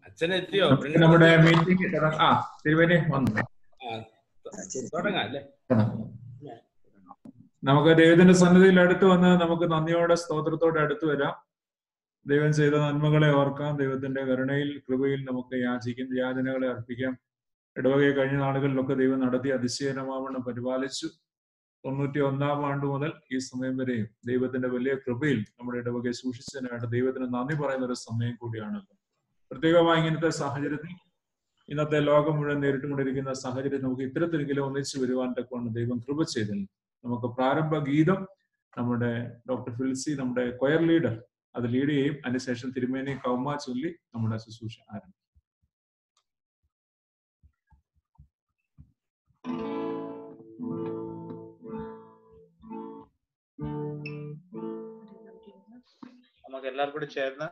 അച്ഛനെത്തിയോ? നമ്മുടെ മീറ്റിംഗ് തിരുവേനി വന്നു. തുടങ്ങാം അല്ലേ? നമുക്ക് ദൈവത്തിന്റെ സന്നിധിയിൽ അടുത്ത് വന്ന് നമുക്ക് നന്ദിയോടെ സ്തോത്രത്തോടെ അടുത്ത് വരാം. ദൈവം ചെയ്ത നന്മകളെ ഓർക്കാം. ദൈവത്തിന്റെ കരുണയിൽ കൃപയിൽ നമുക്ക് യാചനകളെ അർപ്പിക്കാം. ഇടവകയെ കഴിഞ്ഞ നാളുകളിലൊക്കെ ദൈവം നടത്തി അതിശയകരമാവണ്ണം പരിപാലിച്ചു. 91 ആണ്ട് മുതൽ ഈ സമയം വരെയും ദൈവത്തിന്റെ വലിയ കൃപയിൽ നമ്മുടെ ഇടവകയെ സൂക്ഷിച്ചതിനായിട്ട് ദൈവത്തിന് നന്ദി പറയുന്ന ഒരു സമയം കൂടിയാണല്ലോ. പ്രത്യേകമായി ഇങ്ങനത്തെ സാഹചര്യത്തിൽ, ഇന്നത്തെ ലോകം മുഴുവൻ നേരിട്ടുകൊണ്ടിരിക്കുന്ന സാഹചര്യം നമുക്ക് ഇത്തരത്തിലെങ്കിലും ഒന്നിച്ചു വരുവാൻ തക്കവണ്ണം ദൈവം കൃപ ചെയ്തില്ല. നമുക്ക് പ്രാരംഭ ഗീതം നമ്മുടെ ഡോക്ടർ ഫിൽസി, നമ്മുടെ കൊയർ ലീഡർ, അത് ലീഡ് ചെയ്യും. അതിനുശേഷം തിരുമേനി കൗമ ചൊല്ലി നമ്മുടെ ശുശ്രൂഷ ആരംഭിക്കും. നമുക്ക് എല്ലാവർക്കും കൂടി ചേർന്ന്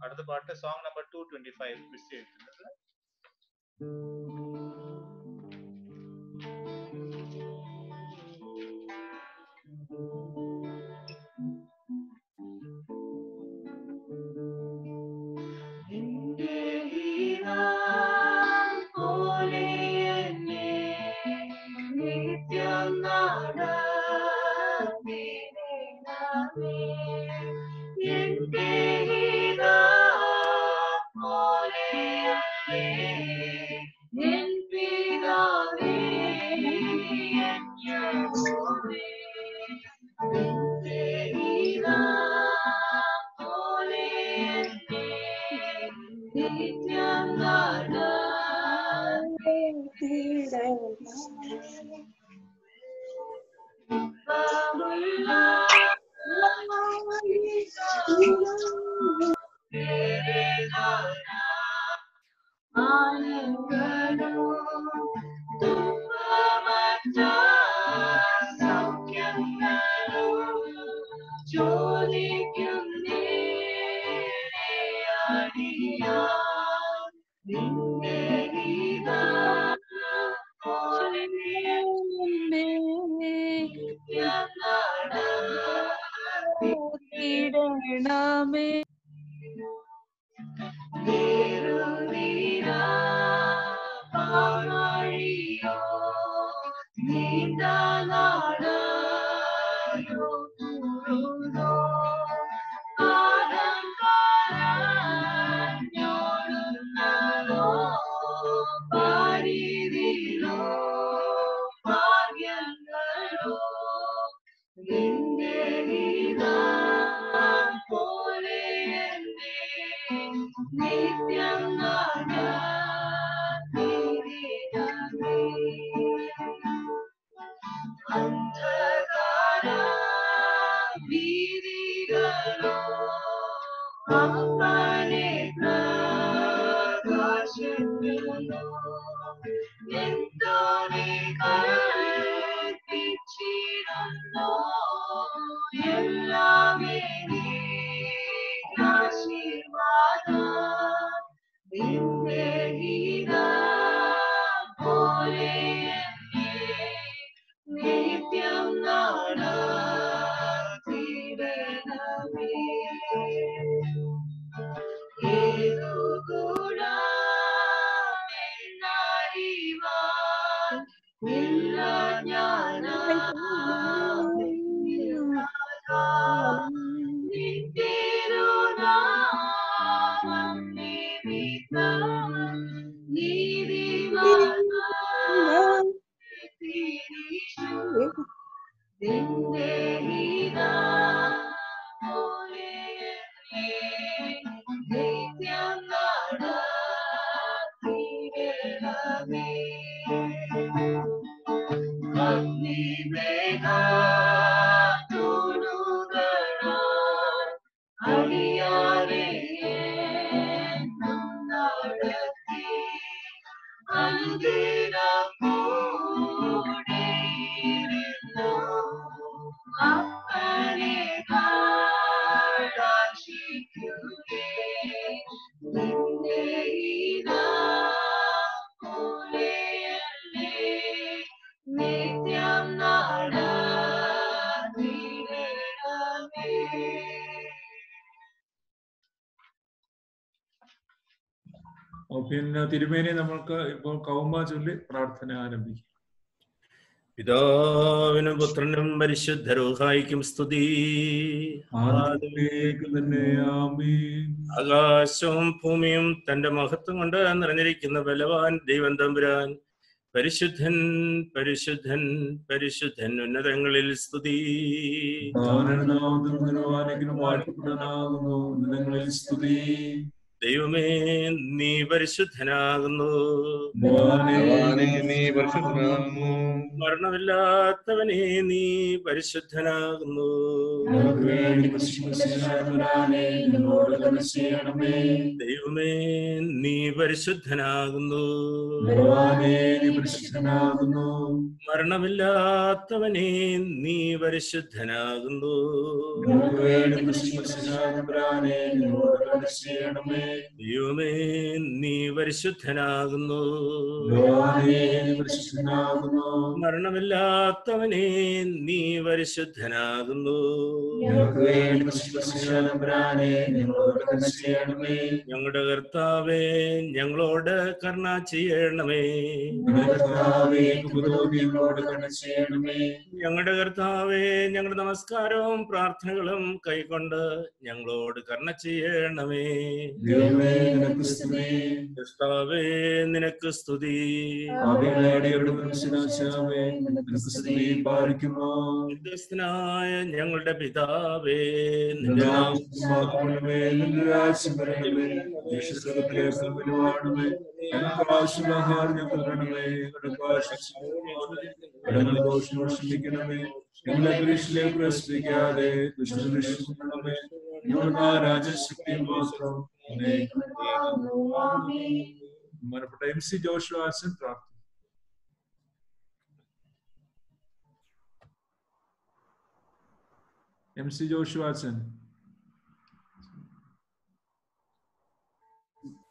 അടുത്ത പാട്ട് സോങ് നമ്പർ 225 മിസ് ചെയ്തിട്ടുണ്ട്. പിന്നെ തിരുമേനി നമ്മൾക്ക് ഇപ്പോൾ കൗമ ചൊല്ലി പ്രാർത്ഥന ആരംഭിക്കും. പിതാവിനും പുത്രനും പരിശുദ്ധ റൂഹായിക്കും സ്തുതി. തന്നെ ആമേൻ. ആകാശവും ഭൂമിയും തന്റെ മഹത്വം കൊണ്ട് നിറഞ്ഞിരിക്കുന്ന ബലവാൻ ദൈവം തമ്പുരാൻ പരിശുദ്ധൻ പരിശുദ്ധൻ പരിശുദ്ധൻ ഉന്നതങ്ങളിൽ സ്തുതി. സ്തുതി. ദൈവമേ നീ പരിശുദ്ധനാകുന്നു. മരണമില്ലാത്തവനെ നീ പരിശുദ്ധനാകുന്നു. ദൈവമേ നീ പരിശുദ്ധനാകുന്നു. മരണമില്ലാത്തവനെ നീ പരിശുദ്ധനാകുന്നു. ദൈവമേ നീ പരിശുദ്ധനാകുന്നു. മരണമില്ലാത്തവനെ നീ പരിശുദ്ധനാകുന്നു. ഞങ്ങളുടെ കർത്താവേ ഞങ്ങളോട് കരുണ ചെയ്യണമേ. ഞങ്ങളുടെ കർത്താവേ ഞങ്ങളുടെ നമസ്കാരവും പ്രാർത്ഥനകളും കൈക്കൊണ്ട് ഞങ്ങളോട് കരുണ ചെയ്യണമേ. കർത്താവേ നിനക്ക് സ്തുതി. സ്വർഗ്ഗസ്ഥനായ ഞങ്ങളുടെ പിതാവേ ബഹുമാനപ്പെട്ട MC ജോഷുവ അച്ഛൻ പ്രാർത്ഥന. MC ജോഷുവ അച്ഛൻ.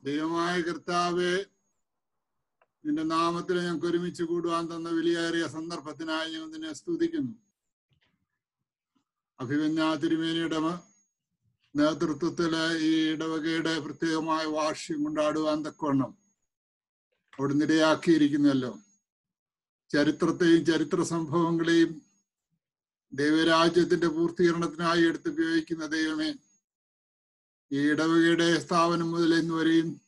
ദൈവമായ കർത്താവേ, നിന്റെ നാമത്തിൽ ഞങ്ങൾക്ക് ഒരുമിച്ച് കൂടുവാൻ തന്ന വിലയേറിയ സന്ദർഭത്തിനായി ഞങ്ങൾ നിന്നെ സ്തുതിക്കുന്നു. അഭിമന്യ തിരുമേനിയുടെ നേതൃത്വത്തില് ഈ ഇടവകയുടെ പ്രത്യേകമായ വാർഷികം കൊണ്ടാടുവാൻ തക്കവണ്ണം അവിടുന്ന് ഇടയാക്കിയിരിക്കുന്നല്ലോ. ചരിത്രത്തെയും ചരിത്ര സംഭവങ്ങളെയും ദൈവരാജ്യത്തിന്റെ പൂർത്തീകരണത്തിനായി എടുത്തുപയോഗിക്കുന്ന ദൈവമേ, ഈ ഇടവകയുടെ സ്ഥാപനം മുതൽ ഇന്നുവരെയും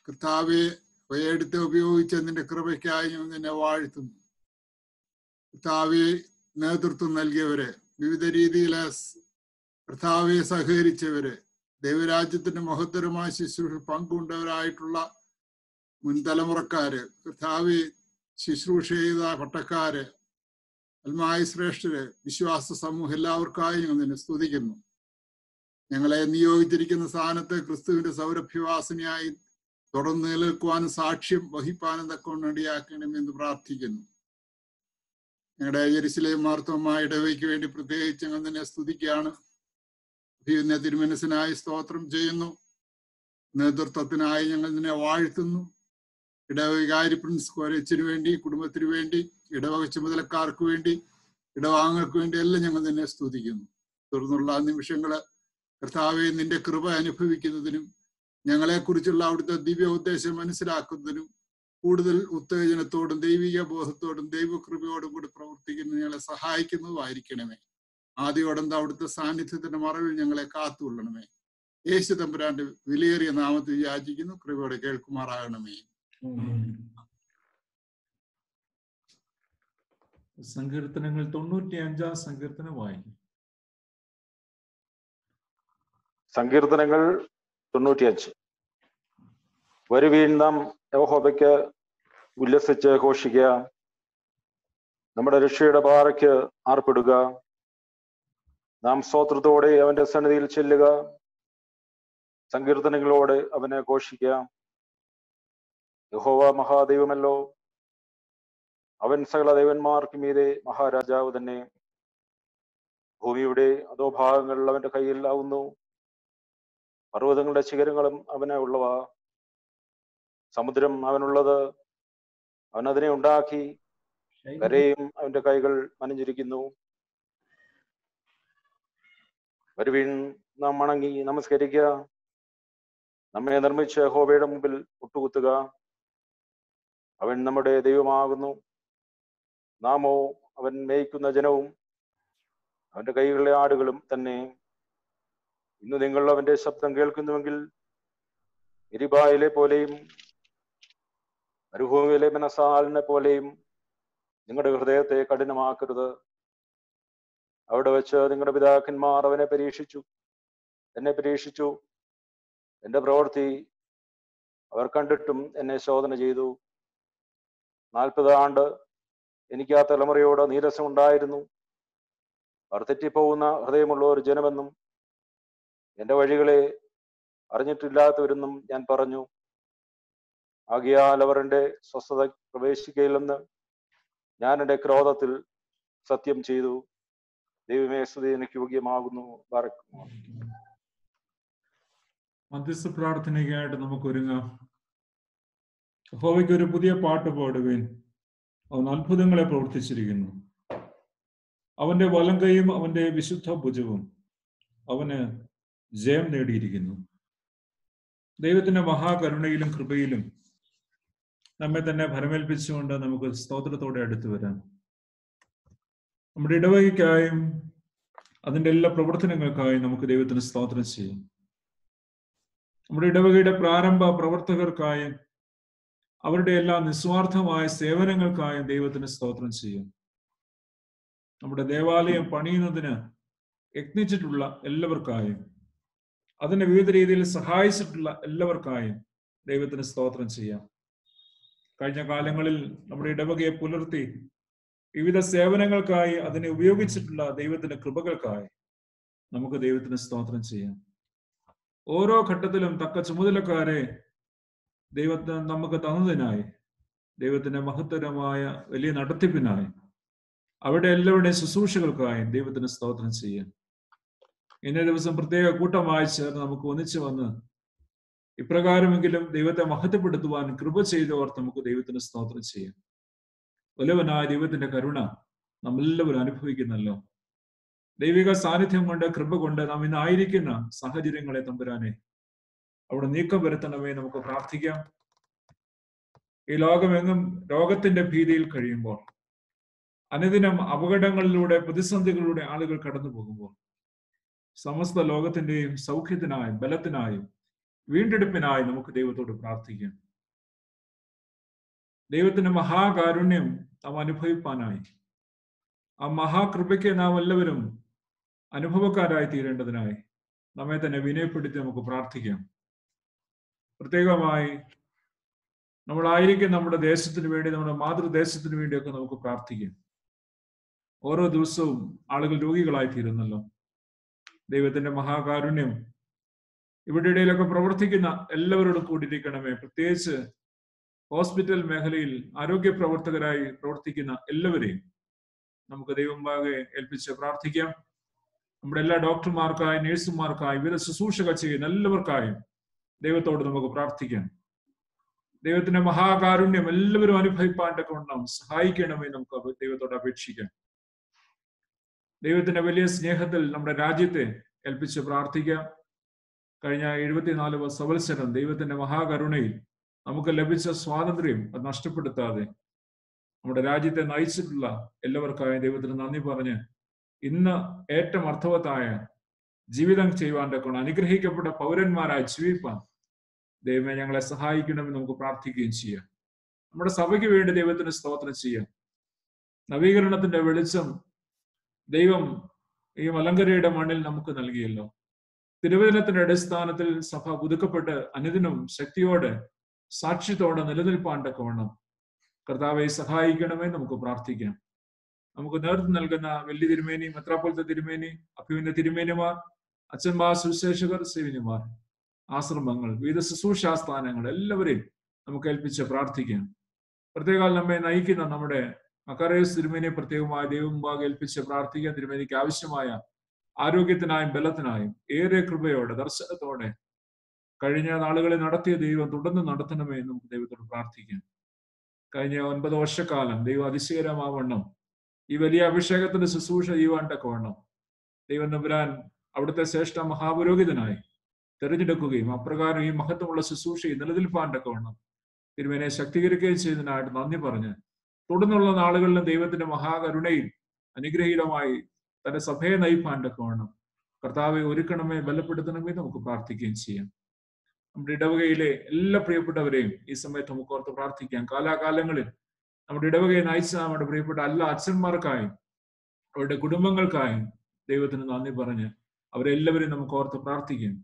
കർത്താവെ എടുത്ത് ഉപയോഗിച്ച നിന്റെ കൃപയ്ക്കായി ഞങ്ങൾ നിന്നെ വാഴ്ത്തുന്നു. കർത്താവെ നേതൃത്വം നൽകിയവരെ, വിവിധ രീതിയിലെ കർത്താവെ സഹകരിച്ചവര്, ദൈവരാജ്യത്തിന്റെ മഹത്തരമായ ശുശ്രൂഷ പങ്കുകൊണ്ടവരായിട്ടുള്ള മുൻതലമുറക്കാര്, കർത്താവെ ശുശ്രൂഷ ചെയ്ത പട്ടക്കാര്, അൽമായ ശ്രേഷ്ഠര്, വിശ്വാസ സമൂഹം എല്ലാവർക്കായി ഞങ്ങൾ നിന്നെ സ്തുതിക്കുന്നു. ഞങ്ങളെ നിയോഗിച്ചിരിക്കുന്ന സ്ഥാനത്ത് ക്രിസ്തുവിന്റെ സൗരഭ്യവാസനയായി തുടർന്ന് നിലനിൽക്കുവാനും സാക്ഷ്യം വഹിപ്പാനും തക്കൊണ്ട് ഇടയാക്കണമെന്ന് പ്രാർത്ഥിക്കുന്നു. ഞങ്ങളുടെ യെരുശലേം മാർത്തോമായ ഇടവയ്ക്ക് വേണ്ടി പ്രത്യേകിച്ച് ഞങ്ങൾ നിന്നെ സ്തുതിക്കുകയാണ്. അഭിമന്യ തിരുമനസ്സിനായി സ്തോത്രം ചെയ്യുന്നു. നേതൃത്വത്തിനായി ഞങ്ങൾ നിന്നെ വാഴ്ത്തുന്നു. ഇടവകാരി പ്രിൻസ് കോരച്ചിന് വേണ്ടി, കുടുംബത്തിന് വേണ്ടി, ഇടവക ചുമതലക്കാർക്ക് വേണ്ടി, ഇടവാങ്ങൾക്ക് വേണ്ടി എല്ലാം ഞങ്ങൾ നിന്നെ സ്തുതിക്കുന്നു. തുടർന്നുള്ള നിമിഷങ്ങള് കർത്താവെ നിന്റെ കൃപ അനുഭവിക്കുന്നതിനും ഞങ്ങളെക്കുറിച്ചുള്ള അവിടുത്തെ ദിവ്യ ഉദ്ദേശം മനസ്സിലാക്കുന്നതിനും കൂടുതൽ ഉത്തേജനത്തോടും ദൈവിക ബോധത്തോടും ദൈവകൃപയോടും കൂടി പ്രവർത്തിക്കുന്ന ഞങ്ങളെ സഹായിക്കുന്നതുമായിരിക്കണമേ. ആദ്യോടന്ത അവിടുത്തെ സാന്നിധ്യത്തിന്റെ മറവിൽ ഞങ്ങളെ കാത്തുകൊള്ളണമേ. യേശു തമ്പുരാന്റെ വിലയേറിയ നാമത്തിൽ യാചിക്കുന്നു, കൃപയോടെ കേൾക്കുമാറാകണമേ. സങ്കീർത്തനങ്ങൾ 95 സങ്കീർത്തനം വായിക്കും. സങ്കീർത്തനങ്ങൾ 95. വരുവീൻ നാം യഹോവയ്ക്ക് ഉല്ലസിച്ച് ഘോഷിക്കുക, നമ്മുടെ രക്ഷയുടെ പാറയ്ക്ക് ആർപ്പിടുക. നാം സ്തോത്രത്തോടെ അവന്റെ സന്നിധിയിൽ ചെല്ലുക, സങ്കീർത്തനങ്ങളോടെ അവനെ ഘോഷിക്കുക. യഹോവ മഹാദൈവമല്ലോ, അവൻ സകല ദൈവന്മാർക്ക് മീതെ മഹാരാജാവ് തന്നെ. ഭൂമിയുടെ അധോഭാഗങ്ങൾ അവന്റെ കയ്യിൽ ആവുന്നു, പർവ്വതങ്ങളുടെ ശിഖരങ്ങളും അവന് ഉള്ളവ. സമുദ്രം അവനുള്ളത്, അവൻ അതിനെ ഉണ്ടാക്കി. കരയും അവന്റെ കൈകൾ മനഞ്ഞിരിക്കുന്നു. വരുവീൻ നാം വണങ്ങി നമസ്കരിക്കുക, നമ്മെ നിർമ്മിച്ച യഹോവയുടെ മുമ്പിൽ മുട്ടുകുത്തുക. അവൻ നമ്മുടെ ദൈവമാകുന്നു, നാമോ അവൻ മേയ്ക്കുന്ന ജനവും അവന്റെ കൈകളിലെ ആടുകളും തന്നെ. ഇന്ന് നിങ്ങൾ അവന്റെ ശബ്ദം കേൾക്കുന്നുവെങ്കിൽ എരിബായിലെ പോലെയും മരുഭൂമിയിലെ മെനസാലിനെ പോലെയും നിങ്ങളുടെ ഹൃദയത്തെ കഠിനമാക്കരുത്. അവിടെ വെച്ച് നിങ്ങളുടെ പിതാക്കന്മാർ എന്നെ പരീക്ഷിച്ചു. എന്റെ പ്രവൃത്തി അവർ കണ്ടിട്ടും എന്നെ ശോധന ചെയ്തു. 40 ആണ്ട് എനിക്ക് ആ തലമുറയോട് നീരസമുണ്ടായിരുന്നു. അവർ തെറ്റിപ്പോകുന്ന ഹൃദയമുള്ള ഒരു ജനമെന്നും എന്റെ വഴികളെ അറിഞ്ഞിട്ടില്ലാത്തവരെന്നും ഞാൻ പറഞ്ഞു. ആകയാൽ അവർ എന്റെ സ്വസ്ഥത പ്രവേശിക്കയില്ലെന്ന് ഞാൻ എന്റെ ക്രോധത്തിൽ സത്യം ചെയ്തു. ദൈവമേ, സ്തുതി എനിക്ക് യോഗ്യമാകുന്നു. മധ്യസ്ഥ പ്രാർത്ഥനയ്ക്കായിട്ട് നമുക്ക് ഒരുങ്ങാം. യഹോവയ്ക്ക് ഒരു പുതിയ പാട്ട് പാടുവേൻ, അവൻ അത്ഭുതങ്ങളെ പ്രവർത്തിച്ചിരിക്കുന്നു. അവന്റെ വലം കൈയും അവന്റെ വിശുദ്ധ ഭുജവും അവന് ജയം നേടിയിരിക്കുന്നു. ദൈവത്തിന്റെ മഹാകരുണയിലും കൃപയിലും നമ്മെ തന്നെ ഭരമേൽപ്പിച്ചുകൊണ്ട് നമുക്ക് സ്തോത്രത്തോടെ അടുത്തു വരാം. നമ്മുടെ ഇടവകയ്ക്കായും അതിൻ്റെ എല്ലാ പ്രവർത്തനങ്ങൾക്കായും നമുക്ക് ദൈവത്തിന് സ്തോത്രം ചെയ്യാം. നമ്മുടെ ഇടവകയുടെ പ്രാരംഭ പ്രവർത്തകർക്കായും അവരുടെ എല്ലാ നിസ്വാർത്ഥമായ സേവനങ്ങൾക്കായും ദൈവത്തിന് സ്തോത്രം ചെയ്യാം. നമ്മുടെ ദേവാലയം പണിയുന്നതിന് യത്നിച്ചിട്ടുള്ള എല്ലാവർക്കായും അതിനെ വിവിധ രീതിയിൽ സഹായിച്ചിട്ടുള്ള എല്ലാവർക്കായും ദൈവത്തിന് സ്തോത്രം ചെയ്യാം. കഴിഞ്ഞ കാലങ്ങളിൽ നമ്മുടെ ഇടവകയെ പുലർത്തി വിവിധ സേവനങ്ങൾക്കായി അതിനെ ഉപയോഗിച്ചിട്ടുള്ള ദൈവത്തിന്റെ കൃപകൾക്കായി നമുക്ക് ദൈവത്തിന് സ്തോത്രം ചെയ്യാം. ഓരോ ഘട്ടത്തിലും തക്ക ചുമതലക്കാരെ ദൈവത്തിന് നമുക്ക് തന്നതിനായി, ദൈവത്തിന്റെ മഹത്തരമായ വലിയ നടത്തിപ്പിനായി, അവിടെ എല്ലാവരുടെയും ശുശ്രൂഷകൾക്കായി ദൈവത്തിന് സ്തോത്രം ചെയ്യാം. ഇന്നേ ദിവസം പ്രത്യേക കൂട്ടമായി ചേർന്ന് നമുക്ക് ഒന്നിച്ചു വന്ന് ഇപ്രകാരമെങ്കിലും ദൈവത്തെ മഹത്വപ്പെടുത്തുവാൻ കൃപ ചെയ്തവർ നമുക്ക് ദൈവത്തിന് സ്തോത്രം ചെയ്യാം. വലുവനായ ദൈവത്തിന്റെ കരുണ നമ്മളെല്ലാവരും അനുഭവിക്കുന്നല്ലോ. ദൈവിക സാന്നിധ്യം കൊണ്ട്, കൃപ കൊണ്ട് നാം ഇന്നായിരിക്കുന്ന സാഹചര്യങ്ങളെ തമ്പുരാനെ അവിടെ നീക്കം വരുത്തണമേ നമുക്ക് പ്രാർത്ഥിക്കാം. ഈ ലോകമെങ്ങും രോഗത്തിന്റെ ഭീതിയിൽ കഴിയുമ്പോൾ, അനുദിനം അപകടങ്ങളിലൂടെ പ്രതിസന്ധികളിലൂടെ ആളുകൾ കടന്നു പോകുമ്പോൾ, സമസ്ത ലോകത്തിന്റെയും സൗഖ്യത്തിനായും ബലത്തിനായും വീണ്ടെടുപ്പിനായി നമുക്ക് ദൈവത്തോട് പ്രാർത്ഥിക്കാം. ദൈവത്തിന്റെ മഹാകാരുണ്യം നാം അനുഭവിപ്പാനായി, ആ മഹാകൃപയ്ക്ക് നാം എല്ലാവരും അനുഭവക്കാരായി തീരേണ്ടതിനായി നമ്മെ തന്നെ വിനയപ്പെടുത്തി നമുക്ക് പ്രാർത്ഥിക്കാം. പ്രത്യേകമായി നമ്മളായിരിക്കും നമ്മുടെ ദേശത്തിന് വേണ്ടി, നമ്മുടെ മാതൃദേശത്തിന് വേണ്ടിയൊക്കെ നമുക്ക് പ്രാർത്ഥിക്കാം. ഓരോ ദിവസവും ആളുകൾ രോഗികളായി തീരുന്നല്ലോ. ദൈവത്തിന്റെ മഹാകാരുണ്യം ഇവിടെ ഇടയിലൊക്കെ പ്രവർത്തിക്കുന്ന എല്ലാവരോടും കൂടിയിരിക്കണമേ. പ്രത്യേകിച്ച് ഹോസ്പിറ്റൽ മേഖലയിൽ ആരോഗ്യ പ്രവർത്തകരായി പ്രവർത്തിക്കുന്ന എല്ലാവരെയും നമുക്ക് ദൈവമുമ്പാകെ ഏൽപ്പിച്ച് പ്രാർത്ഥിക്കാം. നമ്മുടെ എല്ലാ ഡോക്ടർമാർക്കായി, നഴ്സുമാർക്കായി, വിവിധ ശുശ്രൂഷകൾ ചെയ്യുന്ന എല്ലാവർക്കായും ദൈവത്തോട് നമുക്ക് പ്രാർത്ഥിക്കാം. ദൈവത്തിന്റെ മഹാകാരുണ്യം എല്ലാവരും അനുഭവിപ്പാൻ്റെ കൊണ്ടും സഹായിക്കണമേ നമുക്ക് ദൈവത്തോട് അപേക്ഷിക്കാം. ദൈവത്തിന്റെ വലിയ സ്നേഹത്തിൽ നമ്മുടെ രാജ്യത്തെ ഏൽപ്പിച്ച് പ്രാർത്ഥിക്കാം. കഴിഞ്ഞ 74 സംവത്സരം ദൈവത്തിന്റെ മഹാകരുണയിൽ നമുക്ക് ലഭിച്ച സ്വാതന്ത്ര്യം അത് നഷ്ടപ്പെടുത്താതെ നമ്മുടെ രാജ്യത്തെ നയിച്ചിട്ടുള്ള എല്ലാവർക്കായി ദൈവത്തിന് നന്ദി പറഞ്ഞ് ഇന്ന് ഏറ്റവും അർത്ഥവത്തായ ജീവിതം ചെയ്യുവാൻ്റെ കൊണ്ട് അനുഗ്രഹിക്കപ്പെട്ട പൗരന്മാരായി ജീവിപ്പാൻ ദൈവമേ ഞങ്ങളെ സഹായിക്കണമെന്ന് നമുക്ക് പ്രാർത്ഥിക്കുകയും ചെയ്യാം. നമ്മുടെ സഭയ്ക്ക് വേണ്ടി ദൈവത്തിന് സ്തോത്രം ചെയ്യാം. നവീകരണത്തിന്റെ വെളിച്ചം ദൈവം ഈ മലങ്കരയുടെ മണ്ണിൽ നമുക്ക് നൽകിയല്ലോ. തിരുവചനത്തിന്റെ അടിസ്ഥാനത്തിൽ സഭ പുതുക്കപ്പെട്ട് അനുദിനം ശക്തിയോടെ സാക്ഷ്യത്തോടെ നിലനിൽപ്പാണ്ടൊക്കെ വേണം. കർത്താവെ സഹായിക്കണമേ നമുക്ക് പ്രാർത്ഥിക്കാം. നമുക്ക് നേതൃത്വം നൽകുന്ന വലിയ തിരുമേനി, മെത്രാപ്പൊലീത്ത തിരുമേനി, അഭിമന്യ തിരുമേനിമാർ, അച്ഛന്മാർ, സുവിശേഷകർ, സേവ്യന്മാർ, ആശ്രമങ്ങൾ, വിവിധ ശുശ്രൂഷാസ്ഥാനങ്ങൾ എല്ലാവരെയും നമുക്ക് ഏൽപ്പിച്ച് പ്രാർത്ഥിക്കാം. പ്രത്യേകം നമ്മെ നയിക്കുന്ന നമ്മുടെ മക്കാറേസ് തിരുമേനിയെ പ്രത്യേകമായി ദൈവം മുമ്പാകെ ഏൽപ്പിച്ച് പ്രാർത്ഥിക്കാൻ. തിരുമേനിക്ക് ആവശ്യമായ ആരോഗ്യത്തിനായും ബലത്തിനായും ഏറെ കൃപയോടെ ദർശനത്തോടെ കഴിഞ്ഞ നാളുകളിൽ നടത്തിയ ദൈവം തുടർന്ന് നടത്തണമേ എന്ന് നമുക്ക് ദൈവത്തോട് പ്രാർത്ഥിക്കാം. കഴിഞ്ഞ 9 വർഷക്കാലം ദൈവം അതിശയകരമാവണ്ണം ഈ വലിയ അഭിഷേകത്തിന്റെ ശുശ്രൂഷ ചെയ്യുവാണ്ടൊക്കെ വേണം ദൈവം നമ്പുരാൻ അവിടുത്തെ ശ്രേഷ്ഠ മഹാപുരോഹിതനായി തെരഞ്ഞെടുക്കുകയും അപ്രകാരം ഈ മഹത്വമുള്ള ശുശ്രൂഷയിൽ നിലനിൽപ്പാണ്ടൊക്കെ വേണം തിരുമേനെ ശക്തീകരിക്കുകയും ചെയ്തതിനായിട്ട് നന്ദി പറഞ്ഞ് തുടർന്നുള്ള നാളുകളിലും ദൈവത്തിന്റെ മഹാകരുണയിൽ അനുഗ്രഹീതമായി തന്റെ സഭയെ നയിപ്പാണ്ടൊക്കെ വേണം കർത്താവെ ഒരുക്കണമേ, ബലപ്പെടുത്തണമേ നമുക്ക് പ്രാർത്ഥിക്കുകയും ചെയ്യാം. നമ്മുടെ ഇടവകയിലെ എല്ലാ പ്രിയപ്പെട്ടവരെയും ഈ സമയത്ത് നമുക്ക് ഓർത്ത് പ്രാർത്ഥിക്കാം. കാലാകാലങ്ങളിൽ നമ്മുടെ ഇടവകയെ നയിച്ച നമ്മുടെ പ്രിയപ്പെട്ട എല്ലാ അച്ഛന്മാർക്കായും അവരുടെ കുടുംബങ്ങൾക്കായും ദൈവത്തിന് നന്ദി പറഞ്ഞ് അവരെല്ലാവരെയും നമുക്ക് ഓർത്ത് പ്രാർത്ഥിക്കാം.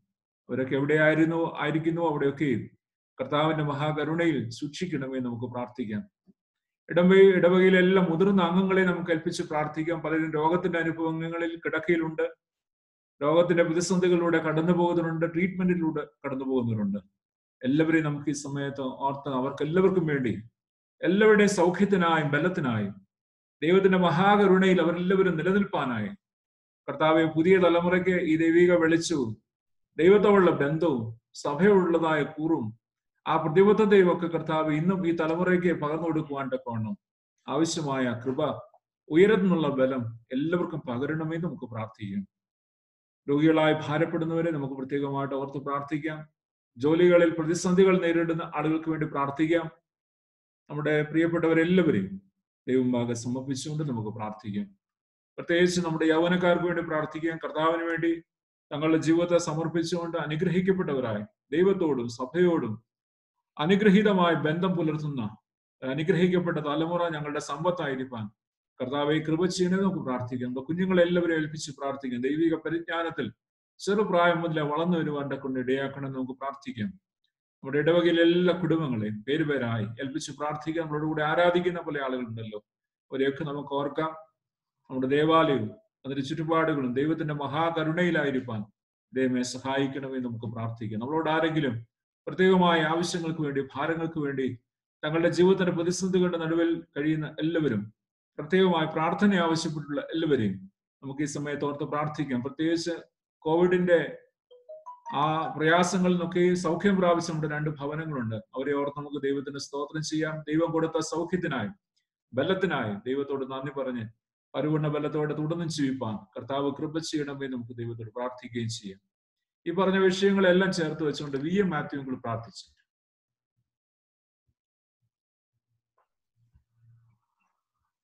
അവരൊക്കെ ആയിരിക്കുന്നു അവിടെയൊക്കെയും കർത്താവിന്റെ മഹാകരുണയിൽ സൂക്ഷിക്കണമേ നമുക്ക് പ്രാർത്ഥിക്കാം. ഇടവകയിലെ എല്ലാ മുതിർന്ന അംഗങ്ങളെ നമുക്ക് ഏൽപ്പിച്ച് പ്രാർത്ഥിക്കാം. പലരും രോഗത്തിന്റെ അനുഭവങ്ങളിൽ കിടക്കയിലുണ്ട്, രോഗത്തിന്റെ പ്രതിസന്ധികളിലൂടെ കടന്നു പോകുന്നവരുണ്ട്, ട്രീറ്റ്മെന്റിലൂടെ കടന്നു പോകുന്നവരുണ്ട്. എല്ലാവരെയും നമുക്ക് ഈ സമയത്ത് ഓർത്ത് അവർക്ക് എല്ലാവർക്കും വേണ്ടി എല്ലാവരുടെയും സൗഖ്യത്തിനായും ബലത്തിനായും ദൈവത്തിന്റെ മഹാകരുണയിൽ അവരെല്ലാവരും നിലനിൽപ്പാനായി കർത്താവെ പുതിയ തലമുറയ്ക്ക് ഈ ദൈവിക വെളിച്ചവും ദൈവത്തോടുള്ള ബന്ധവും സഭയോടുള്ളതായ കൂറും ആ പ്രതിബദ്ധതയും ഒക്കെ കർത്താവ് ഇന്നും ഈ തലമുറയ്ക്ക് പകർന്നു കൊടുക്കുവാണ്ടൊക്കെ വേണം. ആവശ്യമായ കൃപ, ഉയരത്തിനുള്ള ബലം എല്ലാവർക്കും പകരണമേ നമുക്ക് പ്രാർത്ഥിക്കാം. രോഗികളായി ഭാരപ്പെടുന്നവരെ നമുക്ക് പ്രത്യേകമായിട്ട് ഓർത്ത് പ്രാർത്ഥിക്കാം. ജോലികളിൽ പ്രതിസന്ധികൾ നേരിടുന്ന ആളുകൾക്ക് വേണ്ടി പ്രാർത്ഥിക്കാം. നമ്മുടെ പ്രിയപ്പെട്ടവരെല്ലാവരെയും ദൈവമാകെ സമർപ്പിച്ചുകൊണ്ട് നമുക്ക് പ്രാർത്ഥിക്കാം. പ്രത്യേകിച്ച് നമ്മുടെ യൗവനക്കാർക്ക് വേണ്ടി പ്രാർത്ഥിക്കാം. കർത്താവിന് വേണ്ടി തങ്ങളുടെ ജീവിതത്തെ സമർപ്പിച്ചുകൊണ്ട് അനുഗ്രഹിക്കപ്പെട്ടവരായി ദൈവത്തോടും സഭയോടും അനുഗ്രഹീതമായ ബന്ധം പുലർത്തുന്ന അനുഗ്രഹിക്കപ്പെട്ട തലമുറ ഞങ്ങളുടെ സമ്പത്തായിരിക്കാൻ കർത്താവെ കൃപ ചെയ്യണമെന്ന് നമുക്ക് പ്രാർത്ഥിക്കാം. നമ്മുടെ കുഞ്ഞുങ്ങളെല്ലാവരും ഏൽപ്പിച്ച് പ്രാർത്ഥിക്കാം. ദൈവിക പരിജ്ഞാനത്തിൽ ചെറുപ്രായം മുതലേ വളർന്നു വരുവാൻ്റെ കൊണ്ട് ഇടയാക്കണമെന്ന് നമുക്ക് പ്രാർത്ഥിക്കാം. നമ്മുടെ ഇടവകയിലെ എല്ലാ കുടുംബങ്ങളെയും പേരുപേരായി ഏൽപ്പിച്ച് പ്രാർത്ഥിക്കാം. നമ്മളോട് കൂടെ ആരാധിക്കുന്ന പല ആളുകളുണ്ടല്ലോ, അവരെയൊക്കെ നമുക്ക് ഓർക്കാം. നമ്മുടെ ദേവാലയവും അതിന്റെ ചുറ്റുപാടുകളും ദൈവത്തിന്റെ മഹാകരുണയിലായിരിക്കാൻ ദൈവമേ സഹായിക്കണമെന്ന് നമുക്ക് പ്രാർത്ഥിക്കാം. നമ്മളോട് ആരെങ്കിലും പ്രത്യേകമായ ആവശ്യങ്ങൾക്ക് വേണ്ടി, ഭാരങ്ങൾക്ക് വേണ്ടി, തങ്ങളുടെ ജീവിതത്തിന്റെ പ്രതിസന്ധികളുടെ നടുവിൽ കഴിയുന്ന എല്ലാവരും പ്രത്യേകമായി പ്രാർത്ഥന ആവശ്യപ്പെട്ടുള്ള എല്ലാവരെയും നമുക്ക് ഈ സമയത്ത് ഓർത്ത് പ്രാർത്ഥിക്കാം. പ്രത്യേകിച്ച് കോവിഡിന്റെ ആ പ്രയാസങ്ങളിൽ നിന്നൊക്കെ സൗഖ്യം പ്രാപിച്ച നമ്മുടെ 2 ഭവനങ്ങളുണ്ട്. അവരെ ഓർത്ത് നമുക്ക് ദൈവത്തിന് സ്തോത്രം ചെയ്യാം. ദൈവം കൊടുത്ത സൗഖ്യത്തിനായി ബലത്തിനായി ദൈവത്തോട് നന്ദി പറഞ്ഞ് പരിപൂർണ്ണ ബലത്തോടെ തുടർന്നും ജീവിപ്പാൻ കർത്താവ് കൃപ ചെയ്യണമേ നമുക്ക് ദൈവത്തോട് പ്രാർത്ഥിക്കുകയും ചെയ്യാം. ഈ പറഞ്ഞ വിഷയങ്ങളെല്ലാം ചേർത്ത് വെച്ചുകൊണ്ട് VM മാത്യു പ്രാർത്ഥിച്ചു.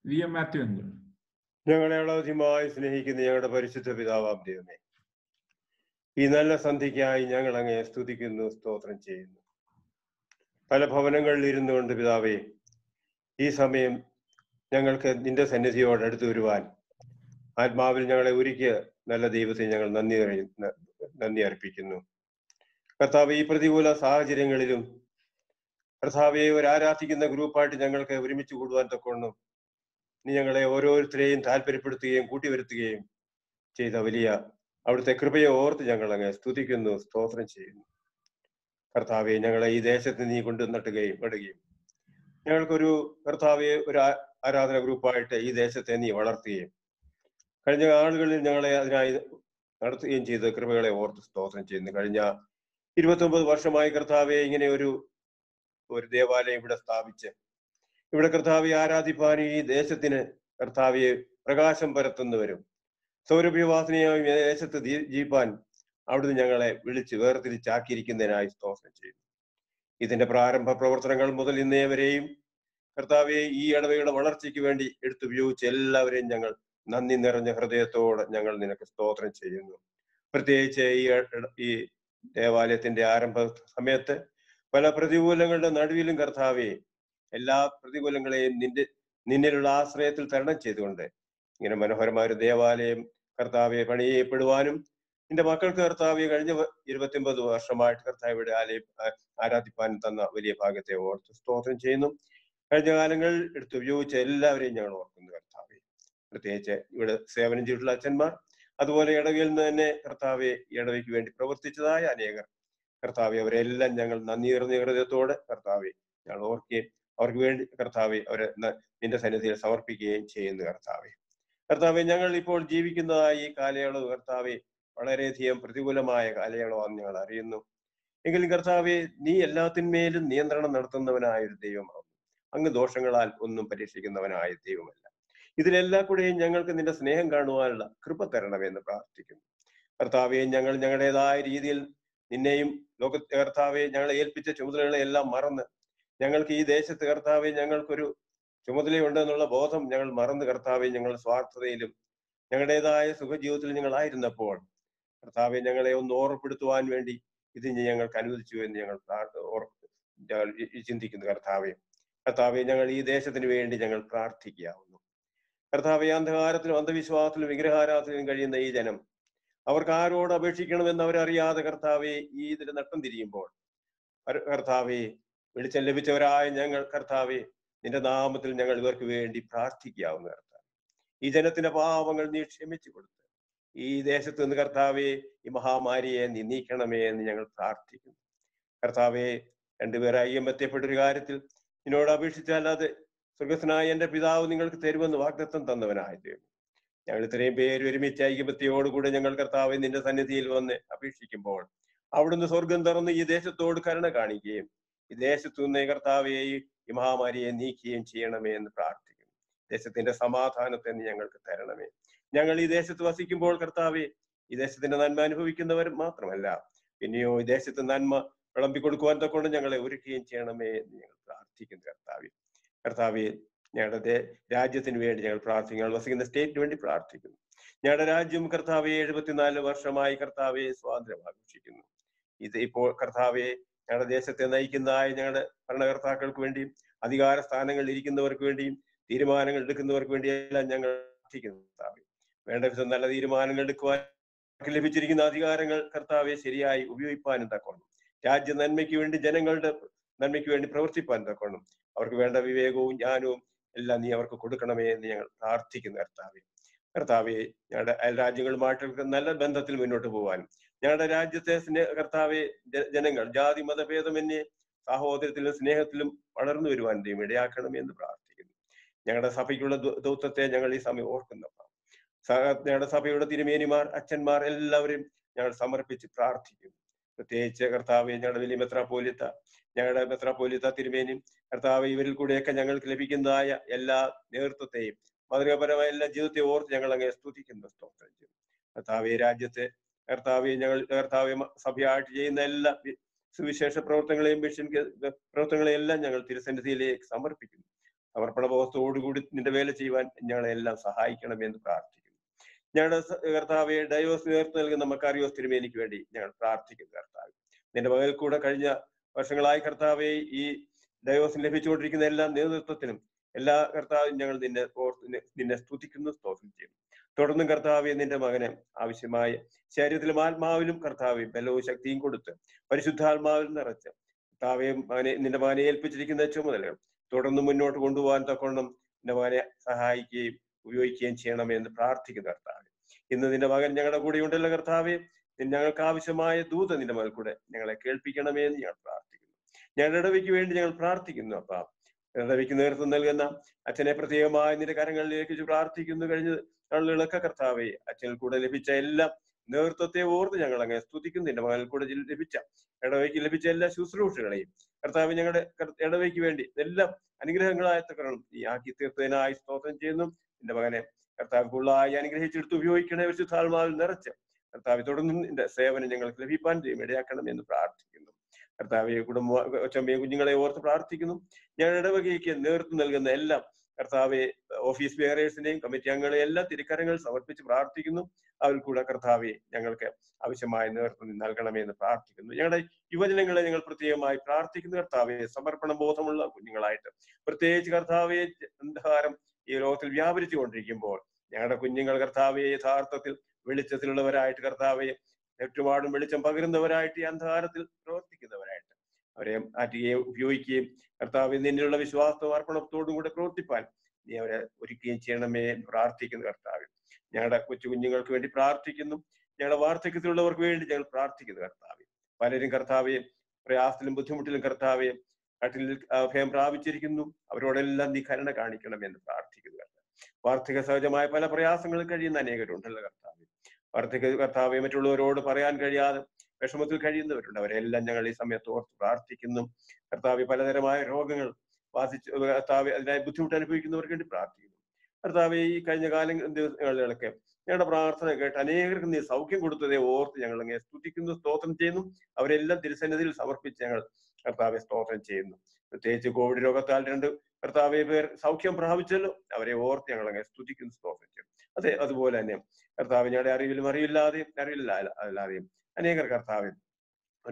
VM മാത്യു ഞങ്ങളെ അളവധികമായി സ്നേഹിക്കുന്ന ഞങ്ങളുടെ പരിശുദ്ധ പിതാവാം ദൈവമേ, ഈ നല്ല സന്ധ്യയ്ക്കായി ഞങ്ങൾ അങ്ങേ സ്തുതിക്കുന്നു, സ്തോത്രം ചെയ്യുന്നു. പല ഭവനങ്ങളിൽ ഇരുന്നു കൊണ്ട് പിതാവേ, ഈ സമയം ഞങ്ങൾക്ക് നിന്റെ സന്നിധിയോട് അടുത്ത് വരുവാൻ ആത്മാവിൽ ഞങ്ങളെ ഒരുക്കിയ നല്ല ദൈവത്തെ ഞങ്ങൾ നന്ദി അർപ്പിക്കുന്നു. കർത്താവ്, ഈ പ്രതികൂല സാഹചര്യങ്ങളിലും കർത്താവെ ഒരു ആരാധിക്കുന്ന ഗ്രൂപ്പായിട്ട് ഞങ്ങൾക്ക് ഒരുമിച്ച് കൂടുവാൻ തക്കവണ്ണം നീ ഞങ്ങളെ ഓരോരുത്തരെയും താല്പര്യപ്പെടുത്തുകയും കൂട്ടിവരുത്തുകയും ചെയ്ത വലിയ അവിടുത്തെ കൃപയെ ഓർത്ത് ഞങ്ങൾ അങ്ങ് സ്തുതിക്കുന്നു, സ്തോത്രം ചെയ്യുന്നു. കർത്താവെ, ഞങ്ങളെ ഈ ദേശത്ത് നീ കൊണ്ടു നടുകയും ഞങ്ങൾക്കൊരു കർത്താവെ ഒരു ആരാധന ഗ്രൂപ്പായിട്ട് ഈ ദേശത്തെ നീ വളർത്തുകയും കഴിഞ്ഞ ആളുകളിൽ ഞങ്ങളെ അതിനായി നടത്തുകയും ചെയ്ത കൃപകളെ ഓർത്ത് സ്തോത്രം ചെയ്യുന്നു. കഴിഞ്ഞ 29 വർഷമായി കർത്താവെ ഇങ്ങനെ ഒരു ദേവാലയം ഇവിടെ സ്ഥാപിച്ച് ഇവിടെ കർത്താവെ ആരാധിപ്പാൻ ഈ ദേശത്തിന് കർത്താവെ പ്രകാശം പരത്തുന്നവരും സൗരഭ്യവാസനയായും ദേശത്ത് ജീവിപ്പാൻ അവിടുന്ന് ഞങ്ങളെ വിളിച്ച് വേർതിരിച്ചാക്കിയിരിക്കുന്നതിനായി സ്തോത്രം ചെയ്യുന്നു. ഇതിന്റെ പ്രാരംഭ പ്രവർത്തനങ്ങൾ മുതൽ ഇന്നേ വരെയും കർത്താവെ ഈ ഇടവയുടെ വളർച്ചയ്ക്ക് വേണ്ടി എടുത്തുപയോഗിച്ച എല്ലാവരെയും ഞങ്ങൾ നന്ദി നിറഞ്ഞ ഹൃദയത്തോടെ ഞങ്ങൾ നിനക്ക് സ്തോത്രം ചെയ്യുന്നു. പ്രത്യേകിച്ച് ഈ ദേവാലയത്തിന്റെ ആരംഭ സമയത്ത് പല പ്രതികൂലങ്ങളുടെ നടുവിലും കർത്താവെ എല്ലാ പ്രതികൂലങ്ങളെയും നിന്നിലുള്ള ആശ്രയത്തിൽ തരണം ചെയ്തുകൊണ്ട് ഇങ്ങനെ മനോഹരമായ ഒരു ദേവാലയം കർത്താവെ പണിയപ്പെടുവാനും നിന്റെ മക്കൾക്ക് കർത്താവെ കഴിഞ്ഞ 29 വർഷമായിട്ട് കർത്താവയുടെ ആലയം ആരാധിപ്പാനും തന്ന വലിയ ഭാഗ്യത്തെ ഓർത്ത് സ്തോത്രം ചെയ്യുന്നു. കഴിഞ്ഞ കാലങ്ങളിൽ എടുത്ത് ഉപയോഗിച്ച എല്ലാവരെയും ഞങ്ങൾ ഓർക്കുന്നു കർത്താവെ. പ്രത്യേകിച്ച് ഇവിടെ സേവനം ചെയ്തിട്ടുള്ള അച്ഛന്മാർ, അതുപോലെ ഇടവയിൽ നിന്ന് തന്നെ കർത്താവെ ഇടവയ്ക്ക് വേണ്ടി പ്രവർത്തിച്ചതായ അനേകർ കർത്താവെ, അവരെല്ലാം ഞങ്ങൾ നന്ദി നിറഞ്ഞ ഹൃദയത്തോടെ കർത്താവെ ഞങ്ങൾ ഓർക്കുകയും അവർക്ക് വേണ്ടി കർത്താവെ അവരെ നിന്റെ സന്നിധിയിൽ സമർപ്പിക്കുകയും ചെയ്യുന്നു കർത്താവെ. കർത്താവെ, ഞങ്ങൾ ഇപ്പോൾ ജീവിക്കുന്നതായ ഈ കാലയളവ് കർത്താവെ വളരെയധികം പ്രതികൂലമായ കാലയളവാണെന്ന് ഞങ്ങൾ അറിയുന്നു. എങ്കിലും കർത്താവെ, നീ എല്ലാത്തിന്മേലും നിയന്ത്രണം നടത്തുന്നവനായ ഒരു ദൈവമാണ്. അങ്ങ് ദോഷങ്ങളാൽ ഒന്നും പരീക്ഷിക്കുന്നവനായ ദൈവമല്ല. ഇതിലെല്ലാം കൂടെയും ഞങ്ങൾക്ക് നിന്റെ സ്നേഹം കാണുവാനുള്ള കൃപ തരണമെന്ന് പ്രാർത്ഥിക്കുന്നു കർത്താവെ. ഞങ്ങൾ ഞങ്ങളുടേതായ രീതിയിൽ നിന്നെയും ലോകത്തെ കർത്താവെ ഞങ്ങളെ ഏൽപ്പിച്ച ചുമതലകളെ എല്ലാം മറന്ന് ഞങ്ങൾക്ക് ഈ ദേശത്ത് കർത്താവെ ഞങ്ങൾക്കൊരു ചുമതലയുണ്ടെന്നുള്ള ബോധം ഞങ്ങൾ മറന്ന് കർത്താവെ ഞങ്ങൾ സ്വാർത്ഥതയിലും ഞങ്ങളുടേതായ സുഖജീവിതത്തിൽ ഞങ്ങളായിരുന്നപ്പോൾ കർത്താവെ ഞങ്ങളെ ഒന്ന് ഓർമ്മപ്പെടുത്തുവാൻ വേണ്ടി ഇത് ഞങ്ങൾക്ക് അനുവദിച്ചു എന്ന് ഞങ്ങൾ ചിന്തിക്കുന്നു കർത്താവെ. കർത്താവെ, ഞങ്ങൾ ഈ ദേശത്തിന് വേണ്ടി ഞങ്ങൾ പ്രാർത്ഥിക്കാവുന്നു കർത്താവെ. അന്ധകാരത്തിലും അന്ധവിശ്വാസത്തിലും വിഗ്രഹാരാധനയിലും കഴിയുന്ന ഈ ജനം അവർക്ക് ആരോട് അപേക്ഷിക്കണമെന്ന് അവരറിയാതെ കർത്താവെ ഈ ഇതിൽ നട്ടം തിരിയുമ്പോൾ കർത്താവെ, വെളിച്ചം ലഭിച്ചവരായ ഞങ്ങൾ കർത്താവെ നിന്റെ നാമത്തിൽ ഞങ്ങൾ ഇവർക്ക് വേണ്ടി പ്രാർത്ഥിക്കാവുന്ന കർത്താവ്. ഈ ജനത്തിന്റെ പാപങ്ങൾ നീ ക്ഷമിച്ചു കൊടുത്ത് ഈ ദേശത്ത് നിന്ന് കർത്താവെ ഈ മഹാമാരിയെ നീ നീക്കണമേ എന്ന് ഞങ്ങൾ പ്രാർത്ഥിക്കുന്നു കർത്താവെ. രണ്ടുപേരെ എത്തിയപ്പെട്ടൊരു കാര്യത്തിൽ നിന്നോട് അപേക്ഷിച്ചാൽ അത് സ്വർഗസ്നായ എന്റെ പിതാവ് നിങ്ങൾക്ക് തരുമെന്ന് വാഗ്ദത്തം തന്നവനായ ദൈവം, ഞങ്ങൾ ഇത്രയും പേര് ഒരുമിച്ച് ഐക്യമത്യയോടുകൂടെ ഞങ്ങൾ കർത്താവെ നിന്റെ സന്നിധിയിൽ വന്ന് അപേക്ഷിക്കുമ്പോൾ അവിടുന്ന് സ്വർഗം തുറന്ന് ഈ ദേശത്തോട് കരുണ കാണിക്കുകയും ഈ ദേശത്തു നിന്ന് കർത്താവെ ഈ മഹാമാരിയെ നീക്കുകയും ചെയ്യണമേ എന്ന് പ്രാർത്ഥിക്കുന്നു. ദേശത്തിന്റെ സമാധാനത്തെ ഞങ്ങൾക്ക് തരണമേ. ഞങ്ങൾ ഈ ദേശത്ത് വസിക്കുമ്പോൾ കർത്താവെ ഈ ദേശത്തിന്റെ നന്മ അനുഭവിക്കുന്നവർ മാത്രമല്ല, പിന്നെയോ ഈ ദേശത്ത് നന്മ വിളമ്പിക്കൊടുക്കുവാൻ തൊക്കൊണ്ട് ഞങ്ങളെ ഒരുക്കുകയും ചെയ്യണമേ എന്ന് ഞങ്ങൾ പ്രാർത്ഥിക്കുന്നു കർത്താവെ. കർത്താവെ, ഞങ്ങളുടെ രാജ്യത്തിന് വേണ്ടി ഞങ്ങൾ പ്രാർത്ഥിക്കുന്നു. ഞങ്ങൾ വസിക്കുന്ന സ്റ്റേറ്റിന് വേണ്ടി പ്രാർത്ഥിക്കുന്നു. ഞങ്ങളുടെ രാജ്യം കർത്താവെ 74 വർഷമായി കർത്താവെ സ്വാതന്ത്ര്യം ആഘോഷിക്കുന്നു. ഇത് ഇപ്പോൾ കർത്താവെ ഞങ്ങളുടെ ദേശത്തെ നയിക്കുന്നതായ ഞങ്ങളുടെ ഭരണകർത്താക്കൾക്ക് വേണ്ടിയും അധികാര സ്ഥാനങ്ങളിൽ ഇരിക്കുന്നവർക്ക് വേണ്ടിയും തീരുമാനങ്ങൾ എടുക്കുന്നവർക്ക് വേണ്ടിയെല്ലാം ഞങ്ങൾ പ്രാർത്ഥിക്കുന്നു കർത്താവെ. വേണ്ട വിധം നല്ല തീരുമാനങ്ങൾ എടുക്കുവാൻ ലഭിച്ചിരിക്കുന്ന അധികാരങ്ങൾ കർത്താവെ ശരിയായി ഉപയോഗിക്കാനും തക്കോണം, രാജ്യ നന്മയ്ക്ക് വേണ്ടി ജനങ്ങളുടെ നന്മയ്ക്ക് വേണ്ടി പ്രവർത്തിപ്പാൻ തക്കോണം അവർക്ക് വേണ്ട വിവേകവും ജ്ഞാനവും എല്ലാം നീ അവർക്ക് കൊടുക്കണമേ എന്ന് ഞങ്ങൾ പ്രാർത്ഥിക്കുന്നു കർത്താവെ. കർത്താവെ, ഞങ്ങളുടെ അയൽരാജ്യങ്ങളുമായിട്ട് നല്ല ബന്ധത്തിൽ മുന്നോട്ട് പോകാനും ഞങ്ങളുടെ രാജ്യത്തെ കർത്താവെ ജനങ്ങൾ ജാതി മതഭേദമന്യേ സഹോദരത്തിലും സ്നേഹത്തിലും വളർന്നു വരുവാൻ ദൈവം ഇടയാക്കണമേ എന്ന് പ്രാർത്ഥിക്കുന്നു. ഞങ്ങളുടെ സഭയ്ക്കുള്ള ദൗത്യത്തെ ഞങ്ങൾ ഈ സമയം ഓർക്കുന്നപ്പോൾ ഞങ്ങളുടെ സഭയുടെ തിരുമേനിമാർ, അച്ഛന്മാർ എല്ലാവരും ഞങ്ങൾ സമർപ്പിച്ച് പ്രാർത്ഥിക്കുന്നു. പ്രത്യേകിച്ച് കർത്താവെ ഞങ്ങളുടെ വലിയ ഞങ്ങളുടെ മെത്രാപ്പോലിത്ത തിരുമേനിയും കർത്താവ് ഇവരിൽ കൂടെയൊക്കെ ഞങ്ങൾക്ക് ലഭിക്കുന്നതായ എല്ലാ നേതൃത്വത്തെയും മാതൃകാപരമായ എല്ലാ ജീവിതത്തെ ഓർത്ത് ഞങ്ങൾ അങ്ങ് സ്തുതിക്കുന്നു, സ്തോത്രം ചെയ്യുന്നു കർത്താവെ. രാജ്യത്തെ കർത്താവെ ഞങ്ങൾ കർത്താവെ സഭയായിട്ട് ചെയ്യുന്ന എല്ലാ സുവിശേഷ പ്രവർത്തനങ്ങളെയും മിഷൻ പ്രവർത്തനങ്ങളെയും എല്ലാം ഞങ്ങൾ തിരുസന്നിധിയിലേക്ക് സമർപ്പിക്കുന്നു. സമർപ്പണ ബോധത്തോടുകൂടി നിന്റെ വേല ചെയ്യുവാൻ ഞങ്ങളെ എല്ലാം സഹായിക്കണമെന്ന് പ്രാർത്ഥിക്കുന്നു. ഞങ്ങളുടെ കർത്താവെ ഡയോസ് നേതൃത്വം നൽകുന്ന മക്കാരിയോസ് തിരുമേനിക്ക് വേണ്ടി ഞങ്ങൾ പ്രാർത്ഥിക്കുന്നു കർത്താവ്. നിന്റെ മകൽ കൂടെ കഴിഞ്ഞ വർഷങ്ങളായി കർത്താവെ ഈ ഡയോസിന് ലഭിച്ചുകൊണ്ടിരിക്കുന്ന എല്ലാ നേതൃത്വത്തിനും എല്ലാ കർത്താവും ഞങ്ങൾ നിന്നെ സ്തുതിക്കുന്നു, സ്തോത്രം ചെയ്യുന്നു. തുടർന്നും കർത്താവെ നിന്റെ മകന് ആവശ്യമായ ശരീരത്തിലും ആത്മാവിലും കർത്താവെ ബലവും ശക്തിയും കൊടുത്ത് പരിശുദ്ധാത്മാവിൽ നിറച്ച് കർത്താവെ നിന്റെ മകനെ ഏൽപ്പിച്ചിരിക്കുന്ന ചുമതലകൾ തുടർന്ന് മുന്നോട്ട് കൊണ്ടുപോകാൻ തക്കോണം നിന്റെ മകനെ സഹായിക്കുകയും ഉപയോഗിക്കുകയും ചെയ്യണമേ എന്ന് പ്രാർത്ഥിക്കുന്നു കർത്താവെ. ഇന്ന് നിന്റെ മകൻ ഞങ്ങളുടെ കൂടെ ഉണ്ടല്ലോ കർത്താവെ, ഞങ്ങൾക്ക് ആവശ്യമായ ദൂത നിന്റെ മകൾ കൂടെ ഞങ്ങളെ കേൾപ്പിക്കണമേ എന്ന് ഞങ്ങൾ പ്രാർത്ഥിക്കുന്നു. ഞങ്ങളുടെ ഇടവയ്ക്ക് വേണ്ടി ഞങ്ങൾ പ്രാർത്ഥിക്കുന്നു അപ്പാ. ഇടവയ്ക്ക് നേതൃത്വം നൽകുന്ന അച്ഛനെ പ്രത്യേകമായി നിന്റെ കരങ്ങളിലേക്ക് പ്രാർത്ഥിക്കുന്നു. കഴിഞ്ഞ നാളുകളൊക്കെ കർത്താവെ അച്ഛനിൽ കൂടെ ലഭിച്ച എല്ലാ നേതൃത്വത്തെ ഓർത്ത് ഞങ്ങൾ അങ്ങനെ സ്തുതിക്കുന്നു. നിന്റെ മകളിൽ കൂടെ ലഭിച്ച ഇടവയ്ക്ക് ലഭിച്ച എല്ലാ ശുശ്രൂഷകളെയും കർത്താവ് ഞങ്ങളുടെ ഇടവയ്ക്ക് വേണ്ടി എല്ലാം അനുഗ്രഹങ്ങളായ തക്കണം ഈ ആക്കി തീർത്തതിനായി സ്തോത്രം ചെയ്യുന്നു. നിന്റെ മകനെ കർത്താവ് ഫുള്ളായി അനുഗ്രഹിച്ചെടുത്ത് ഉപയോഗിക്കണേ, വിശുദ്ധാത്മാവിൽ നിറച്ച് കർത്താവ് തുടർന്നും നിന്റെ സേവനം ഞങ്ങൾക്ക് ലഭിപ്പാൻ ഇടയാക്കണം എന്ന് പ്രാർത്ഥിക്കുന്നു. കർത്താവെ കൊച്ചമ്മയും കുഞ്ഞുങ്ങളെ ഓർത്ത് പ്രാർത്ഥിക്കുന്നു. ഞങ്ങളുടെ ഇടവകയ്ക്ക് നേതൃത്വം നൽകുന്ന എല്ലാം കർത്താവെ ഓഫീസ് ബെയറേഴ്സിനെയും കമ്മിറ്റി അംഗങ്ങളെയും എല്ലാം തിരുക്കരങ്ങൾ സമർപ്പിച്ച് പ്രാർത്ഥിക്കുന്നു. അതിൽ കൂടെ കർത്താവെ ഞങ്ങൾക്ക് ആവശ്യമായ നേതൃത്വം നൽകണമേ എന്ന് പ്രാർത്ഥിക്കുന്നു. ഞങ്ങളുടെ യുവജനങ്ങളെ ഞങ്ങൾ പ്രത്യേകമായി പ്രാർത്ഥിക്കുന്നു. കർത്താവെ സമർപ്പണ ബോധമുള്ള കുഞ്ഞുങ്ങളായിട്ട്, പ്രത്യേകിച്ച് കർത്താവെ അന്ധകാരം ഈ ലോകത്തിൽ വ്യാപരിച്ചു കൊണ്ടിരിക്കുമ്പോൾ ഞങ്ങളുടെ കുഞ്ഞുങ്ങൾ കർത്താവെ യഥാർത്ഥത്തിൽ വെളിച്ചത്തിലുള്ളവരായിട്ട്, കർത്താവെ ചുറ്റുപാടും വെളിച്ചം പകരുന്നവരായിട്ട്, ഈ അന്ധകാരത്തിൽ പ്രവർത്തിക്കുന്നവരായിട്ട് അവരെ മാറ്റുകയും ഉപയോഗിക്കുകയും കർത്താവ് നിന്നിലുള്ള വിശ്വാസവും അർപ്പണത്തോടും കൂടെ പ്രവർത്തിപ്പാൻ നീ അവരെ ഒരുക്കുകയും ചെയ്യണമേ പ്രാർത്ഥിക്കുന്നു. കർത്താവ് ഞങ്ങളുടെ കൊച്ചു കുഞ്ഞുങ്ങൾക്ക് വേണ്ടി പ്രാർത്ഥിക്കുന്നു. ഞങ്ങളുടെ വാർദ്ധക്യത്തിലുള്ളവർക്ക് വേണ്ടി ഞങ്ങൾ പ്രാർത്ഥിക്കുന്നു. കർത്താവ് പലരും കർത്താവെ പ്രയാസത്തിലും ബുദ്ധിമുട്ടിലും കർത്താവെ കട്ടിലിൽ അഭയം പ്രാപിച്ചിരിക്കുന്നു. അവരോടെല്ലാം നീ കരുണ കാണിക്കണമെന്ന് പ്രാർത്ഥിക്കുന്നു. വാർദ്ധക്യ സഹജമായ പല പ്രയാസങ്ങളും കഴിയുന്ന അനേകരുണ്ടല്ലോ കർത്താവ്. വാർദ്ധക്യ കർത്താവെ മറ്റുള്ളവരോട് പറയാൻ കഴിയാതെ വിഷമത്തിൽ കഴിയുന്നവരുണ്ട്. അവരെല്ലാം ഞങ്ങൾ ഈ സമയത്ത് ഓർത്ത് പ്രാർത്ഥിക്കുന്നു. കർത്താവ് പലതരമായ രോഗങ്ങൾ ബാധിച്ച് കർത്താവ് അതിനായി ബുദ്ധിമുട്ട് അനുഭവിക്കുന്നവർക്ക് വേണ്ടി പ്രാർത്ഥിക്കുന്നു. കർത്താവ് ഈ കഴിഞ്ഞ ദിവസങ്ങളിലൊക്കെ ഞങ്ങളുടെ പ്രാർത്ഥന കേട്ട് അനേകർക്ക് നീ സൗഖ്യം കൊടുത്തതേ ഓർത്ത് ഞങ്ങൾ അങ്ങനെ സ്തുതിക്കുന്നു, സ്തോത്രം ചെയ്യുന്നു. അവരെല്ലാം തിരുസന്നിധിയിൽ സമർപ്പിച്ച് ഞങ്ങൾ കർത്താവെ സ്തോത്രം ചെയ്യുന്നു. പ്രത്യേകിച്ച് കോവിഡ് രോഗത്താൽ 2 കർത്താവെ പേർ സൗഖ്യം പ്രാപിച്ചല്ലോ. അവരെ ഓർത്ത് ഞങ്ങൾ അങ്ങനെ സ്തുതിക്കുന്നു, സ്തോത്രം ചെയ്യുന്നു. അതെ, അതുപോലെ തന്നെ കർത്താവ് ഞങ്ങളുടെ അറിവിലും അറിവില്ലാതെയും അനേകർ കർത്താവ്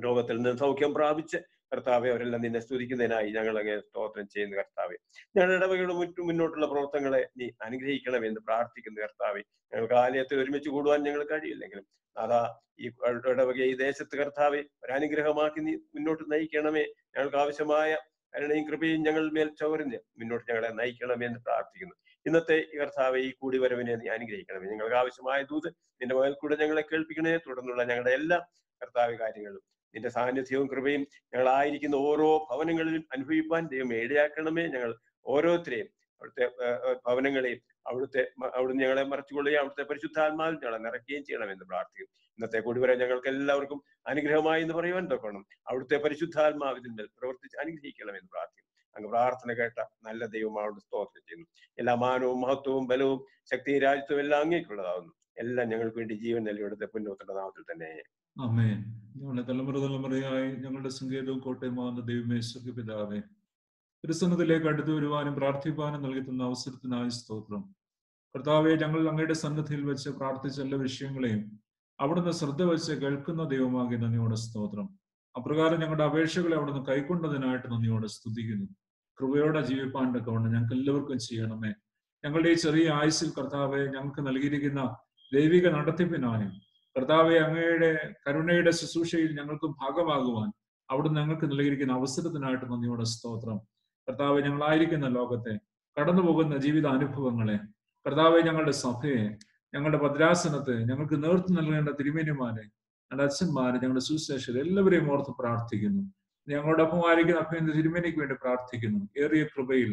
രോഗത്തിൽ നിന്ന് സൗഖ്യം പ്രാപിച്ച് കർത്താവെ അവരെല്ലാം നിന്നെ സ്തുതിക്കുന്നതിനായി ഞങ്ങൾ അങ്ങനെ സ്തോത്രം ചെയ്യുന്നു. കർത്താവെ ഞങ്ങളുടെ ഇടവകയുടെ മുന്നോട്ടുള്ള പ്രവർത്തനങ്ങളെ നീ അനുഗ്രഹിക്കണമെന്ന് പ്രാർത്ഥിക്കുന്നു. കർത്താവെ ഞങ്ങൾക്ക് ആലയത്തിൽ ഒരുമിച്ച് കൂടുവാൻ ഞങ്ങൾ കഴിയില്ലെങ്കിലും അതാ ഈ ഇടവകയെ ഈ ദേശത്ത് കർത്താവെ ഒരനുഗ്രഹമാക്കി നീ മുന്നോട്ട് നയിക്കണമേ. ഞങ്ങൾക്ക് ആവശ്യമായ കരുണയും കൃപയും ഞങ്ങൾ മേൽ ചൊരിഞ്ഞ് മുന്നോട്ട് ഞങ്ങളെ നയിക്കണമെന്ന് പ്രാർത്ഥിക്കുന്നു. ഇന്നത്തെ കർത്താവെ ഈ കൂടിവരവിനെ നീ അനുഗ്രഹിക്കണമേ. ഞങ്ങൾക്ക് ആവശ്യമായ ദൂത് നിന്റെ മകൽ കൂടെ ഞങ്ങളെ കേൾപ്പിക്കണേ. തുടർന്നുള്ള ഞങ്ങളുടെ എല്ലാ കർത്താവ് കാര്യങ്ങളും നിന്റെ സാന്നിധ്യവും കൃപയും ഞങ്ങളായിരിക്കുന്ന ഓരോ ഭവനങ്ങളിലും അനുഭവിപ്പാൻ ദൈവം ഇടയാക്കണമേ. ഞങ്ങൾ ഓരോരുത്തരെയും അവിടുത്തെ ഭവനങ്ങളെയും അവിടുന്ന് ഞങ്ങളെ മറച്ചുകൊള്ളുകയും അവിടുത്തെ പരിശുദ്ധാത്മാവിൽ ഞങ്ങളെ നിറയ്ക്കുകയും ചെയ്യണമെന്ന് പ്രാർത്ഥിക്കും. ഇന്നത്തെ കൂടിവരെ ഞങ്ങൾക്ക് എല്ലാവർക്കും അനുഗ്രഹമായി എന്ന് പറയുവാൻ തൊക്കണം. അവിടുത്തെ പരിശുദ്ധാത്മാവിന്റെ പ്രവർത്തിച്ച് അനുഗ്രഹിക്കണമെന്ന് പ്രാർത്ഥിക്കും. അങ്ങ് പ്രാർത്ഥന കേട്ട നല്ല ദൈവമാവോട് സ്തോത്രം ചെയ്യുന്നു. എല്ലാ മാനവും മഹത്വവും ബലവും ശക്തിയും രാജ്യത്വവും എല്ലാം അങ്ങേക്കുള്ളതാവുന്നു. എല്ലാം ഞങ്ങൾക്ക് വേണ്ടി ജീവൻ നൽകിയെടുത്ത പുണ്യത്തിന്റെ നാമത്തിൽ തന്നെ ആമേൻ. ഞങ്ങളുടെ തലമുറയായി ഞങ്ങളുടെ സങ്കേതവും കോട്ടയമാകുന്ന ദൈവമേ, സ്വർഗ്ഗപിതാവേ, തിരുസന്നിധിയിലേക്ക് അടുത്തു വരുവാനും പ്രാർത്ഥിപ്പാനും നൽകി തന്ന അവസരത്തിനായി സ്തോത്രം. കർത്താവെ, ഞങ്ങൾ അങ്ങയുടെ സന്നിധിയിൽ വെച്ച് പ്രാർത്ഥിച്ച എല്ലാ വിഷയങ്ങളെയും അവിടുന്ന് ശ്രദ്ധ വെച്ച് കേൾക്കുന്ന ദൈവമാകെ നന്ദിയോടെ സ്തോത്രം. അപ്രകാരം ഞങ്ങളുടെ അപേക്ഷകളെ അവിടുന്ന് കൈക്കൊണ്ടതിനായിട്ട് നന്ദിയോടെ സ്തുതിക്കുന്നു. കൃപയോടെ ജീവിപ്പാൻ്റെ കൊണ്ട് ഞങ്ങൾക്ക് എല്ലാവർക്കും ചെയ്യണമേ. ഞങ്ങളുടെ ഈ ചെറിയ ആയുസ്സിൽ കർത്താവെ ഞങ്ങൾക്ക് നൽകിയിരിക്കുന്ന ദൈവിക നടത്തിപ്പിനായും കർത്താവെ അങ്ങയുടെ കരുണയുടെ ശുശ്രൂഷയിൽ ഞങ്ങൾക്ക് ഭാഗമാകുവാൻ അവിടുന്ന് ഞങ്ങൾക്ക് നൽകിയിരിക്കുന്ന അവസരത്തിനായിട്ട് നന്ദിയോടെ സ്തോത്രം. കർത്താവെ, ഞങ്ങളായിരിക്കുന്ന ലോകത്തെ കടന്നു പോകുന്ന ജീവിത അനുഭവങ്ങളെ, കർത്താവെ ഞങ്ങളുടെ സഭയെ, ഞങ്ങളുടെ ഭദ്രാസനത്തെ, ഞങ്ങൾക്ക് നേതൃത്വം നൽകേണ്ട തിരുമേനിമാരെ, ഞങ്ങളുടെ അച്ഛന്മാരെ, ഞങ്ങളുടെ സുശേഷരെ എല്ലാവരെയും ഓർത്ത് പ്രാർത്ഥിക്കുന്നു. ഞങ്ങളോടൊപ്പം ആയിരിക്കുന്ന അഭ്യന്തര തിരുമേനിക്ക് വേണ്ടി പ്രാർത്ഥിക്കുന്നു. ഏറിയ കൃപയിൽ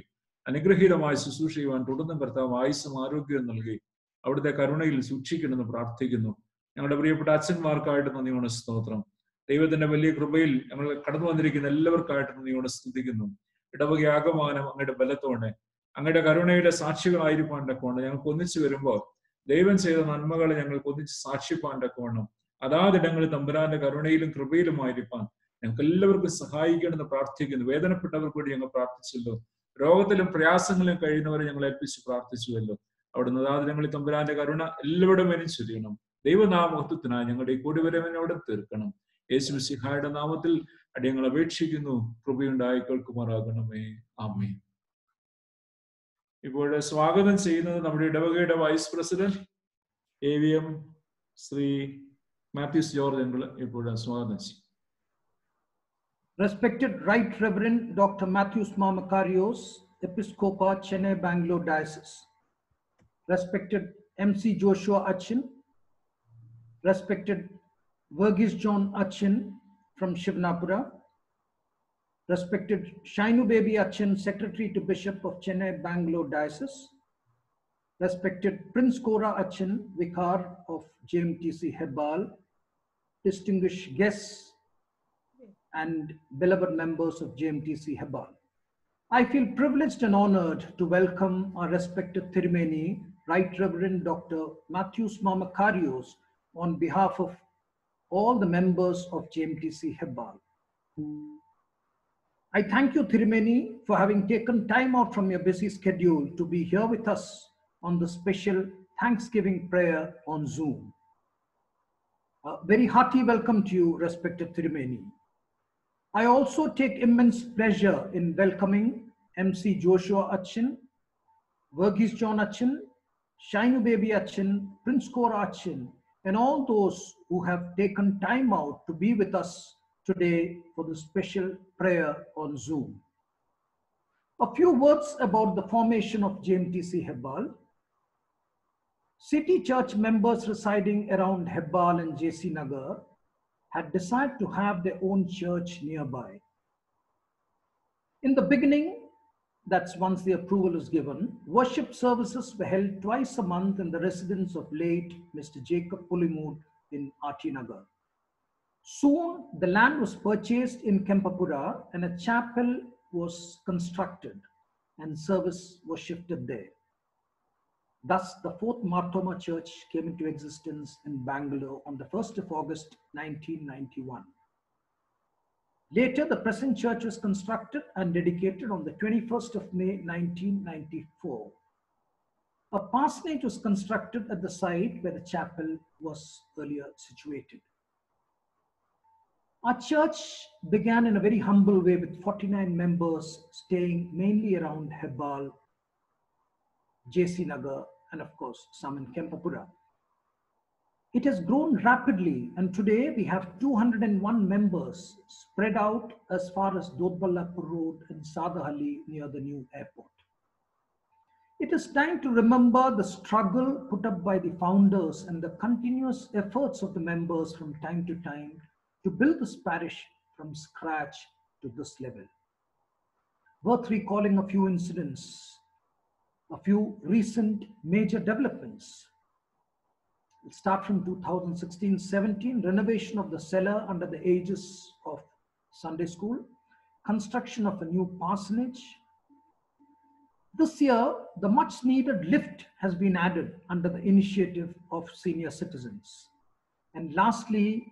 അനുഗ്രഹീതമായി ശുശ്രൂഷ ചെയ്യുവാൻ തുടർന്നും കർത്താവ് ആയുസ്സും ആരോഗ്യവും നൽകി അവിടുത്തെ കരുണയിൽ സൂക്ഷിക്കണമെന്ന് പ്രാർത്ഥിക്കുന്നു. ഞങ്ങളുടെ പ്രിയപ്പെട്ട അച്ഛന്മാർക്കായിട്ട് നന്ദിയോടെ സ്തോത്രം. ദൈവത്തിന്റെ വലിയ കൃപയിൽ ഞങ്ങൾ കടന്നു വന്നിരിക്കുന്ന എല്ലാവർക്കായിട്ട് നന്ദിയോടെ സ്തുതിക്കുന്നു. ഇടവക ആകമാനം അങ്ങയുടെ ബലത്തോടെ അങ്ങയുടെ കരുണയുടെ സാക്ഷികളായിരിക്കാൻ്റെ കൊണ്ട് ഞങ്ങൾക്ക് ഒന്നിച്ചു വരുമ്പോൾ ദൈവം ചെയ്ത നന്മകളെ ഞങ്ങൾക്ക് ഒന്നിച്ച് സാക്ഷിപ്പാൻ്റെ കോണം അതാതിടങ്ങളിൽ തമ്പുരാന്റെ കരുണയിലും കൃപയിലുമായിരിക്കാൻ ഞങ്ങൾക്ക് എല്ലാവർക്കും സഹായിക്കണമെന്ന് പ്രാർത്ഥിക്കുന്നു. വേദനപ്പെട്ടവർക്ക് വേണ്ടി ഞങ്ങൾ പ്രാർത്ഥിച്ചല്ലോ. രോഗത്തിലും പ്രയാസങ്ങളിലും കഴിയുന്നവരെ ഞങ്ങൾ ഏൽപ്പിച്ച് പ്രാർത്ഥിച്ചുവല്ലോ. അവിടുന്ന് അതാതിടങ്ങളിൽ തമ്പുരാന്റെ കരുണ എല്ലാവരുടെ മേലും ചൊരിയണം. ദൈവനാമത്വത്തിനായി ഞങ്ങളുടെ ഈ കൂടിവരവിനോട് തീർക്കണം. യേശു മിശിഹായുടെ നാമത്തിൽ അടിയങ്ങൾ അപേക്ഷിക്കുന്നു. കൃപയുണ്ടായി കേൾക്കുമാറാകണമേ. ആമേൻ. ഇപ്പോൾ സ്വാഗതം ചെയ്യുന്നത് നമ്മുടെ ഇടവകയുടെ vice president AVM Shri Mathews George uncle ഇപ്പോൾ സ്വാഗതം ചെയ്യും. Respected Right Reverend Dr. Matthews Makarios, Episcopal Chennai Bangalore Diocese. Respected MC Joshua Achin. Respected Verghese John Achin from Shivnapura. Respected Shainu Baby Achin, Secretary to Bishop of Chennai Bangalore Diocese. Respected Prince Kora Achin, Vicar of JMTC Hebbal. Distinguished guests and beloved members of JMTC Hebbal. I feel privileged and honored to welcome our respected Thirumeni, Right Reverend Dr. Matthews Makarios, on behalf of all the members of JMTC Hebbal. I thank you, Thirumeni, for having taken time out from your busy schedule to be here with us on the special Thanksgiving prayer on Zoom. A very hearty welcome to you, respected Thirumeni. I also take immense pleasure in welcoming MC Joshua Achin, Verghese John Achin, Shainu Baby Achin, Prince Kora Achin, and all those who have taken time out to be with us today for the special prayer on Zoom. A few words about the formation of JMTC Hebbal. City Church members residing around Hebbal and JC Nagar had decided to have their own church nearby. In the beginning, that's once the approval is given, worship services were held twice a month in the residence of late Mr. Jacob Pulimud in RT Nagar. Soon, the land was purchased in Kempapura and a chapel was constructed and service was shifted there. Thus, the fourth Marthoma Church came into existence in Bangalore on the 1st of August, 1991. Later, the present church was constructed and dedicated on the 21st of May, 1994. A parsonage was constructed at the site where the chapel was earlier situated. Our church began in a very humble way with 49 members staying mainly around Hebbal, JC Nagar, and of course, some in Kempapura. It has grown rapidly, and today we have 201 members spread out as far as Dodballapur Road and Sadahalli near the new airport. It is time to remember the struggle put up by the founders and the continuous efforts of the members from time to time to build this parish from scratch to this level. Worth recalling a few incidents, a few recent major developments. We'll start from 2016-17, renovation of the cellar under the aegis of Sunday school, construction of a new parsonage. This year, the much needed lift has been added under the initiative of senior citizens. And lastly,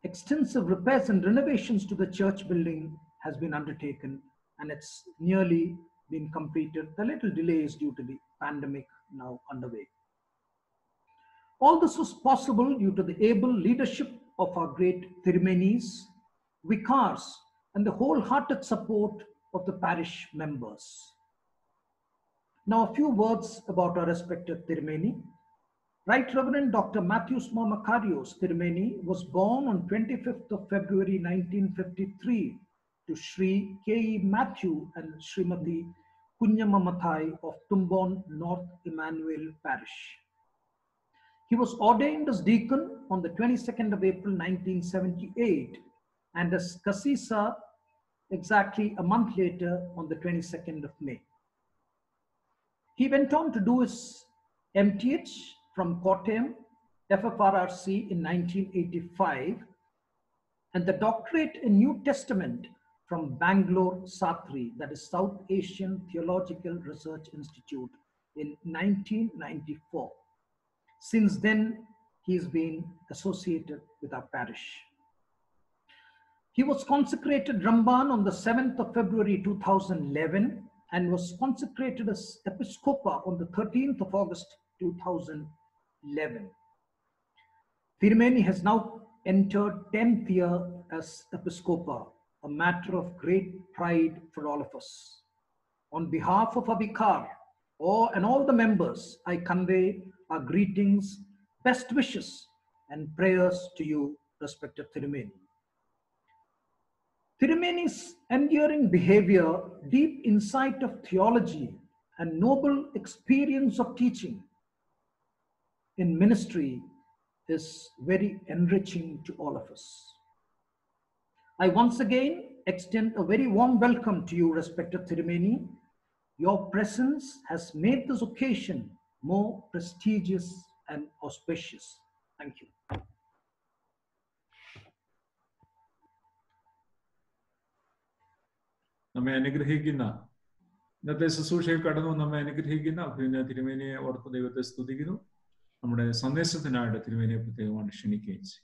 extensive repairs and renovations to the church building has been undertaken, and it's nearly been completed. The little delay is due to the pandemic now underway. All this was possible due to the able leadership of our great Thirumenis, vicars, and the wholehearted support of the parish members. Now, a few words about our respected Thirumeni. Right Reverend Dr. Matthews Makarios Thirumeni was born on 25th of February 1953 to Sri K.E. Matthew and Srimati Kunyamamathai of Tumbon, North Emmanuel Parish. He was ordained as deacon on the 22nd of April 1978 and as Kasisa exactly a month later on the 22nd of May. He went on to do his MTH from Kottayam, FFRRC in 1985 and the doctorate in New Testament from Bangalore Satri, that is South Asian Theological Research Institute, in 1994. Since then, he's been associated with our parish. He was consecrated Ramban on the 7th of February 2011 and was consecrated as Episcopa on the 13th of August 2011. Thirumeni has now entered 10th year as Episcopa, a matter of great pride for all of us. On behalf of our vicar and all the members, I convey our greetings, best wishes, and prayers to you, respected Thirumeni. Thirumeni's enduring behavior, deep insight of theology, and noble experience of teaching in ministry is very enriching to all of us. I once again extend a very warm welcome to you, respected Thirumeni. Your presence has made this occasion more prestigious and auspicious. Thank you. നമ്മെ അനുഗ്രഹിക്കുന്ന ഇന്നത്തെ ശുശ്രൂഷയിൽ കടന്നു നമ്മെ അനുഗ്രഹിക്കുന്ന പിന്നെ തിരുമേനിയെ ഓർത്ത് ദൈവത്തെ സ്തുതിക്കുന്നു. നമ്മുടെ സന്ദേശത്തിനായിട്ട് തിരുമേനിയെ പ്രത്യേകമാണ് ക്ഷണിക്കുകയും ചെയ്യും.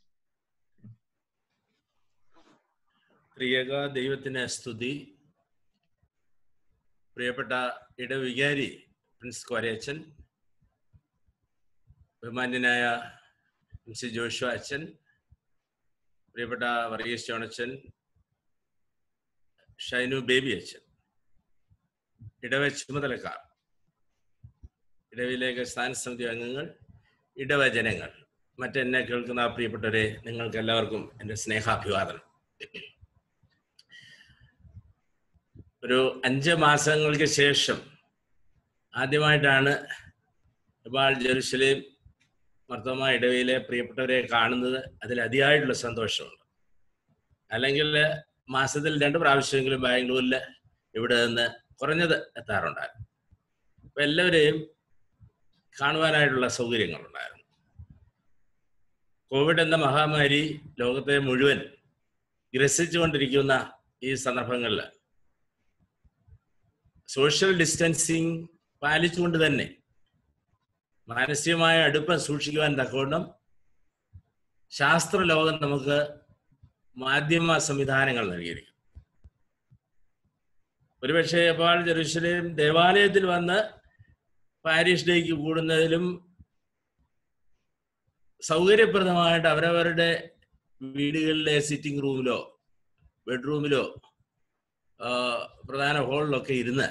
ത്രിയേക ദൈവത്തിന് സ്തുതി. പ്രിയപ്പെട്ട ഇടവികാരി പ്രിൻസ് കോരയച്ചൻ, ബഹുമാന്യനായ MC ജോഷുവ അച്ഛൻ, പ്രിയപ്പെട്ട വർഗീസ് ജോണച്ചൻ, ഷൈനു ബേബി അച്ഛൻ, ഇടവ ചുമതലക്കാർ, ഇടവിലേക്ക് സ്ഥാനസമിതി അംഗങ്ങൾ, ഇടവജനങ്ങൾ, മറ്റെന്നെ കേൾക്കുന്ന പ്രിയപ്പെട്ടവരെ, നിങ്ങൾക്ക് എല്ലാവർക്കും എൻ്റെ സ്നേഹാഭിവാദനം. ഒരു 5 മാസങ്ങൾക്ക് ശേഷം ആദ്യമായിട്ടാണ് എബാൾ ജെറുസലേം മർത്തോമ ഇടവയിലെ പ്രിയപ്പെട്ടവരെ കാണുന്നത്. അതിൽ അതിയായിട്ടുള്ള സന്തോഷമുണ്ട്. അല്ലെങ്കിൽ മാസത്തിൽ 2 പ്രാവശ്യമെങ്കിലും ബാംഗ്ലൂരിൽ ഇവിടെ നിന്ന് കുറഞ്ഞത് എത്താറുണ്ടായിരുന്നു. അപ്പം എല്ലാവരെയും കാണുവാനായിട്ടുള്ള സൗകര്യങ്ങളുണ്ടായിരുന്നു. കോവിഡ് എന്ന മഹാമാരി ലോകത്തെ മുഴുവൻ ഗ്രസിച്ചുകൊണ്ടിരിക്കുന്ന ഈ സന്ദർഭങ്ങളിൽ സോഷ്യൽ ഡിസ്റ്റൻസിങ് പാലിച്ചുകൊണ്ട് തന്നെ മാനസികമായ അടുപ്പം സൂക്ഷിക്കുവാൻ തക്കവണ്ണം ശാസ്ത്രലോകം നമുക്ക് മാധ്യമ സംവിധാനങ്ങൾ നൽകിയിരിക്കും. ഒരുപക്ഷെ എബാൾ ജെറുസലേം ദേവാലയത്തിൽ വന്ന് പാരിഷ് ഡേക്ക് കൂടുന്നതിലും സൗകര്യപ്രദമായിട്ട് അവരവരുടെ വീടുകളിലെ സിറ്റിംഗ് റൂമിലോ ബെഡ്റൂമിലോ പ്രധാന ഹാളിലൊക്കെ ഇരുന്ന്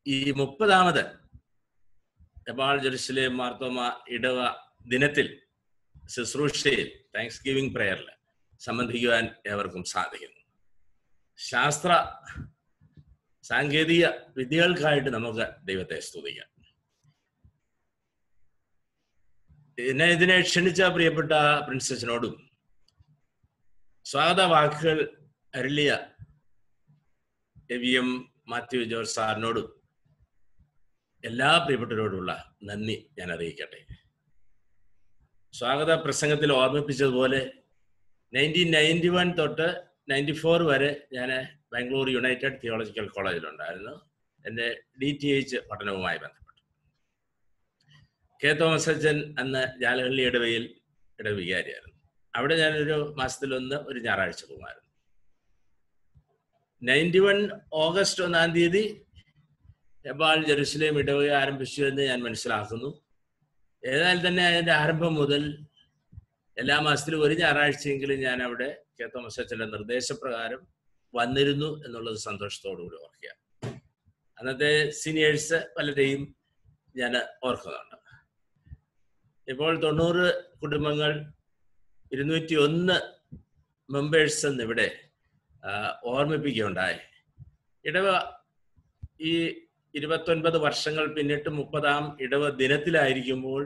ഈ 30ാമത് എബാൾ ജെറുസലേം മാർത്തോമ ഇടവ ദിനത്തിൽ ശുശ്രൂഷയിൽ താങ്ക്സ് ഗിവിംഗ് പ്രയറിൽ സംബന്ധിക്കുവാൻ ഏവർക്കും സാധിക്കുന്നു. ശാസ്ത്ര സാങ്കേതിക വിദ്യകൾക്കായിട്ട് നമുക്ക് ദൈവത്തെ സ്തുതിക്കാം. ഇതിനെ ക്ഷണിച്ച പ്രിയപ്പെട്ട പ്രിൻസസിനോടും സ്വാഗത വാക്കുകൾ അരുളിയ എം മാത്യു ജോർജ് സാറിനോടും എല്ലാ പ്രിയപ്പെട്ടവരോടുള്ള നന്ദി ഞാൻ അറിയിക്കട്ടെ. സ്വാഗത പ്രസംഗത്തിൽ ഓർമ്മിപ്പിച്ചതുപോലെ 1991 തൊട്ട് 94 വരെ ഞാൻ ബാംഗ്ലൂർ യുണൈറ്റഡ് തിയോളജിക്കൽ കോളേജിലുണ്ടായിരുന്നു. എൻ്റെ DTH പഠനവുമായി ബന്ധപ്പെട്ട് കെ തോമസ് അച്ഛൻ അന്ന് ജാലഹള്ളി ഇടവയിൽ ഇടവികാരിയായിരുന്നു. അവിടെ ഞാനൊരു മാസത്തിലൊന്ന് ഒരു ഞായറാഴ്ച പോകുമായിരുന്നു. 91 ഓഗസ്റ്റ് 1-ാം തീയതി എബാൾ ജെറുസലേം ഇടവക ആരംഭിച്ചു എന്ന് ഞാൻ മനസ്സിലാക്കുന്നു. ഏതായാലും തന്നെ അതിൻ്റെ ആരംഭം മുതൽ എല്ലാ മാസത്തിലും ഒരു ഞായറാഴ്ചയെങ്കിലും ഞാൻ അവിടെ കെ തോമസ് അച്ഛൻ്റെ നിർദ്ദേശപ്രകാരം വന്നിരുന്നു എന്നുള്ളത് സന്തോഷത്തോടുകൂടി ഓർക്കുക. അന്നത്തെ സീനിയേഴ്സ് പലരെയും ഞാൻ ഓർക്കുന്നുണ്ട്. ഇപ്പോൾ 90 കുടുംബങ്ങൾ 201 മെമ്പേഴ്സ് എന്നിവിടെ ഓർമ്മിപ്പിക്കുകയുണ്ടായി. ഇടവ ഈ 29 വർഷങ്ങൾ പിന്നിട്ട് 30ാം ഇടവ ദിനത്തിലായിരിക്കുമ്പോൾ,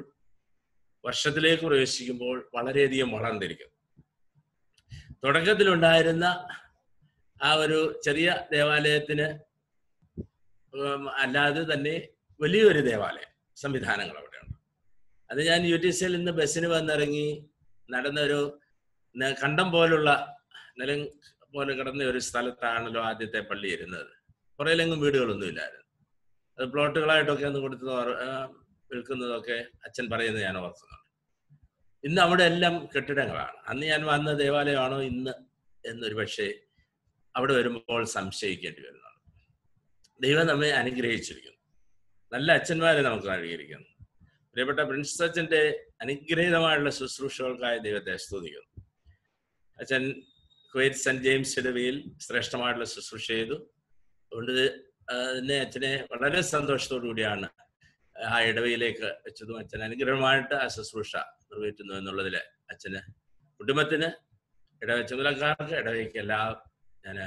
വർഷത്തിലേക്ക് പ്രവേശിക്കുമ്പോൾ വളരെയധികം വളർന്നിരിക്കുന്നു. തുടക്കത്തിലുണ്ടായിരുന്ന ആ ഒരു ചെറിയ ദേവാലയത്തിന് അല്ലാതെ തന്നെ വലിയൊരു ദേവാലയ സംവിധാനങ്ങൾ അവിടെയുണ്ട്. അത് ഞാൻ UTCയിൽ നിന്ന് ബസ്സിന് വന്നിറങ്ങി നടന്നൊരു കണ്ടം പോലുള്ള നിലം പോലെ കിടന്ന ഒരു സ്ഥലത്താണല്ലോ ആദ്യത്തെ പള്ളി ഇരുന്നത്. കുറേലെങ്ങും വീടുകളൊന്നും ഇല്ലായിരുന്നു. അത് പ്ലോട്ടുകളായിട്ടൊക്കെ ഒന്ന് കൊടുത്ത് വിൽക്കുന്നതൊക്കെ അച്ഛൻ പറയുന്നത് ഞാൻ ഓർക്കുന്നുണ്ട്. ഇന്ന് അവിടെ എല്ലാം കെട്ടിടങ്ങളാണ്. അന്ന് ഞാൻ വന്ന ദേവാലയമാണോ ഇന്ന് എന്നൊരു പക്ഷേ അവിടെ വരുമ്പോൾ സംശയിക്കേണ്ടി വരുന്നുണ്ട്. ദൈവം നമ്മെ അനുഗ്രഹിച്ചിരിക്കുന്നു. നല്ല അച്ഛന്മാരെ നമുക്ക് നൽകിയിരിക്കുന്നു. പ്രിയപ്പെട്ട പ്രിൻസ് അച്ഛൻ്റെ അനുഗ്രഹീതമായുള്ള ശുശ്രൂഷകൾക്കായി ദൈവത്തെ സ്തുതിക്കുന്നു. അച്ഛൻ കുവൈറ്റ് സെന്റ് ജെയിംസ് ഇടവയിൽ ശ്രേഷ്ഠമായിട്ടുള്ള ശുശ്രൂഷ ചെയ്തു. അതുകൊണ്ട് തന്നെ അച്ഛനെ വളരെ സന്തോഷത്തോടു കൂടിയാണ് ആ ഇടവയിലേക്ക് വെച്ചതും അച്ഛൻ അനുഗ്രഹമായിട്ട് ആ ശുശ്രൂഷ നിർവഹിക്കുന്നു എന്നുള്ളതിൽ അച്ഛന്, കുടുംബത്തിന്, ഇടവ ചുമതലക്കാർക്ക്, ഇടവയ്ക്ക് എല്ലാം ഞാൻ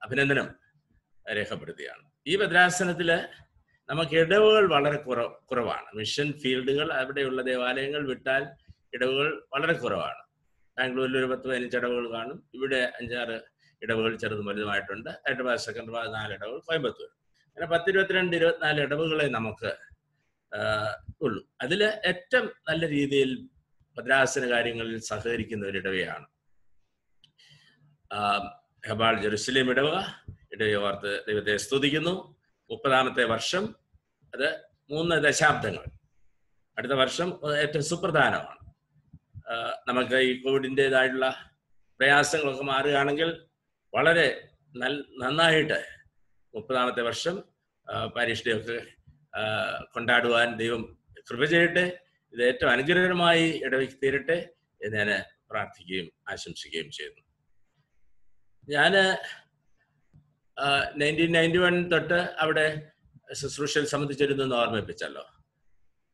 അഭിനന്ദനം രേഖപ്പെടുത്തുകയാണ്. ഈ ഭദ്രാസനത്തിൽ നമുക്ക് ഇടവുകൾ വളരെ കുറവാണ്. മിഷൻ ഫീൽഡുകൾ, അവിടെയുള്ള ദേവാലയങ്ങൾ വിട്ടാൽ ഇടവുകൾ വളരെ കുറവാണ്. ബാംഗ്ലൂരിൽ ഒരു 10-15 ഇടവുകൾ കാണും. ഇവിടെ 5-6 ഇടവുകൾ ചെറുതും വലുതുമായിട്ടുണ്ട്. ഹൈദരാബാദ്, സെക്കൻഡറാബാദ് 4 ഇടവുകൾ, കോയമ്പത്തൂർ, അങ്ങനെ 10, 22, 24 ഇടവുകളെ നമുക്ക് ഉള്ളൂ. അതിൽ ഏറ്റവും നല്ല രീതിയിൽ ഭദ്രാസന കാര്യങ്ങളിൽ സഹകരിക്കുന്ന ഒരു ഇടവയാണ് എബാൾ ജെറുസലേം ഇടവക. ഇടവയെ ഓർത്ത് ദൈവത്തെ സ്തുതിക്കുന്നു. 30ാമത്തെ വർഷം, അത് 3 ദശാബ്ദങ്ങൾ. അടുത്ത വർഷം ഏറ്റവും സുപ്രധാനമാണ്. നമുക്ക് ഈ കോവിഡിൻ്റെതായിട്ടുള്ള പ്രയാസങ്ങളൊക്കെ മാറുകയാണെങ്കിൽ വളരെ നന്നായിട്ട് 30ാമത്തെ വർഷം പാരിഷ് ഡേ ഒക്കെ കൊണ്ടാടുവാൻ ദൈവം കൃപ ചെയ്യട്ടെ. ഇത് ഏറ്റവും അനുഗ്രഹകരമായി ഇടവയ്ക്ക് തീരട്ടെ എന്ന് ഞാൻ പ്രാർത്ഥിക്കുകയും ആശംസിക്കുകയും ചെയ്യുന്നു. ഞാൻ 1991 തൊട്ട് അവിടെ ശുശ്രൂഷയിൽ സംബന്ധിച്ചിരുന്നെന്ന് ഓർമ്മിപ്പിച്ചല്ലോ.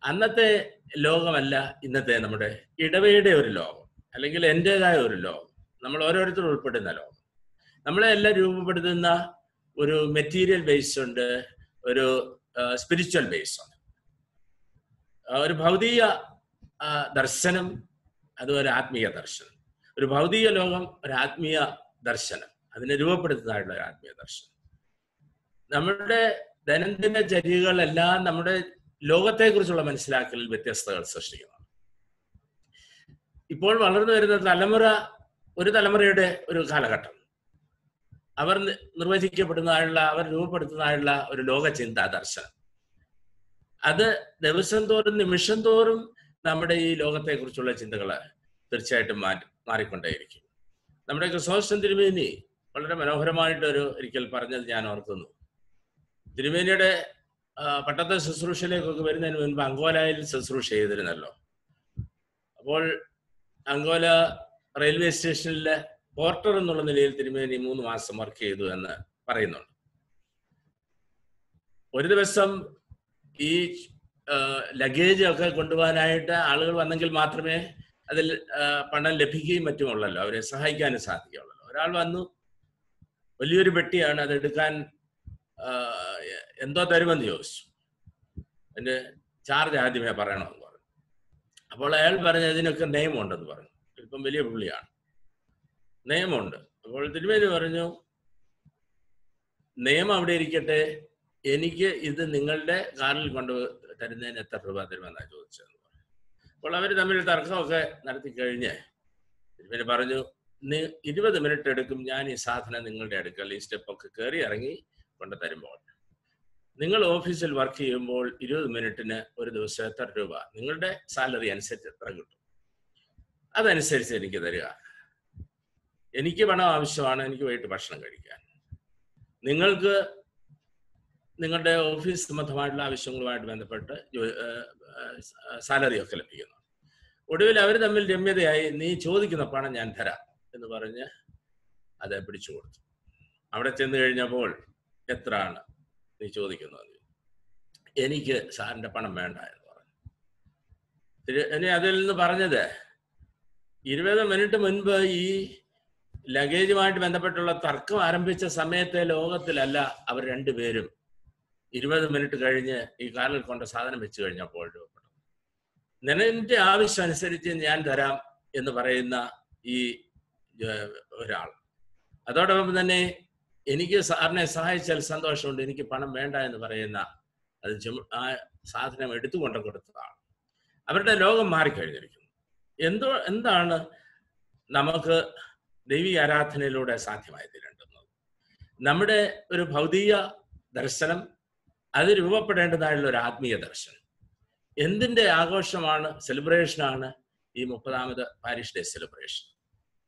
അന്നത്തെ ലോകമല്ല ഇന്നത്തെ നമ്മുടെ ഇടവയുടെ ഒരു ലോകം, അല്ലെങ്കിൽ എൻ്റെതായ ഒരു ലോകം, നമ്മൾ ഓരോരുത്തരും ഉൾപ്പെടുന്ന ലോകം. നമ്മളെ എല്ലാം രൂപപ്പെടുത്തുന്ന ഒരു മെറ്റീരിയൽ ബേസ് ഉണ്ട്, ഒരു സ്പിരിച്വൽ ബേസ് ഉണ്ട്. ഒരു ഭൗതിക ദർശനം, അത് ഒരു ആത്മീയ ദർശനം. ഒരു ഭൗതിക ലോകം, ഒരു ആത്മീയ ദർശനം, അതിനെ രൂപപ്പെടുത്തുന്നതായിട്ടുള്ള ഒരു ആത്മീയ ദർശനം. നമ്മുടെ ദൈനംദിന ചര്യകളെല്ലാം നമ്മുടെ ലോകത്തെക്കുറിച്ചുള്ള മനസ്സിലാക്കലിൽ വ്യത്യസ്തതകൾ സൃഷ്ടിക്കുന്നതാണ്. ഇപ്പോൾ വളർന്നു വരുന്ന തലമുറ, ഒരു തലമുറയുടെ ഒരു കാലഘട്ടം, അവർ നിർവചിക്കപ്പെടുന്നതായുള്ള, അവർ രൂപപ്പെടുത്തുന്നതായുള്ള ഒരു ലോക ചിന്താ ദർശനം, അത് ദിവസം തോറും നിമിഷം തോറും നമ്മുടെ ഈ ലോകത്തെക്കുറിച്ചുള്ള ചിന്തകൾ തീർച്ചയായിട്ടും മാറിക്കൊണ്ടേയിരിക്കും. നമ്മുടെ ക്രിസോസ്റ്റം തിരുമേനി വളരെ മനോഹരമായിട്ടൊരു ഒരിക്കൽ പറഞ്ഞത് ഞാൻ ഓർക്കുന്നു. തിരുമേനിയുടെ പട്ടത്തെ ശുശ്രൂഷയിലേക്കൊക്കെ വരുന്നതിന് മുൻപ് അങ്കോലയിൽ ശുശ്രൂഷ ചെയ്തിരുന്നല്ലോ. അപ്പോൾ അങ്കോല റെയിൽവേ സ്റ്റേഷനിലെ പോർട്ടർ എന്നുള്ള നിലയിൽ തിരുമേനി 3 മാസം വർക്ക് ചെയ്തു എന്ന് പറയുന്നുണ്ട്. ഒരു ദിവസം ഈ ലഗേജ് ഒക്കെ കൊണ്ടുപോകാനായിട്ട് ആളുകൾ വന്നെങ്കിൽ മാത്രമേ അതിൽ പണം ലഭിക്കുകയും മറ്റുമുള്ളല്ലോ, അവരെ സഹായിക്കാനും സാധിക്കുകയുള്ളല്ലോ. ഒരാൾ വന്നു, വലിയൊരു പെട്ടിയാണ്, അതെടുക്കാൻ എന്തോ തരുമെന്ന് ചോദിച്ചു. അതിൻ്റെ ചാർജ് ആദ്യമേ പറയണമെന്ന് പറഞ്ഞു. അപ്പോൾ അയാൾ പറഞ്ഞു ഇതിനൊക്കെ നിയമമുണ്ടെന്ന് പറഞ്ഞു. ഇപ്പം വലിയ പുള്ളിയാണ്, നിയമമുണ്ട്. അപ്പോൾ തിരുമേനി പറഞ്ഞു, നിയമം അവിടെ ഇരിക്കട്ടെ, എനിക്ക് ഇത് നിങ്ങളുടെ കാറിൽ കൊണ്ട് തരുന്നതിന് എത്ര രൂപ തരുമെന്നാണ് ചോദിച്ചതെന്ന് പറഞ്ഞു. അപ്പോൾ അവർ തമ്മിൽ തർക്കമൊക്കെ നടത്തി കഴിഞ്ഞ് തിരുമേനി പറഞ്ഞു, 20 മിനിറ്റ് എടുക്കും ഞാൻ ഈ സാധനം നിങ്ങളുടെ അടുക്കൽ ഈ സ്റ്റെപ്പൊക്കെ കയറി ഇറങ്ങി കൊണ്ട് തരുമ്പോൾ. നിങ്ങൾ ഓഫീസിൽ വർക്ക് ചെയ്യുമ്പോൾ 20 മിനിറ്റിന് ഒരു ദിവസം എത്ര രൂപ, നിങ്ങളുടെ സാലറി അനുസരിച്ച് എത്ര കിട്ടും, അതനുസരിച്ച് എനിക്ക് തരിക. എനിക്ക് പണം ആവശ്യമാണ്, എനിക്ക് വൈകിട്ട് ഭക്ഷണം കഴിക്കാൻ. നിങ്ങൾക്ക് നിങ്ങളുടെ ഓഫീസ് സംബന്ധമായിട്ടുള്ള ആവശ്യങ്ങളുമായിട്ട് ബന്ധപ്പെട്ട് സാലറിയൊക്കെ ലഭിക്കുന്നു. ഒടുവിൽ അവർ തമ്മിൽ രമ്യതയായി, നീ ചോദിക്കുന്ന പണം ഞാൻ തരാം എന്ന് പറഞ്ഞ് അത് പിടിച്ചു കൊടുത്തു. അവിടെ ചെന്ന് കഴിഞ്ഞപ്പോൾ എത്ര ആണ് നീ ചോദിക്കുന്നത്? എനിക്ക് സാറിൻ്റെ പണം വേണ്ട എന്ന് പറഞ്ഞു. ഇനി അതിൽ നിന്ന് പറഞ്ഞത് 20 മിനിറ്റ് മുൻപ് ഈ ലഗേജുമായിട്ട് ബന്ധപ്പെട്ടുള്ള തർക്കം ആരംഭിച്ച സമയത്തെ ലോകത്തിലല്ല അവർ രണ്ടുപേരും 20 മിനിറ്റ് കഴിഞ്ഞ് ഈ കാറിൽ കൊണ്ട് സാധനം വെച്ച് കഴിഞ്ഞപ്പോൾ നിന്റെ ആവശ്യം അനുസരിച്ച് ഞാൻ തരാം എന്ന് പറയുന്ന ഈ ഒരാൾ, അതോടൊപ്പം തന്നെ എനിക്ക് സാറിനെ സഹായിച്ചാൽ സന്തോഷമുണ്ട്, എനിക്ക് പണം വേണ്ട എന്ന് പറയുന്ന അത് ആ സാധനം എടുത്തുകൊണ്ട് കൊടുത്തതാണ്. അവരുടെ ലോകം മാറിക്കഴിഞ്ഞിരിക്കുന്നു. എന്താണ് നമുക്ക് ദൈവിക ആരാധനയിലൂടെ സാധ്യമായി തീരേണ്ടുന്നത്? നമ്മുടെ ഒരു ഭൗതിക ദർശനം, അത് രൂപപ്പെടേണ്ടതായുള്ള ഒരു ആത്മീയ ദർശനം. എന്തിൻ്റെ ആഘോഷമാണ്, സെലിബ്രേഷനാണ് ഈ 30ാമത് parish day celebration.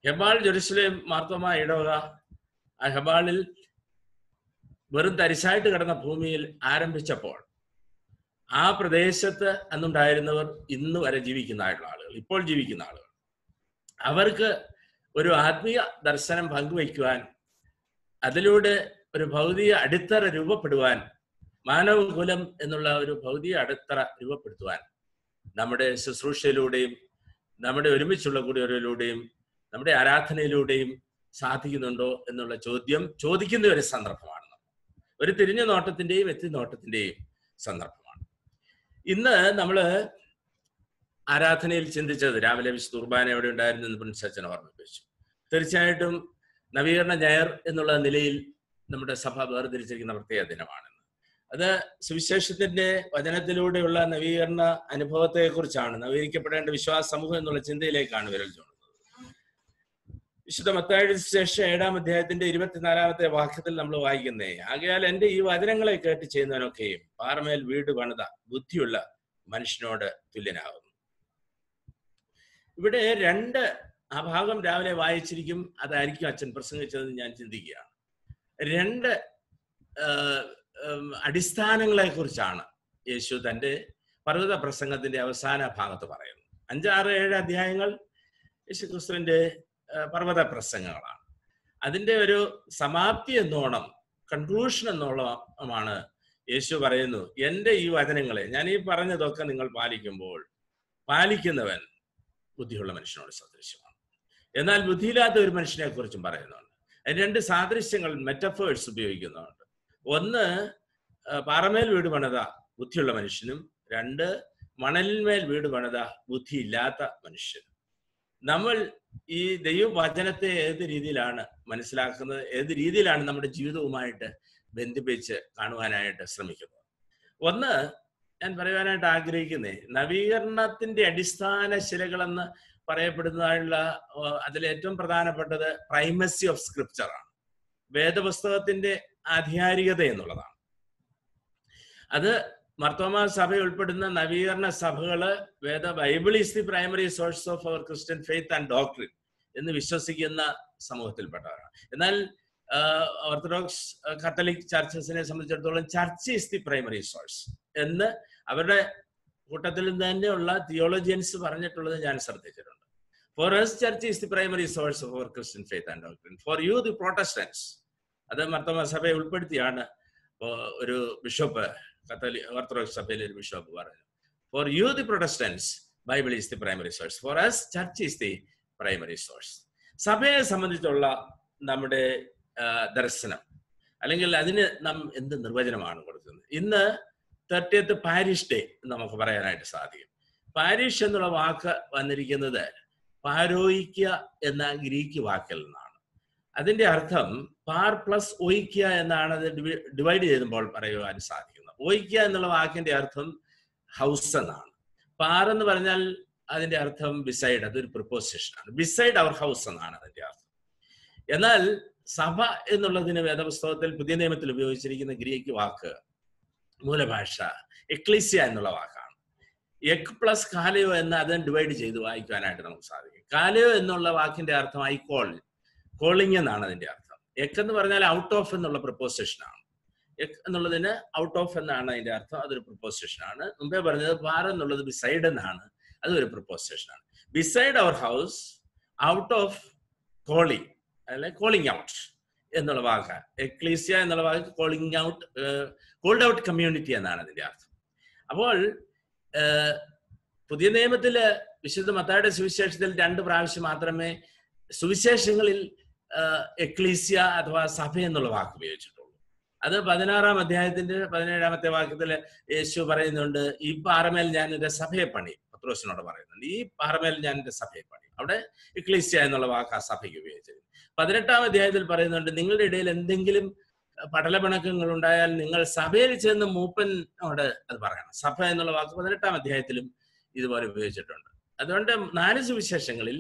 Hebbal Jerusalem Marthoma ഇടവക, ആ ഹെബാളിൽ വെറും തരിശായിട്ട് കിടന്ന ഭൂമിയിൽ ആരംഭിച്ചപ്പോൾ ആ പ്രദേശത്ത് അന്നുണ്ടായിരുന്നവർ ഇന്ന് വരെ ജീവിക്കുന്നതായിട്ടുള്ള ആളുകൾ, ഇപ്പോൾ ജീവിക്കുന്ന ആളുകൾ, അവർക്ക് ഒരു ആത്മീയ ദർശനം പങ്കുവയ്ക്കുവാൻ, അതിലൂടെ ഒരു ഭൗതിക അടിത്തറ രൂപപ്പെടുവാൻ, മാനവകുലം എന്നുള്ള ഒരു ഭൗതിക അടിത്തറ രൂപപ്പെടുത്തുവാൻ നമ്മുടെ ശുശ്രൂഷയിലൂടെയും നമ്മുടെ ഒരുമിച്ചുള്ള കൂടിയവരിലൂടെയും നമ്മുടെ ആരാധനയിലൂടെയും സാധിക്കുന്നുണ്ടോ എന്നുള്ള ചോദ്യം ചോദിക്കുന്ന ഒരു സന്ദർഭമാണ്. ഒരു തിരിഞ്ഞ നോട്ടത്തിൻ്റെയും എത്തി നോട്ടത്തിൻ്റെയും സന്ദർഭമാണ്. ഇന്ന് നമ്മൾ ആരാധനയിൽ ചിന്തിച്ചത്, രാവിലെ വിശുദ്ധ കുർബാന എവിടെ ഉണ്ടായിരുന്നു എന്ന് പ്രിൻസ് അച്ഛൻ ഓർമ്മിപ്പിച്ചു. തീർച്ചയായിട്ടും നവീകരണ ഞായർ എന്നുള്ള നിലയിൽ നമ്മുടെ സഭ വേർതിരിച്ചിരിക്കുന്ന പ്രത്യേക ദിനമാണ്. അത് സുവിശേഷത്തിന്റെ വചനത്തിലൂടെയുള്ള നവീകരണ അനുഭവത്തെക്കുറിച്ചാണ്. നവീകരിക്കപ്പെടേണ്ട വിശ്വാസ സമൂഹം എന്നുള്ള ചിന്തയിലേക്കാണ് വിരൽ ചൂണ്ടുന്നത്. വിശുദ്ധ മത്തായിയുടെ സുവിശേഷം 7-ാം അധ്യായത്തിന്റെ 24-ാമത്തെ വാക്യത്തിൽ നമ്മൾ വായിക്കുന്നേ, ആകയാൽ എൻ്റെ ഈ വചനങ്ങളെ കേട്ട് ചെയ്യുന്നവനൊക്കെയും പാറമേൽ വീട് പണിത ബുദ്ധിയുള്ള മനുഷ്യനോട് തുല്യനാകുന്നു. ഇവിടെ 2 ആ ഭാഗം രാവിലെ വായിച്ചിരിക്കും, അതായിരിക്കും അച്ഛൻ പ്രസംഗിച്ചതെന്ന് ഞാൻ ചിന്തിക്കുകയാണ്. 2 അടിസ്ഥാനങ്ങളെ കുറിച്ചാണ് യേശു തൻ്റെ പർവ്വത പ്രസംഗത്തിന്റെ അവസാന ഭാഗത്ത് പറയുന്നത്. 5, 6, 7 അധ്യായങ്ങൾ യേശു ക്രിസ്തുവിന്റെ പർവ്വത പ്രസംഗങ്ങളാണ്. അതിന്റെ ഒരു സമാപ്തി എന്നോണം, കൺക്ലൂഷൻ എന്നോളമാണ് യേശു പറയുന്നു, എൻ്റെ ഈ വചനങ്ങളെ, ഞാൻ ഈ പറഞ്ഞതൊക്കെ നിങ്ങൾ പാലിക്കുമ്പോൾ പാലിക്കുന്നവൻ ബുദ്ധിയുള്ള മനുഷ്യനോട് സദൃശ്യമാണ്. എന്നാൽ ബുദ്ധിയില്ലാത്ത ഒരു മനുഷ്യനെ കുറിച്ചും പറയുന്നുണ്ട്. അതിന് 2 സാദൃശ്യങ്ങൾ, മെറ്റഫേഴ്സ് ഉപയോഗിക്കുന്നുണ്ട്. ഒന്ന്, പാറമേൽ വീട് പണിത ബുദ്ധിയുള്ള മനുഷ്യനും, 2 മണലിന്മേൽ വീട് പണിത ബുദ്ധിയില്ലാത്ത മനുഷ്യനും. നമ്മൾ ഈ ദൈവവചനത്തെ ഏത് രീതിയിലാണ് മനസ്സിലാക്കുന്നത്, ഏത് രീതിയിലാണ് നമ്മുടെ ജീവിതവുമായിട്ട് ബന്ധിപ്പിച്ച് കാണുവാനായിട്ട് ശ്രമിക്കുന്നത്? ഒന്ന് ഞാൻ പറയുവാനായിട്ട് ആഗ്രഹിക്കുന്നത്, നവീകരണത്തിന്റെ അടിസ്ഥാന ശിലകളെന്ന് പറയപ്പെടുന്നതായുള്ള അതിലേറ്റവും പ്രധാനപ്പെട്ടത് പ്രൈമസി ഓഫ് സ്ക്രിപ്ചറാണ്. വേദപുസ്തകത്തിന്റെ ആധികാരികത എന്നുള്ളതാണ്. അത് മർത്തോമാ സഭ ഉൾപ്പെടുന്ന നവീകരണ സഭകള് Bible is the primary source of our Christian faith and doctrine എന്ന് വിശ്വസിക്കുന്ന സമൂഹത്തിൽപ്പെട്ടവരാണ്. എന്നാൽ ഓർത്തഡോക്സ് കത്തോലിക് ചർച്ചസിനെ സംബന്ധിച്ചിടത്തോളം church is the primary source എന്ന് അവരുടെ കൂട്ടത്തിൽ തന്നെയുള്ള തിയോളജിയൻസ് പറഞ്ഞിട്ടുള്ളത് ഞാൻ ശ്രദ്ധിച്ചിട്ടുണ്ട്. For us church is the primary source of our Christian faith and doctrine. For you the Protestants, അത് മർത്തോമാ സഭയെ ഉൾപ്പെടുത്തിയാണ് ഒരു ബിഷപ്പ്, കത്തോലിക് ഓർത്തഡോക്സ് സഭയിലെ ഒരു ബിഷപ്പ് പറഞ്ഞു, for you the Protestants Bible is the primary source, for us church is the primary source. സഭയെ സംബന്ധിച്ചുള്ള നമ്മുടെ ദർശനം, അല്ലെങ്കിൽ അതിന് നാം എന്ത് നിർവചനമാണ് കൊടുക്കുന്നത്? ഇന്ന് 30th പാരിഷ് ഡേ നമുക്ക് പറയാനായിട്ട് സാധിക്കും. പാരിഷ് എന്നുള്ള വാക്ക് വന്നിരിക്കുന്നത് പാരോയിക്ക എന്ന ഗ്രീക്ക് വാക്കിൽ നിന്നാണ്. അതിന്റെ അർത്ഥം പാർ പ്ലസ് ഒയിക്ക എന്നാണ് അത് ഡിവൈഡ് ചെയ്യുമ്പോൾ പറയുവാൻ സാധിക്കുന്നത്. ഒയിക്ക എന്നുള്ള വാക്കിന്റെ അർത്ഥം ഹൗസ് എന്നാണ്. പാർ എന്ന് പറഞ്ഞാൽ അതിന്റെ അർത്ഥം ബിസൈഡ്, അതൊരു പ്രിപ്പോസിഷനാണ്. ബിസൈഡ് അവർ ഹൗസ് എന്നാണ് അതിന്റെ അർത്ഥം. എന്നാൽ സഭ എന്നുള്ളതിന് വേദപുസ്തകത്തിൽ പുതിയ നിയമത്തിൽ ഉപയോഗിച്ചിരിക്കുന്ന ഗ്രീക്ക് വാക്ക് മൂലഭാഷ എക്ലീസിയ എന്നുള്ള വാക്കാണ്. എക് പ്ലസ് കാലയോ എന്ന് അതിനെ ഡിവൈഡ് ചെയ്ത് വായിക്കാനായിട്ട് നമുക്ക് സാധിക്കും. കാലയോ എന്നുള്ള വാക്കിന്റെ അർത്ഥം ഐ കോളിംഗ് എന്നാണ് അതിന്റെ അർത്ഥം. എക് എന്ന് പറഞ്ഞാൽ ഔട്ട് ഓഫ് എന്നുള്ള പ്രിപ്പോസിഷനാണ്. എക് എന്നുള്ളതിന് ഔട്ട് ഓഫ് എന്നാണ് അതിന്റെ അർത്ഥം, അതൊരു പ്രിപ്പോസിഷനാണ്. മുമ്പേ പറഞ്ഞത് പാർ എന്നുള്ളത് ബിസൈഡ് എന്നാണ്, അതൊരു പ്രിപ്പോസിഷനാണ്. Beside our house, out of calling, അല്ലെ കോളിംഗ് ഔട്ട് എന്നുള്ള വാക്ക്. എക്ലീസിയ എന്നുള്ള വാക്ക് calling out, called out community എന്നാണ് അതിന്റെ അർത്ഥം. അപ്പോൾ പുതിയ നിയമത്തില് വിശുദ്ധ മത്തായിയുടെ സുവിശേഷത്തിൽ 2 പ്രാവശ്യം മാത്രമേ സുവിശേഷങ്ങളിൽ എക്ലീസിയ അഥവാ സഭ എന്നുള്ള വാക്ക് ഉപയോഗിച്ചിട്ടുള്ളൂ. അത് 16-ാം അധ്യായത്തിന്റെ 17-ാമത്തെ വാക്യത്തില് യേശു പറയുന്നുണ്ട്, ഈ പാറമേൽ ഞാൻ എന്റെ സഭയെ പണി, പത്രോസിനോട് പറയുന്നുണ്ട്, ഈ പാറമേൽ ഞാൻ എന്റെ സഭയെ പണി. അവിടെ എക്ലീസിയ എന്നുള്ള വാക്ക് ആ സഭയ്ക്ക് ഉപയോഗിച്ചത്. 18-ാം അധ്യായത്തിൽ പറയുന്നുണ്ട്, നിങ്ങളുടെ ഇടയിൽ എന്തെങ്കിലും പടലപിണക്കങ്ങൾ ഉണ്ടായാൽ നിങ്ങൾ സഭയിൽ ചെന്ന് മൂപ്പനോട് അത് പറയണം. സഭ എന്നുള്ള വാക്ക് 18-ാം അധ്യായത്തിലും ഇതുപോലെ ഉപയോഗിച്ചിട്ടുണ്ട്. അതുകൊണ്ട് 4 സുവിശേഷങ്ങളിൽ,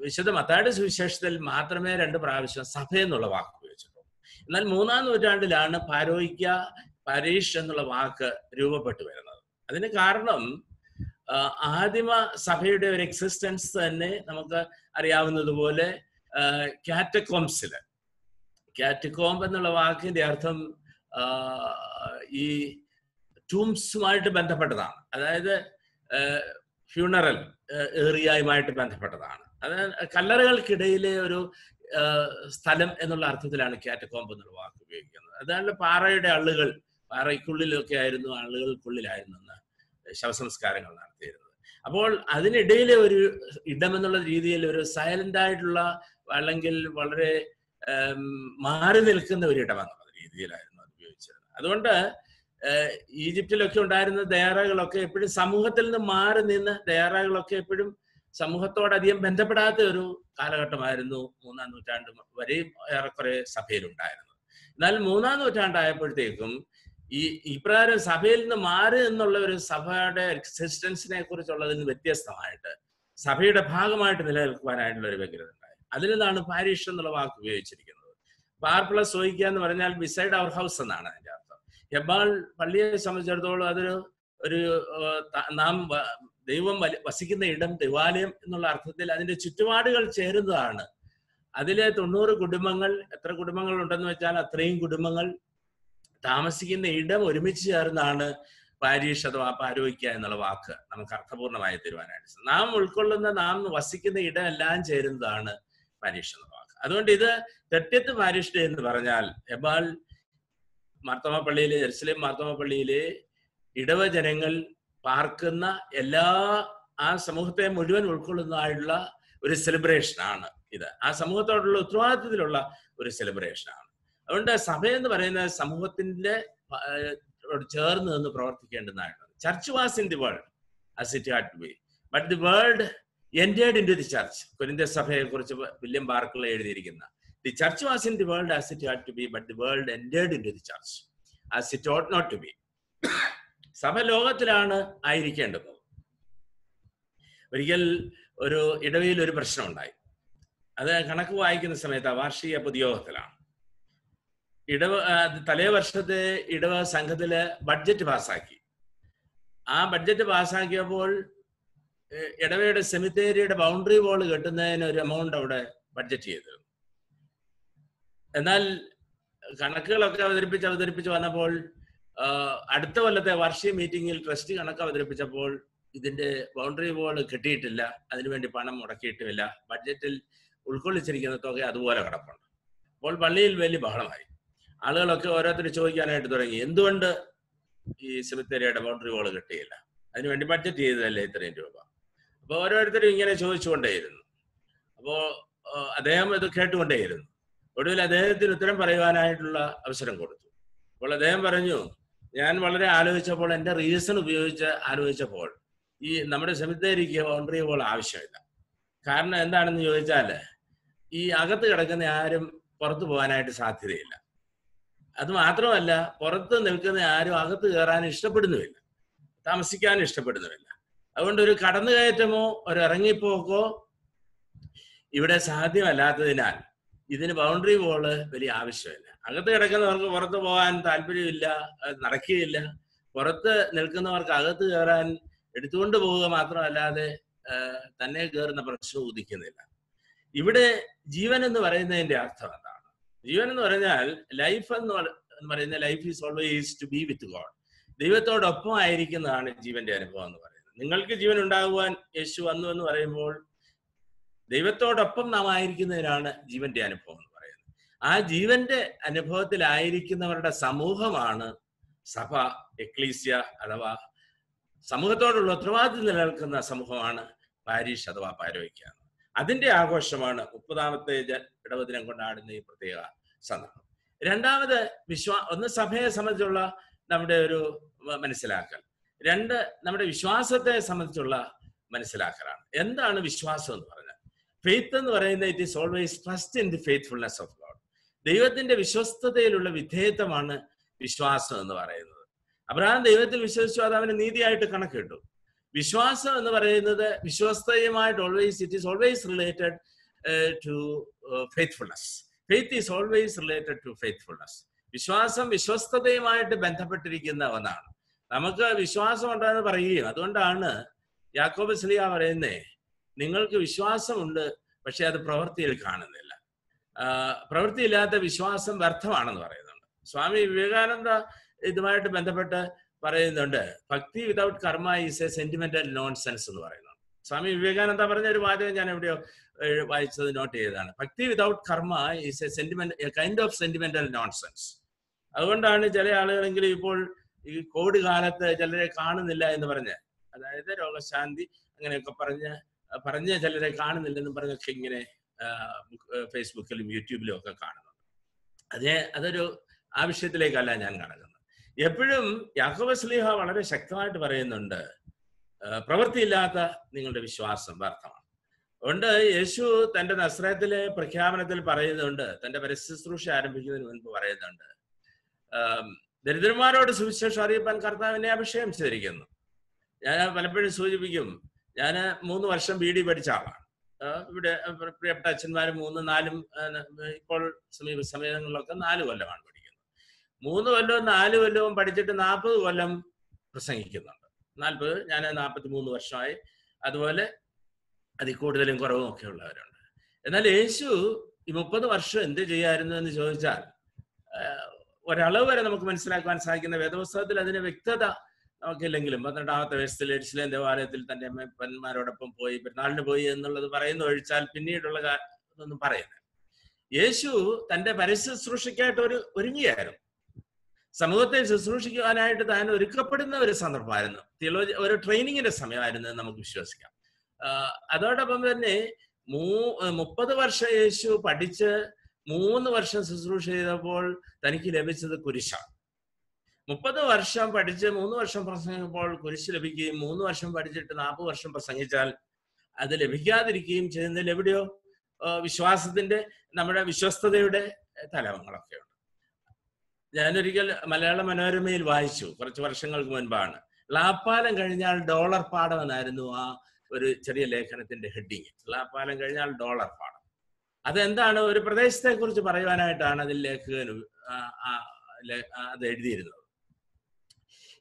വിശുദ്ധ മത്തായിയുടെ സുവിശേഷത്തിൽ മാത്രമേ 2 പ്രാവശ്യം സഭ എന്നുള്ള വാക്ക് ഉപയോഗിച്ചിട്ടുള്ളൂ. എന്നാൽ 3-ാം നൂറ്റാണ്ടിലാണ് പാരോയിക്ക, പരീഷ് എന്നുള്ള വാക്ക് രൂപപ്പെട്ടു വരുന്നത്. അതിന് കാരണം ആദിമ സഭയുടെ ഒരു എക്സിസ്റ്റൻസ് തന്നെ നമുക്ക് അറിയാവുന്നതുപോലെ കാറ്റക്കോംസില്, കാറ്റക്കോംബ് എന്നുള്ള വാക്കിന്റെ അർത്ഥം ഈ ടൂംസുമായിട്ട് ബന്ധപ്പെട്ടതാണ്. അതായത് ഫ്യൂണറൽ ഏറിയയുമായിട്ട് ബന്ധപ്പെട്ടതാണ്. അതായത് കല്ലറകൾക്കിടയിലെ ഒരു സ്ഥലം എന്നുള്ള അർത്ഥത്തിലാണ് കാറ്റക്കോംബ് എന്നുള്ള വാക്ക് ഉപയോഗിക്കുന്നത്. അതായത് പാറയുടെ അള്ളുകൾ, പാറയ്ക്കുള്ളിലൊക്കെ ആയിരുന്നു, ആളുകൾക്കുള്ളിലായിരുന്നു ശവസംസ്കാരങ്ങൾ നടത്തിയിരുന്നത്. അപ്പോൾ അതിനിടയിലെ ഒരു ഇടം എന്നുള്ള രീതിയിൽ ഒരു സൈലന്റ് ആയിട്ടുള്ള, അല്ലെങ്കിൽ വളരെ മാറി നിൽക്കുന്ന ഒരു ഇടം എന്നുള്ള രീതിയിലായിരുന്നു അത് ഉപയോഗിച്ചിരുന്നത്. അതുകൊണ്ട് ഈജിപ്തിലൊക്കെ ഉണ്ടായിരുന്ന ദയറകളൊക്കെ എപ്പോഴും സമൂഹത്തിൽ നിന്ന് മാറി നിന്ന്, ദയറകളൊക്കെ എപ്പോഴും സമൂഹത്തോടധികം ബന്ധപ്പെടാത്ത ഒരു കാലഘട്ടമായിരുന്നു 3-ാം നൂറ്റാണ്ട് വരെയും ഏറെക്കുറെ സഭയിലുണ്ടായിരുന്നത്. എന്നാൽ 3-ാം നൂറ്റാണ്ടായപ്പോഴത്തേക്കും ഇപ്രകാരം സഭയിൽ നിന്ന് മാറി എന്നുള്ള ഒരു സഭയുടെ എക്സിസ്റ്റൻസിനെ കുറിച്ചുള്ളതിന് വ്യത്യസ്തമായിട്ട് സഭയുടെ ഭാഗമായിട്ട് നിലനിൽക്കുവാനായിട്ടുള്ള ഒരു വ്യഗ്രത ഉണ്ടായി. അതിൽ നിന്നാണ് പാരിഷ് എന്നുള്ള വാക്ക് ഉപയോഗിച്ചിരിക്കുന്നത്. പാർ പ്ലസ് ഒയിക്കുക എന്ന് പറഞ്ഞാൽ ബിസൈഡ് അവർ ഹൗസ് എന്നാണ് അതിന്റെ അർത്ഥം. ഹെബ്ബാൾ പള്ളിയെ സംബന്ധിച്ചിടത്തോളം അതൊരു നാം ദൈവം വസിക്കുന്ന ഇടം, ദൈവാലയം എന്നുള്ള അർത്ഥത്തിൽ അതിന്റെ ചുറ്റുപാടുകൾ ചേരുന്നതാണ്. അതിലെ 90 കുടുംബങ്ങൾ, എത്ര കുടുംബങ്ങൾ ഉണ്ടെന്ന് വെച്ചാൽ അത്രയും കുടുംബങ്ങൾ താമസിക്കുന്ന ഇടം ഒരുമിച്ച് ചേർന്നാണ് പാരീഷ് അഥവാ പാരോയ്ക്ക എന്നുള്ള വാക്ക് നമുക്ക് അർത്ഥപൂർണമായി തരുവാനായിട്ട്. നാം ഉൾക്കൊള്ളുന്ന, നാം വസിക്കുന്ന ഇടം എല്ലാം ചേരുന്നതാണ് പാരീഷ് എന്ന വാക്ക്. അതുകൊണ്ട് ഇത് 30th പാരീഷ് ഡേ എന്ന് പറഞ്ഞാൽ എബാൽ മാർത്തോമ പള്ളിയിലെ, ജെറുസലേം മാർത്തോമ പള്ളിയിലെ ഇടവജനങ്ങൾ പാർക്കുന്ന എല്ലാ ആ സമൂഹത്തെ മുഴുവൻ ഉൾക്കൊള്ളുന്നതായിട്ടുള്ള ഒരു സെലിബ്രേഷനാണ് ഇത്. ആ സമൂഹത്തോടുള്ള ഉത്തരവാദിത്തത്തിലുള്ള ഒരു സെലിബ്രേഷനാണ്. അതുകൊണ്ട് സഭ എന്ന് പറയുന്ന സമൂഹത്തിന്റെ ചേർന്ന് നിന്ന് പ്രവർത്തിക്കേണ്ടതാണ്. Church was in the world as it had to be, but the world entered into the church. കൊരിന്ത്യർ സഭയെ കുറിച്ച് വില്യം ബാർക്ലേ എഴുതിയിരിക്കുന്ന the church was in the world as it had to be, but the world entered into the church as it ought not to be. സഭ ലോകത്തിലാണ് ആയിരിക്കേണ്ടത്. ഒരിക്കൽ ഒരു ഇടവയിൽ ഒരു പ്രശ്നം ഉണ്ടായി. അത് കണക്ക് വായിക്കുന്ന സമയത്ത് വാർഷിക പൊതുയോഗത്തിലാണ്. തലേ വർഷത്തെ ഇടവ സംഘത്തില് ബഡ്ജറ്റ് പാസ്സാക്കി. ആ ബഡ്ജറ്റ് പാസ്സാക്കിയപ്പോൾ ഇടവയുടെ സെമിത്തേരിയുടെ ബൗണ്ടറി വാൾ കെട്ടുന്നതിന് ഒരു എമൗണ്ട് അവിടെ ബഡ്ജറ്റ് ചെയ്തിരുന്നു. എന്നാൽ കണക്കുകളൊക്കെ അവതരിപ്പിച്ച് വന്നപ്പോൾ അടുത്ത കൊല്ലത്തെ വാർഷിക മീറ്റിംഗിൽ ട്രസ്റ്റ് കണക്ക് അവതരിപ്പിച്ചപ്പോൾ ഇതിന്റെ ബൗണ്ടറി വാൾ കെട്ടിയിട്ടില്ല, അതിനുവേണ്ടി പണം മുടക്കിയിട്ടുമില്ല, ബഡ്ജറ്റിൽ ഉൾക്കൊള്ളിച്ചിരിക്കുന്ന തുക അതുപോലെ കിടപ്പുണ്ട്. അപ്പോൾ പള്ളിയിൽ വലിയ ബഹളമായി. ആളുകളൊക്കെ ഓരോരുത്തർ ചോദിക്കാനായിട്ട് തുടങ്ങി, എന്തുകൊണ്ട് ഈ സെമിത്തേരിയുടെ ബൗണ്ടറി വാൾ കെട്ടിയില്ല, അതിനുവേണ്ടി ബഡ്ജറ്റ് ചെയ്തതല്ലേ ഇത്രയും രൂപ. അപ്പോൾ ഓരോരുത്തരും ഇങ്ങനെ ചോദിച്ചുകൊണ്ടേയിരുന്നു. അപ്പോൾ അദ്ദേഹം ഇത് കേട്ടുകൊണ്ടേയിരുന്നു. ഒടുവിൽ അദ്ദേഹത്തിന് ഉത്തരം പറയുവാനായിട്ടുള്ള അവസരം കൊടുത്തു. അപ്പോൾ അദ്ദേഹം പറഞ്ഞു, ഞാൻ വളരെ ആലോചിച്ചപ്പോൾ, എൻ്റെ റീസൺ ഉപയോഗിച്ച് ആലോചിച്ചപ്പോൾ ഈ നമ്മുടെ സെമിത്തേരിക്ക് ബൗണ്ടറി വാൾ ആവശ്യമില്ല. കാരണം എന്താണെന്ന് ചോദിച്ചാൽ ഈ അകത്ത് കിടക്കുന്ന ആരും പുറത്തു പോകാനായിട്ട് സാധ്യതയില്ല. അത് മാത്രമല്ല, പുറത്ത് നിൽക്കുന്ന ആരും അകത്ത് കയറാൻ ഇഷ്ടപ്പെടുന്നുമില്ല, താമസിക്കാൻ ഇഷ്ടപ്പെടുന്നുമില്ല. അതുകൊണ്ട് ഒരു കടന്നുകയറ്റമോ ഒരു ഇറങ്ങിപ്പോക്കോ ഇവിടെ സാധ്യമല്ലാത്തതിനാൽ ഇതിന് ബൗണ്ടറി വാള് വലിയ ആവശ്യമില്ല. അകത്ത് കിടക്കുന്നവർക്ക് പുറത്ത് പോകാൻ താല്പര്യമില്ല, നടക്കുകയില്ല. പുറത്ത് നിൽക്കുന്നവർക്ക് അകത്ത് കയറാൻ എടുത്തുകൊണ്ട് പോവുക മാത്രമല്ലാതെ തന്നെ കയറുന്ന പ്രശ്നം ഉദിക്കുന്നില്ല. ഇവിടെ ജീവൻ എന്ന് പറയുന്നതിന്റെ അർത്ഥം എന്താണ്? ജീവൻ എന്ന് പറഞ്ഞാൽ ലൈഫ് എന്ന് പറയുന്ന life is always to be with God. ദൈവത്തോടൊപ്പം ആയിരിക്കുന്നതാണ് ജീവന്റെ അനുഭവം എന്ന് പറയുന്നത്. നിങ്ങൾക്ക് ജീവൻ ഉണ്ടാകുവാൻ യേശു വന്നു എന്ന് പറയുമ്പോൾ ദൈവത്തോടൊപ്പം നാം ആയിരിക്കുന്നതിനാണ് ജീവന്റെ അനുഭവം എന്ന് പറയുന്നത്. ആ ജീവന്റെ അനുഭവത്തിലായിരിക്കുന്നവരുടെ സമൂഹമാണ് സഭ, എക്ലീസ്യ അഥവാ സമൂഹത്തോടുള്ള ഉത്തരവാദിത്വം നിലനിൽക്കുന്ന സമൂഹമാണ് പാരീഷ് അഥവാ പാരോയ്ക്ക. അതിന്റെ ആഘോഷമാണ് 30ാമത്തെ ഇടവദിനം കൊണ്ടാടുന്ന ഈ പ്രത്യേക സന്ദർഭം. രണ്ടാമത് ഒന്ന് സഭയെ സംബന്ധിച്ചുള്ള നമ്മുടെ ഒരു മനസ്സിലാക്കൽ, രണ്ട് നമ്മുടെ വിശ്വാസത്തെ സംബന്ധിച്ചുള്ള മനസ്സിലാക്കലാണ്. എന്താണ് വിശ്വാസം എന്ന് പറഞ്ഞാൽ? ഫെയ്ത്ത് എന്ന് പറയുന്നത് it is always trust in the faithfulness of God. ദൈവത്തിന്റെ വിശ്വസ്തതയിലുള്ള വിധേയത്വമാണ് വിശ്വാസം എന്ന് പറയുന്നത്. അബ്രഹാം ദൈവത്തിൽ വിശ്വസിച്ചു, അത് അവന് നീതിയായിട്ട് കണക്കിട്ടു. വിശ്വാസം എന്ന് പറയുന്നത് വിശ്വസ്തയുമായിട്ട് it is always related to faithfulness. Faith is always related to faithfulness. വിശ്വാസം വിശ്വസ്തതയുമായിട്ട് ബന്ധപ്പെട്ടിരിക്കുന്ന ഒന്നാണ്. നമുക്ക് വിശ്വാസം ഉണ്ടെന്ന് പറയുകയും, അതുകൊണ്ടാണ് യാക്കോബ് ശ്ലീഹ പറയുന്നേ, നിങ്ങൾക്ക് വിശ്വാസമുണ്ട് പക്ഷെ അത് പ്രവൃത്തിയിൽ കാണുന്നില്ല. പ്രവൃത്തിയില്ലാത്ത വിശ്വാസം വ്യർത്ഥമാണെന്ന് പറയുന്നുണ്ട്. സ്വാമി വിവേകാനന്ദ ഇതുമായിട്ട് ബന്ധപ്പെട്ട് പറയുന്നുണ്ട്, ഭക്തി വിതൗട്ട് കർമ്മ ഈസ് എ സെന്റിമെന്റൽ നോൺസെൻസ് എന്ന് പറയുന്നുണ്ട്. സ്വാമി വിവേകാനന്ദ പറഞ്ഞ ഒരു വാചകം ഞാൻ എവിടെയോ വായിച്ചത് നോട്ട് ചെയ്തതാണ്. ഭക്തി വിതൗട്ട് കർമ്മ is A kind of sentimental nonsense. അതുകൊണ്ടാണ് ചില ആളുകളെങ്കിലും ഇപ്പോൾ ഈ കോവിഡ് കാലത്ത് ചിലരെ കാണുന്നില്ല എന്ന് പറഞ്ഞ്, അതായത് രോഗശാന്തി അങ്ങനെയൊക്കെ പറഞ്ഞ് ചിലരെ കാണുന്നില്ലെന്ന് പറഞ്ഞൊക്കെ ഇങ്ങനെ ഫേസ്ബുക്കിലും യൂട്യൂബിലും ഒക്കെ കാണുന്നുണ്ട്. അതൊരു ആവശ്യത്തിലേക്കല്ല ഞാൻ കടക്കുന്നത്. എപ്പോഴും യാക്കോബ് ശ്ലീഹ വളരെ ശക്തമായിട്ട് പറയുന്നുണ്ട്, പ്രവൃത്തിയില്ലാത്ത നിങ്ങളുടെ വിശ്വാസം വ്യർത്ഥമാണ്. അതുകൊണ്ട് യേശു തന്റെ നസ്രയത്തിലെ പ്രഖ്യാപനത്തിൽ പറയുന്നുണ്ട്, തന്റെ പരസ്യശുശ്രൂഷ ആരംഭിക്കുന്നതിന് മുൻപ് പറയുന്നുണ്ട്, ദരിദ്രന്മാരോട് സുവിശേഷം അറിയിപ്പാൻ കർത്താവിനെ അഭിഷേകം ചെയ്തിരിക്കുന്നു. ഞാൻ പലപ്പോഴും സൂചിപ്പിക്കും, ഞാൻ 3 വർഷം BD പഠിച്ച ആളാണ്. ഇവിടെ പ്രിയപ്പെട്ട അച്ഛന്മാരും 3, 4 ഇപ്പോൾ സമീപ സമയങ്ങളിലൊക്കെ 4 കൊല്ലമാണ് പഠിക്കുന്നത്. 3 കൊല്ലവും 4 കൊല്ലവും പഠിച്ചിട്ട് 40 കൊല്ലം പ്രസംഗിക്കുന്നുണ്ട്. 40, ഞാൻ 43 വർഷമായി. അതുപോലെ അതിൽ കൂടുതലും കുറവും ഒക്കെ ഉള്ളവരുണ്ട്. എന്നാൽ യേശു ഈ 30 വർഷം എന്ത് ചെയ്യായിരുന്നു എന്ന് ചോദിച്ചാൽ ഒരളവ് വരെ നമുക്ക് മനസ്സിലാക്കാൻ സാധിക്കുന്ന വേദപുസ്തകത്തിൽ അതിന് വ്യക്തത നമുക്കില്ലെങ്കിലും 12ാമത്തെ വയസ്സിൽ യെരുശലേം ദേവാലയത്തിൽ തന്റെ അമ്മപ്പന്മാരോടൊപ്പം പോയി പെരുന്നാളിന് പോയി എന്നുള്ളത് പറയുന്ന ഒഴിച്ചാൽ പിന്നീടുള്ള ഇതൊന്നും പറയുന്നത്. യേശു തന്റെ പരസ്യ ശുശ്രൂഷയ്ക്കായിട്ട് ഒരുങ്ങിയായിരുന്നു. സമൂഹത്തെ ശുശ്രൂഷിക്കുവാനായിട്ട് താൻ ഒരുക്കപ്പെടുന്ന ഒരു സന്ദർഭമായിരുന്നു. ഒരു ട്രെയിനിങ്ങിന്റെ സമയമായിരുന്നു എന്ന് നമുക്ക് വിശ്വസിക്കാം. അതോടൊപ്പം തന്നെ 30 വർഷം യേശു പഠിച്ച് 3 വർഷം ശുശ്രൂഷ ചെയ്തപ്പോൾ തനിക്ക് ലഭിച്ചത് കുരിശാണ്. 30 വർഷം പഠിച്ച് 3 വർഷം പ്രസംഗിക്കുമ്പോൾ കുരിശ് ലഭിക്കുകയും 3 വർഷം പഠിച്ചിട്ട് 40 വർഷം പ്രസംഗിച്ചാൽ അത് ലഭിക്കാതിരിക്കുകയും ചെയ്യുന്നതിൽ എവിടെയോ വിശ്വാസത്തിന്റെ, നമ്മുടെ വിശ്വസ്തതയുടെ തലങ്ങളൊക്കെ ഉണ്ട്. ഞാനൊരിക്കൽ മലയാള മനോരമയിൽ വായിച്ചു, കുറച്ച് വർഷങ്ങൾക്ക് മുൻപാണ്. ളാപ്പാലം കഴിഞ്ഞാൽ ഡോളർ പാടം എന്നായിരുന്നു ആ ഒരു ചെറിയ ലേഖനത്തിന്റെ ഹെഡിങ്. ളാപ്പാലം കഴിഞ്ഞാൽ ഡോളർ പാടം. അതെന്താണ്? ഒരു പ്രദേശത്തെ കുറിച്ച് പറയുവാനായിട്ടാണ് അതിൽ ലേഖകൻ അത് എഴുതിയിരുന്നത്.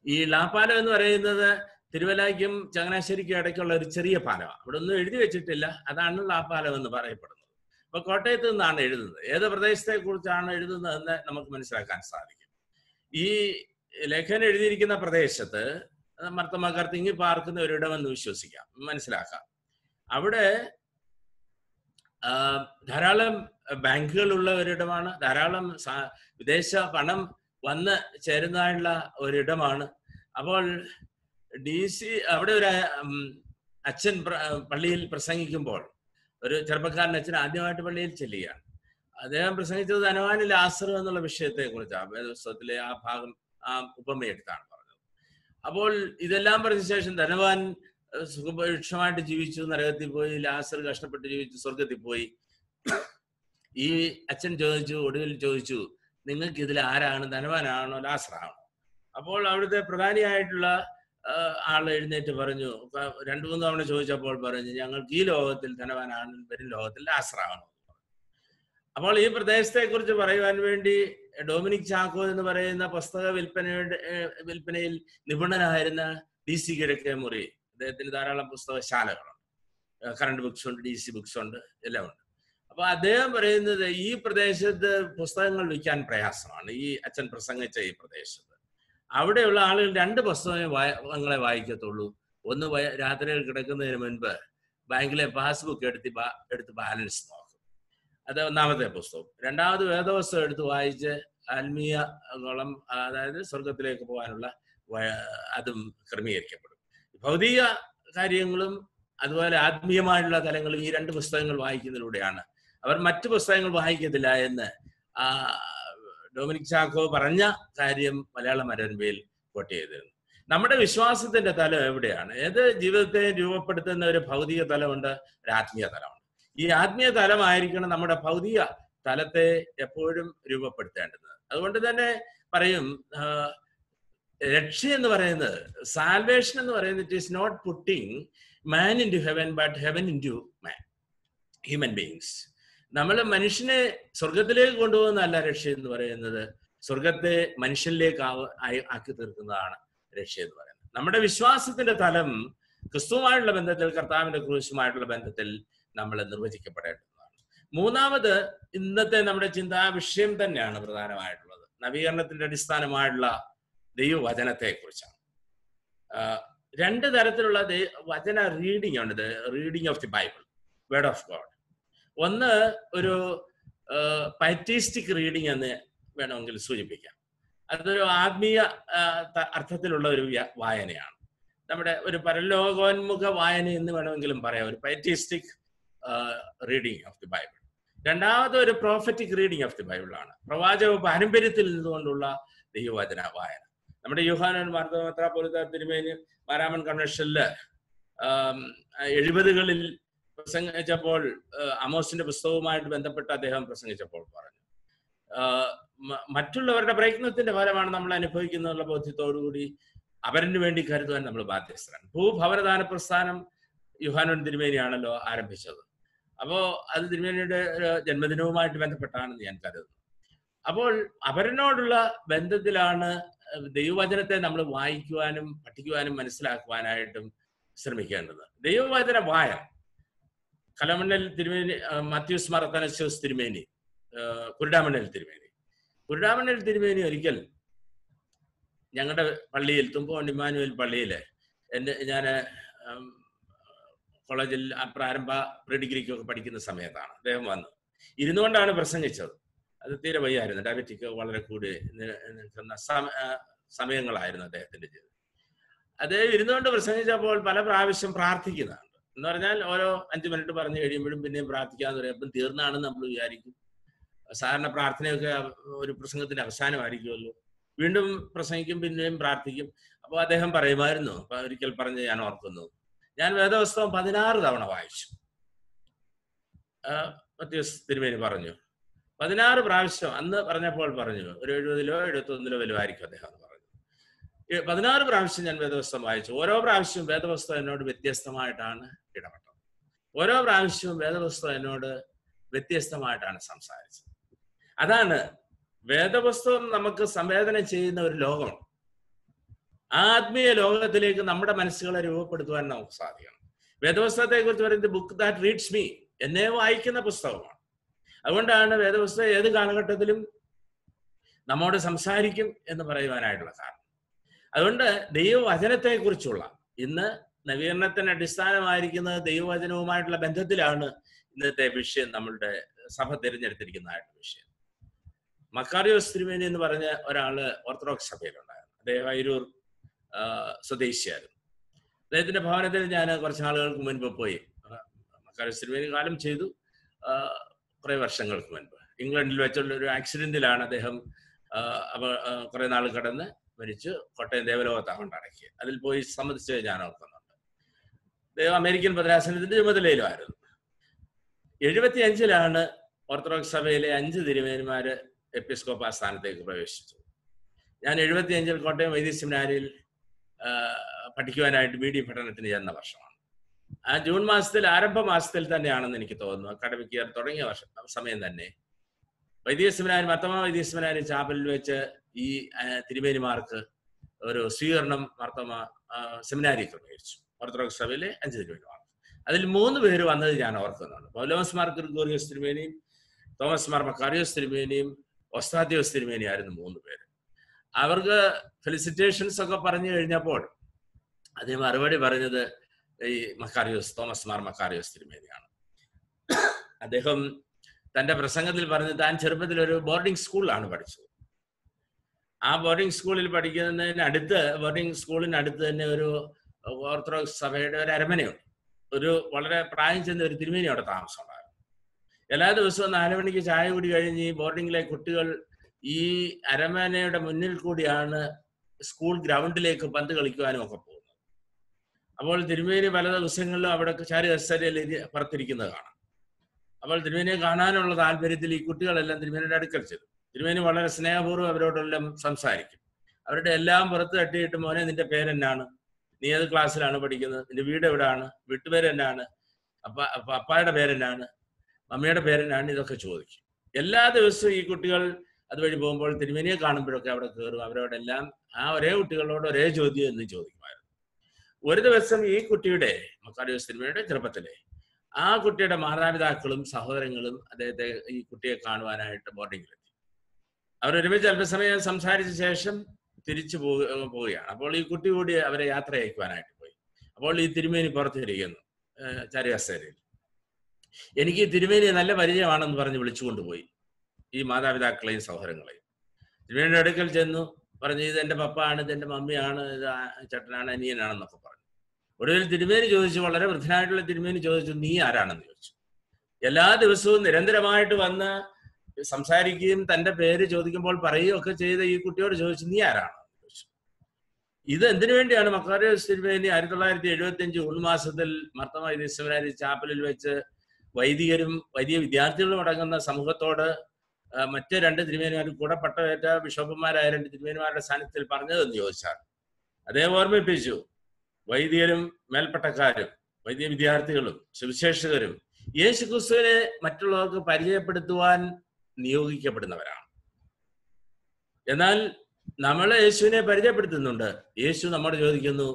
ഈ ളാപ്പാലം എന്ന് പറയുന്നത് തിരുവല്ലയ്ക്കും ചങ്ങനാശ്ശേരിക്കും ഇടയ്ക്കുള്ള ഒരു ചെറിയ പാലമാണ്. അവിടെ ഒന്നും എഴുതി വെച്ചിട്ടില്ല. അതാണ് ളാപ്പാലം എന്ന് പറയപ്പെടുന്നത്. അപ്പൊ കോട്ടയത്ത് നിന്നാണ് എഴുതുന്നത്. ഏത് പ്രദേശത്തെ കുറിച്ചാണ് എഴുതുന്നതെന്ന് നമുക്ക് മനസ്സിലാക്കാൻ സാധിക്കും. ഈ ലേഖനം എഴുതിയിരിക്കുന്ന പ്രദേശത്ത് മർത്തമാക്കാർ തിങ്ങി പാർക്കുന്ന ഒരിടമെന്ന് വിശ്വസിക്കാം, മനസ്സിലാക്കാം. അവിടെ ധാരാളം ബാങ്കുകളുള്ള ഒരിടമാണ്. ധാരാളം വിദേശ പണം വന്ന് ചേരുന്നതായുള്ള ഒരിടമാണ്. അപ്പോൾ DC അവിടെ ഒരു അച്ഛൻ പള്ളിയിൽ പ്രസംഗിക്കുമ്പോൾ, ഒരു ചെറുപ്പക്കാരൻ അച്ഛൻ ആദ്യമായിട്ട് പള്ളിയിൽ ചെല്ലുകയാണ്. അദ്ദേഹം പ്രസംഗിച്ചത് ധനവാനിൽ ലാസർ എന്നുള്ള വിഷയത്തെ കുറിച്ചാണ്. വേദപുസ്തകത്തിലെ ആ ഭാഗം ആ ഉപമയെടുത്താണ് പറഞ്ഞത്. അപ്പോൾ ഇതെല്ലാം പറഞ്ഞ ശേഷം ധനവാൻ സുഖപക്ഷമായിട്ട് ജീവിച്ചു, നരകത്തിൽ പോയി. ലാസർ കഷ്ടപ്പെട്ട് ജീവിച്ചു, സ്വർഗത്തിൽ പോയി. ഈ അച്ഛൻ ഒടുവിൽ ചോദിച്ചു, നിങ്ങൾക്ക് ഇതിൽ ആരാണ്, ധനവാനാണോ ലാസറാണോ? അപ്പോൾ അവിടുത്തെ പ്രധാനിയായിട്ടുള്ള ആൾ എഴുന്നേറ്റ് പറഞ്ഞു, 2-3 തവണ ചോദിച്ചപ്പോൾ പറഞ്ഞു, ഞങ്ങൾക്ക് ഈ ലോകത്തിൽ ധനവാനാണ്, വരും ലോകത്തിൽ ലാസറാണോ? അപ്പോൾ ഈ പ്രദേശത്തെ കുറിച്ച് പറയുവാൻ വേണ്ടി ഡൊമിനിക് ചാക്കോ എന്ന് പറയുന്ന പുസ്തക വിൽപ്പനയിൽ നിപുണനായിരുന്ന DC കിഴക്കേ മുറി, അദ്ദേഹത്തിന് ധാരാളം പുസ്തകശാലകളുണ്ട്. കറണ്ട് ബുക്സ് ഉണ്ട്, DC ബുക്സ് ഉണ്ട്, എല്ലാം ഉണ്ട്. അപ്പൊ അദ്ദേഹം പറയുന്നത് ഈ പ്രദേശത്ത് പുസ്തകങ്ങൾ വിൽക്കാൻ പ്രയാസമാണ്. ഈ അച്ഛൻ പ്രസംഗിച്ച ഈ പ്രദേശത്ത് അവിടെയുള്ള ആളുകൾ 2 പുസ്തകങ്ങളെ വായിക്കത്തുള്ളൂ. ഒന്ന് രാത്രിയിൽ കിടക്കുന്നതിന് മുൻപ് ബാങ്കിലെ പാസ്ബുക്ക് എടുത്ത് ബാലൻസ് നോക്കും. അത് 1ാമത്തെ പുസ്തകം. 2ാമത് വേദപുസ്തകം എടുത്ത് വായിച്ച് ആത്മീയ ഗോളം, അതായത് സ്വർഗത്തിലേക്ക് പോകാനുള്ള അതും ക്രമീകരിക്കപ്പെടും. ഭൗതിക കാര്യങ്ങളും അതുപോലെ ആത്മീയമായിട്ടുള്ള തലങ്ങളും ഈ 2 പുസ്തകങ്ങൾ വായിക്കുന്നതിലൂടെയാണ്. അവർ മറ്റു പുസ്തകങ്ങൾ വായിക്കത്തില്ല എന്ന് ഡൊമിനിക് ചാക്കോ പറഞ്ഞ കാര്യം മലയാള മനോരമയിൽ കോട്ട് ചെയ്തിരുന്നു. നമ്മുടെ വിശ്വാസത്തിന്റെ തലം എവിടെയാണ്? ഏത് ജീവിതത്തെ രൂപപ്പെടുത്തുന്ന ഒരു ഭൗതിക തലമുണ്ട്, ഒരു ആത്മീയ തലമുണ്ട്. ഈ ആത്മീയ തലമായിരിക്കണം നമ്മുടെ ഭൗതിക തലത്തെ എപ്പോഴും രൂപപ്പെടുത്തേണ്ടത്. അതുകൊണ്ട് തന്നെ പറയും, രക്ഷ എന്ന് പറയുന്നത്, സാൽവേഷൻ എന്ന് പറയുന്നത്, it is not putting man into heaven but heaven into man, human beings. നമ്മൾ മനുഷ്യനെ സ്വർഗത്തിലേക്ക് കൊണ്ടുപോകുന്നതല്ല രക്ഷ എന്ന് പറയുന്നത്, സ്വർഗത്തെ മനുഷ്യനിലേക്ക് ആക്കി തീർക്കുന്നതാണ് രക്ഷ എന്ന് പറയുന്നത്. നമ്മുടെ വിശ്വാസത്തിന്റെ തലം ക്രിസ്തുവുമായിട്ടുള്ള ബന്ധത്തിൽ, കർത്താവിന്റെ ക്രൂശുമായിട്ടുള്ള ബന്ധത്തിൽ നമ്മൾ നിർവചിക്കപ്പെടേണ്ടതാണ്. 3ാമത് ഇന്നത്തെ നമ്മുടെ ചിന്താ വിഷയം തന്നെയാണ് പ്രധാനമായിട്ടുള്ളത്, നവീകരണത്തിന്റെ അടിസ്ഥാനമായിട്ടുള്ള ദൈവവചനത്തെ കുറിച്ചാണ്. 2 തരത്തിലുള്ള വചന റീഡിംഗ് ഉണ്ട്. Reading of the Bible, word of God. ഒന്ന് ഒരു പൈറ്റിസ്റ്റിക് റീഡിംഗ് എന്ന് വേണമെങ്കിൽ സൂചിപ്പിക്കാം. അതൊരു ആത്മീയ അർത്ഥത്തിലുള്ള ഒരു വായനയാണ്. നമ്മുടെ ഒരു പരലോകോന്മുഖ വായന എന്ന് വേണമെങ്കിലും പറയാം, ഒരു പൈറ്റിസ്റ്റിക് റീഡിംഗ് ഓഫ് ദി ബൈബിൾ. 2ാമത് ഒരു പ്രോഫറ്റിക് റീഡിംഗ് ഓഫ് ദി ബൈബിളാണ്, പ്രവാചക പാരമ്പര്യത്തിൽ നിന്നുകൊണ്ടുള്ള ദൈവവചന വായന. നമ്മുടെ യോഹന്നാൻ മാർത്തോമാ തിരുമേനി മാരാമൺ കൺവെൻഷനില് 70കളിൽ പ്രസംഗിച്ചപ്പോൾ, അമോസിന്റെ പുസ്തകവുമായിട്ട് ബന്ധപ്പെട്ട് അദ്ദേഹം പ്രസംഗിച്ചപ്പോൾ പറഞ്ഞു, മറ്റുള്ളവരുടെ പ്രയത്നത്തിന്റെ ഫലമാണ് നമ്മൾ അനുഭവിക്കുന്നുള്ള ബോധ്യത്തോടുകൂടി അവരിന് വേണ്ടി കരുതുവാൻ നമ്മൾ ബാധ്യസ്ഥരാണ്. ഭൂഭവനദാന പ്രസ്ഥാനം യോഹന്നാൻ തിരുമേനിയാണല്ലോ ആരംഭിച്ചത്. അപ്പോ അത് തിരുമേനിയുടെ ജന്മദിനവുമായിട്ട് ബന്ധപ്പെട്ടാണെന്ന് ഞാൻ കരുതുന്നു. അപ്പോൾ അവരിനോടുള്ള ബന്ധത്തിലാണ് ദൈവവചനത്തെ നമ്മൾ വായിക്കുവാനും പഠിക്കുവാനും മനസ്സിലാക്കുവാനായിട്ടും ശ്രമിക്കേണ്ടത്. ദൈവവചന വായന കലമണ്ണൽ തിരുമേനി, മാത്യൂസ് മാർ അത്തനസ്യോസ് തിരുമേനി, കുരുടാമണ്ണൽ തിരുമേനി ഒരിക്കൽ ഞങ്ങളുടെ പള്ളിയിൽ, തുമ്പോൺ ഇമ്മാനുവൽ പള്ളിയിൽ ഞാൻ കോളേജിൽ പ്രാരംഭ പ്രീ ഡിഗ്രിക്കൊക്കെ പഠിക്കുന്ന സമയത്താണ് അദ്ദേഹം വന്ന് ഇരുന്നുകൊണ്ടാണ് പ്രസംഗിച്ചത്. അത് തീരെ വയ്യായിരുന്നു, ഡയബറ്റിക് വളരെ കൂടി നിൽക്കുന്ന സമയങ്ങളായിരുന്നു അദ്ദേഹത്തിന്റെ ജീവിതം. അദ്ദേഹം ഇരുന്നുകൊണ്ട് പ്രസംഗിച്ചപ്പോൾ പല പ്രാവശ്യം പ്രാർത്ഥിക്കുന്നതാണ്. എന്ന് പറഞ്ഞാൽ ഓരോ 5 മിനിറ്റ് പറഞ്ഞു കഴിയുമ്പോഴും പിന്നെയും പ്രാർത്ഥിക്കാന്ന് പറയും. അപ്പം തീർന്നാണെന്ന് നമ്മൾ വിചാരിക്കും. സാധാരണ പ്രാർത്ഥനയൊക്കെ ഒരു പ്രസംഗത്തിന്റെ അവസാനമായിരിക്കുമല്ലോ. വീണ്ടും പ്രസംഗിക്കും, പിന്നെയും പ്രാർത്ഥിക്കും. അപ്പോൾ അദ്ദേഹം പറയുമായിരുന്നു, അപ്പൊ ഒരിക്കൽ പറഞ്ഞ് ഞാൻ ഓർക്കുന്നു, ഞാൻ വേദപുസ്തകം 16 തവണ വായിച്ചു. മാത്യൂസ് തിരുമേനി പറഞ്ഞു 16 പ്രാവശ്യം. അന്ന് പറഞ്ഞപ്പോൾ പറഞ്ഞു ഒരു 70-ലോ 71-ലോ വലുതായിരിക്കും അദ്ദേഹം എന്ന് പറഞ്ഞു. 16 പ്രാവശ്യം ഞാൻ വേദപുസ്തകം വായിച്ചു. ഓരോ പ്രാവശ്യവും വേദപുസ്തകം എന്നോട് വ്യത്യസ്തമായിട്ടാണ് ഇടപെട്ടത്. ഓരോ പ്രാവശ്യവും വേദപുസ്തകം എന്നോട് വ്യത്യസ്തമായിട്ടാണ് സംസാരിച്ചത്. അതാണ് വേദപുസ്തകം നമുക്ക് സംവേദനം ചെയ്യുന്ന ഒരു ലോകമാണ്. ആത്മീയ ലോകത്തിലേക്ക് നമ്മുടെ മനസ്സുകളെ രൂപപ്പെടുത്തുവാൻ നമുക്ക് സാധിക്കണം. വേദപുസ്തകത്തെ കുറിച്ച് പറയുന്നത് ബുക്ക് ദാറ്റ് റീഡ്സ് മീ, എന്നെ വായിക്കുന്ന പുസ്തകമാണ്. അതുകൊണ്ടാണ് വേദപുസ്തകം ഏത് കാലഘട്ടത്തിലും നമ്മോട് സംസാരിക്കും എന്ന് പറയുവാനായിട്ടുള്ള കാരണം. അതുകൊണ്ട് ദൈവവചനത്തെ കുറിച്ചുള്ള ഇന്ന് നവീകരണത്തിന് അടിസ്ഥാനമായിരിക്കുന്നത് ദൈവവചനവുമായിട്ടുള്ള ബന്ധത്തിലാണ് ഇന്നത്തെ വിഷയം, നമ്മളുടെ സഭ തിരഞ്ഞെടുത്തിരിക്കുന്നതായിട്ടുള്ള വിഷയം. മക്കാരിയോസ് തിരുമേനി എന്ന് പറഞ്ഞ ഒരാള് ഓർത്തഡോക്സ് സഭയിലുണ്ടായിരുന്നു. അദ്ദേഹം അയിരൂർ സ്വദേശിയായിരുന്നു. അദ്ദേഹത്തിന്റെ ഭവനത്തിൽ ഞാൻ കുറച്ച് നാളുകൾക്ക് മുൻപ് പോയി. മക്കാരിയോസ് തിരുമേനി കാലം ചെയ്തു. കുറെ വർഷങ്ങൾക്ക് മുൻപ് ഇംഗ്ലണ്ടിൽ വെച്ചുള്ള ഒരു ആക്സിഡന്റിലാണ് അദ്ദേഹം കുറെ നാൾ കടന്ന് മരിച്ചു. കോട്ടയം ദേവലോകത്താണ് കൊണ്ടടക്കിയത്. അതിൽ പോയി സംബന്ധിച്ച് ഞാൻ ഓർക്കുന്നുണ്ട്. അദ്ദേഹം അമേരിക്കൻ ഭദ്രാസനത്തിന്റെ ചുമതലയിലുമായിരുന്നു. 75-ലാണ് ഓർത്തഡോക്സ് സഭയിലെ 5 തിരുമേനിമാര് എപ്പിസ്കോപ്പ സ്ഥാനത്തേക്ക് പ്രവേശിച്ചു. ഞാൻ 75-ൽ കോട്ടയം വൈദ്യ സെമിനാരിയിൽ പഠിക്കുവാനായിട്ട് BD പഠനത്തിന് ചെന്ന വർഷമാണ്. ആ ജൂൺ മാസത്തിൽ, ആരംഭ മാസത്തിൽ തന്നെയാണെന്ന് എനിക്ക് തോന്നുന്നു. അക്കാഡമിക് ഇയർ തുടങ്ങിയ സമയം തന്നെ വൈദിക സെമിനാരി, മർത്തമ വൈദിക സെമിനാരി ചാപ്പലിൽ വെച്ച് ഈ തിരുമേനിമാർക്ക് ഒരു സ്വീകരണം മർത്തമ സെമിനാരി ക്രമീകരിച്ചു. ഓർത്തഡോക്സ് സഭയിലെ 5 തിരുമേനിമാർ. അതിൽ 3 പേര് വന്നത് ഞാൻ ഓർക്കുന്നുണ്ട്. പൗലോസ് മാർ ഗ്രിഗോറിയോസ് തിരുമേനിയും തോമസ് മാർ മക്കാരിയോസ് തിരുമേനിയും ഒസ്താദ്യോസ് തിരുമേനി ആയിരുന്നു 3 പേര്. അവർക്ക് ഫെലിസിറ്റേഷൻസ് ഒക്കെ പറഞ്ഞു കഴിഞ്ഞപ്പോൾ അദ്ദേഹം മറുപടി പറഞ്ഞത് ഈ തോമസ് മാർ മക്കാരിയോസ് തിരുമേനിയാണ്. അദ്ദേഹം തന്റെ പ്രസംഗത്തിൽ പറഞ്ഞത് താൻ ചെറുപ്പത്തിൽ ഒരു ബോർഡിംഗ് സ്കൂളിലാണ് പഠിച്ചത്. ആ ബോർഡിംഗ് സ്കൂളിൽ പഠിക്കുന്നതിനടുത്ത്, ബോർഡിംഗ് സ്കൂളിനടുത്ത് തന്നെ ഒരു ഓർത്തഡോക്സ് സഭയുടെ ഒരു അരമനയുണ്ട്. ഒരു വളരെ പ്രായം ചെന്ന ഒരു തിരുമേനി അവിടെ താമസമുണ്ടായിരുന്നു. എല്ലാ ദിവസവും 4 മണിക്ക് ചായ കുടി കഴിഞ്ഞ് ഈ ബോർഡിങ്ങിലെ കുട്ടികൾ ഈ അരമനയുടെ മുന്നിൽ കൂടിയാണ് സ്കൂൾ ഗ്രൗണ്ടിലേക്ക് പന്ത് കളിക്കുവാനും ഒക്കെ പോകുന്നത്. അപ്പോൾ തിരുമേനി പല ദിവസങ്ങളിലും അവിടെ ചാരി കസേരയിൽ പുറത്തിരിക്കുന്നത് കാണാം. അപ്പോൾ തിരുമേനിയെ കാണാനുള്ള താല്പര്യത്തിൽ ഈ കുട്ടികളെല്ലാം തിരുമേനിയുടെ അടുക്കൽ ചെല്ലും. തിരുമേനി വളരെ സ്നേഹപൂർവ്വം അവരോടെല്ലാം സംസാരിക്കും. അവരുടെ എല്ലാം പുറത്ത് തട്ടിയിട്ട്, മോനെ നിന്റെ പേരെന്നാണ്, നീ ഏത് ക്ലാസ്സിലാണ് പഠിക്കുന്നത്, നിന്റെ വീട് എവിടെയാണ്, വീട്ടുപേരെന്നാണ്, അപ്പായുടെ പേരെന്നാണ്, മമ്മിയുടെ പേരെന്നാണ്, ഇതൊക്കെ ചോദിക്കും. എല്ലാ ദിവസവും ഈ കുട്ടികൾ അതുവഴി പോകുമ്പോൾ തിരുമേനിയെ കാണുമ്പോഴൊക്കെ അവിടെ കയറും. അവരോടെല്ലാം ആ ഒരേ കുട്ടികളോട് ഒരേ ചോദ്യം എന്ന് ചോദിക്കുമായിരുന്നു. ഒരു ദിവസം ഈ കുട്ടിയുടെ, മക്കാരിയോസ് തിരുമേനിയുടെ ചെറുപ്പത്തിലെ, ആ കുട്ടിയുടെ മാതാപിതാക്കളും സഹോദരങ്ങളും അദ്ദേഹത്തെ, ഈ കുട്ടിയെ കാണുവാനായിട്ട് ബോർഡിങ്ങിലെത്തി. അവരൊരുമിച്ച് അല്പസമയം സംസാരിച്ച ശേഷം തിരിച്ചു പോവുകയാണ്. അപ്പോൾ ഈ കുട്ടി കൂടി അവരെ യാത്ര അയക്കുവാനായിട്ട് പോയി. അപ്പോൾ ഈ തിരുമേനി പുറത്തിരിക്കുന്നു ചാരികസേരയിൽ. എനിക്ക് ഈ തിരുമേനി നല്ല പരിചയമാണെന്ന് പറഞ്ഞ് വിളിച്ചുകൊണ്ടുപോയി ഈ മാതാപിതാക്കളെയും സഹോദരങ്ങളെയും. തിരുമേനിയുടെ അടുക്കൽ ചെന്നു പറഞ്ഞു, ഇത് എൻ്റെ പപ്പയാണ്, ഇത് എൻ്റെ മമ്മിയാണ്, ഇത് ചേട്ടനാണ്, അനിയനാണെന്നൊക്കെ പറഞ്ഞു. ഒടുവിൽ തിരുമേനി ചോദിച്ചു, വളരെ വൃദ്ധനായിട്ടുള്ള തിരുമേനി ചോദിച്ചു, നീ ആരാണെന്ന് ചോദിച്ചു. എല്ലാ ദിവസവും നിരന്തരമായിട്ട് വന്ന് സംസാരിക്കുകയും തൻ്റെ പേര് ചോദിക്കുമ്പോൾ പറയുകയൊക്കെ ചെയ്ത ഈ കുട്ടിയോട് ചോദിച്ചു, നീ ആരാണെന്ന് ചോദിച്ചു. ഇത് എന്തിനു വേണ്ടിയാണ്? മക്കാരിയോസ് തിരുമേനി 1975 ജൂൺ മാസത്തിൽ മർത്തമ വൈദിക സെമിനാരി ചാപ്പലിൽ വെച്ച് വൈദികരും വൈദിക വിദ്യാർത്ഥികളും അടങ്ങുന്ന സമൂഹത്തോട് മറ്റ് 2 തിരുമേനിമാരും കൂടെ പട്ടമേറ്റ ബിഷപ്പുമാരായ 2 തിരുമേനിമാരുടെ സാന്നിധ്യത്തിൽ പറഞ്ഞതെന്ന് ചോദിച്ചാൽ അദ്ദേഹം ഓർമ്മിപ്പിച്ചു, വൈദികരും മേൽപ്പട്ടക്കാരും വൈദിക വിദ്യാർത്ഥികളും സുവിശേഷകരും യേശുക്രിസ്തുവിനെ മറ്റുള്ളവർക്ക് പരിചയപ്പെടുത്തുവാൻ നിയോഗിക്കപ്പെടുന്നവരാണ്. എന്നാൽ നമ്മൾ യേശുവിനെ പരിചയപ്പെടുത്തുന്നുണ്ട്. യേശു നമ്മോട് ചോദിക്കുന്നു,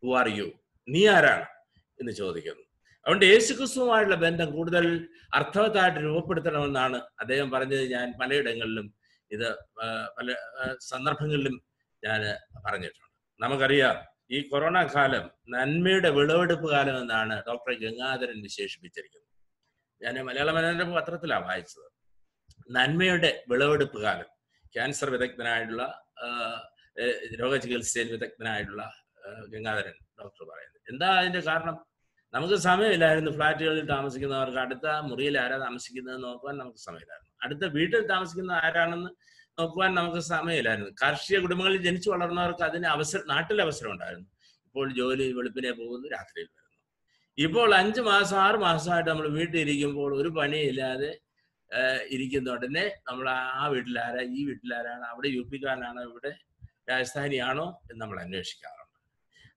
ഹു ആർ യു, നീ ആരാണ് എന്ന് ചോദിക്കുന്നു. അതുകൊണ്ട് യേശു ക്രിസ്തുവുമായുള്ള ബന്ധം കൂടുതൽ അർത്ഥവത്തായിട്ട് രൂപപ്പെടുത്തണമെന്നാണ് അദ്ദേഹം പറഞ്ഞത്. ഞാൻ പലയിടങ്ങളിലും ഇത് പല സന്ദർഭങ്ങളിലും ഞാൻ പറഞ്ഞിട്ടുണ്ട്. നമുക്കറിയാം, ഈ കൊറോണ കാലം നന്മയുടെ വിളവെടുപ്പ് കാലം എന്നാണ് ഡോക്ടർ ഗംഗാധരൻ വിശേഷിപ്പിച്ചിരിക്കുന്നത്. ഞാൻ മലയാള മനോരമ പത്രത്തിലാണ് വായിച്ചത്. നന്മയുടെ വിളവെടുപ്പ് കാലം. ക്യാൻസർ വിദഗ്ധനായിട്ടുള്ള രോഗചികിത്സയിൽ വിദഗ്ധനായിട്ടുള്ള ഗംഗാധരൻ ഡോക്ടർ പറയുന്നത്. എന്താ അതിന്റെ കാരണം? നമുക്ക് സമയമില്ലായിരുന്നു. ഫ്ലാറ്റുകളിൽ താമസിക്കുന്നവർക്ക് അടുത്ത മുറിയിൽ ആരാ താമസിക്കുന്നത് നോക്കുവാൻ നമുക്ക് സമയമില്ലായിരുന്നു. അടുത്ത വീട്ടിൽ താമസിക്കുന്ന ആരാണെന്ന് നോക്കുവാൻ നമുക്ക് സമയമില്ലായിരുന്നു. കാർഷിക കുടുംബങ്ങളിൽ ജനിച്ചു വളർന്നവർക്ക് അതിന് നാട്ടിൽ അവസരം ഉണ്ടായിരുന്നു. ഇപ്പോൾ ജോലി വെളുപ്പിനെ പോകുന്നു, രാത്രിയിൽ വരുന്നു. ഇപ്പോൾ 5 മാസം 6 മാസമായിട്ട് നമ്മൾ വീട്ടിൽ ഇരിക്കുമ്പോൾ ഒരു പണിയില്ലാതെ ഇരിക്കുന്ന ഉടനെ നമ്മൾ ആ വീട്ടിലാരാ, ഈ വീട്ടിലാരാണ്, അവിടെ യുപിക്കാരനാണോ, ഇവിടെ രാജസ്ഥാനിയാണോ എന്ന് നമ്മൾ അന്വേഷിക്കാറുണ്ട്.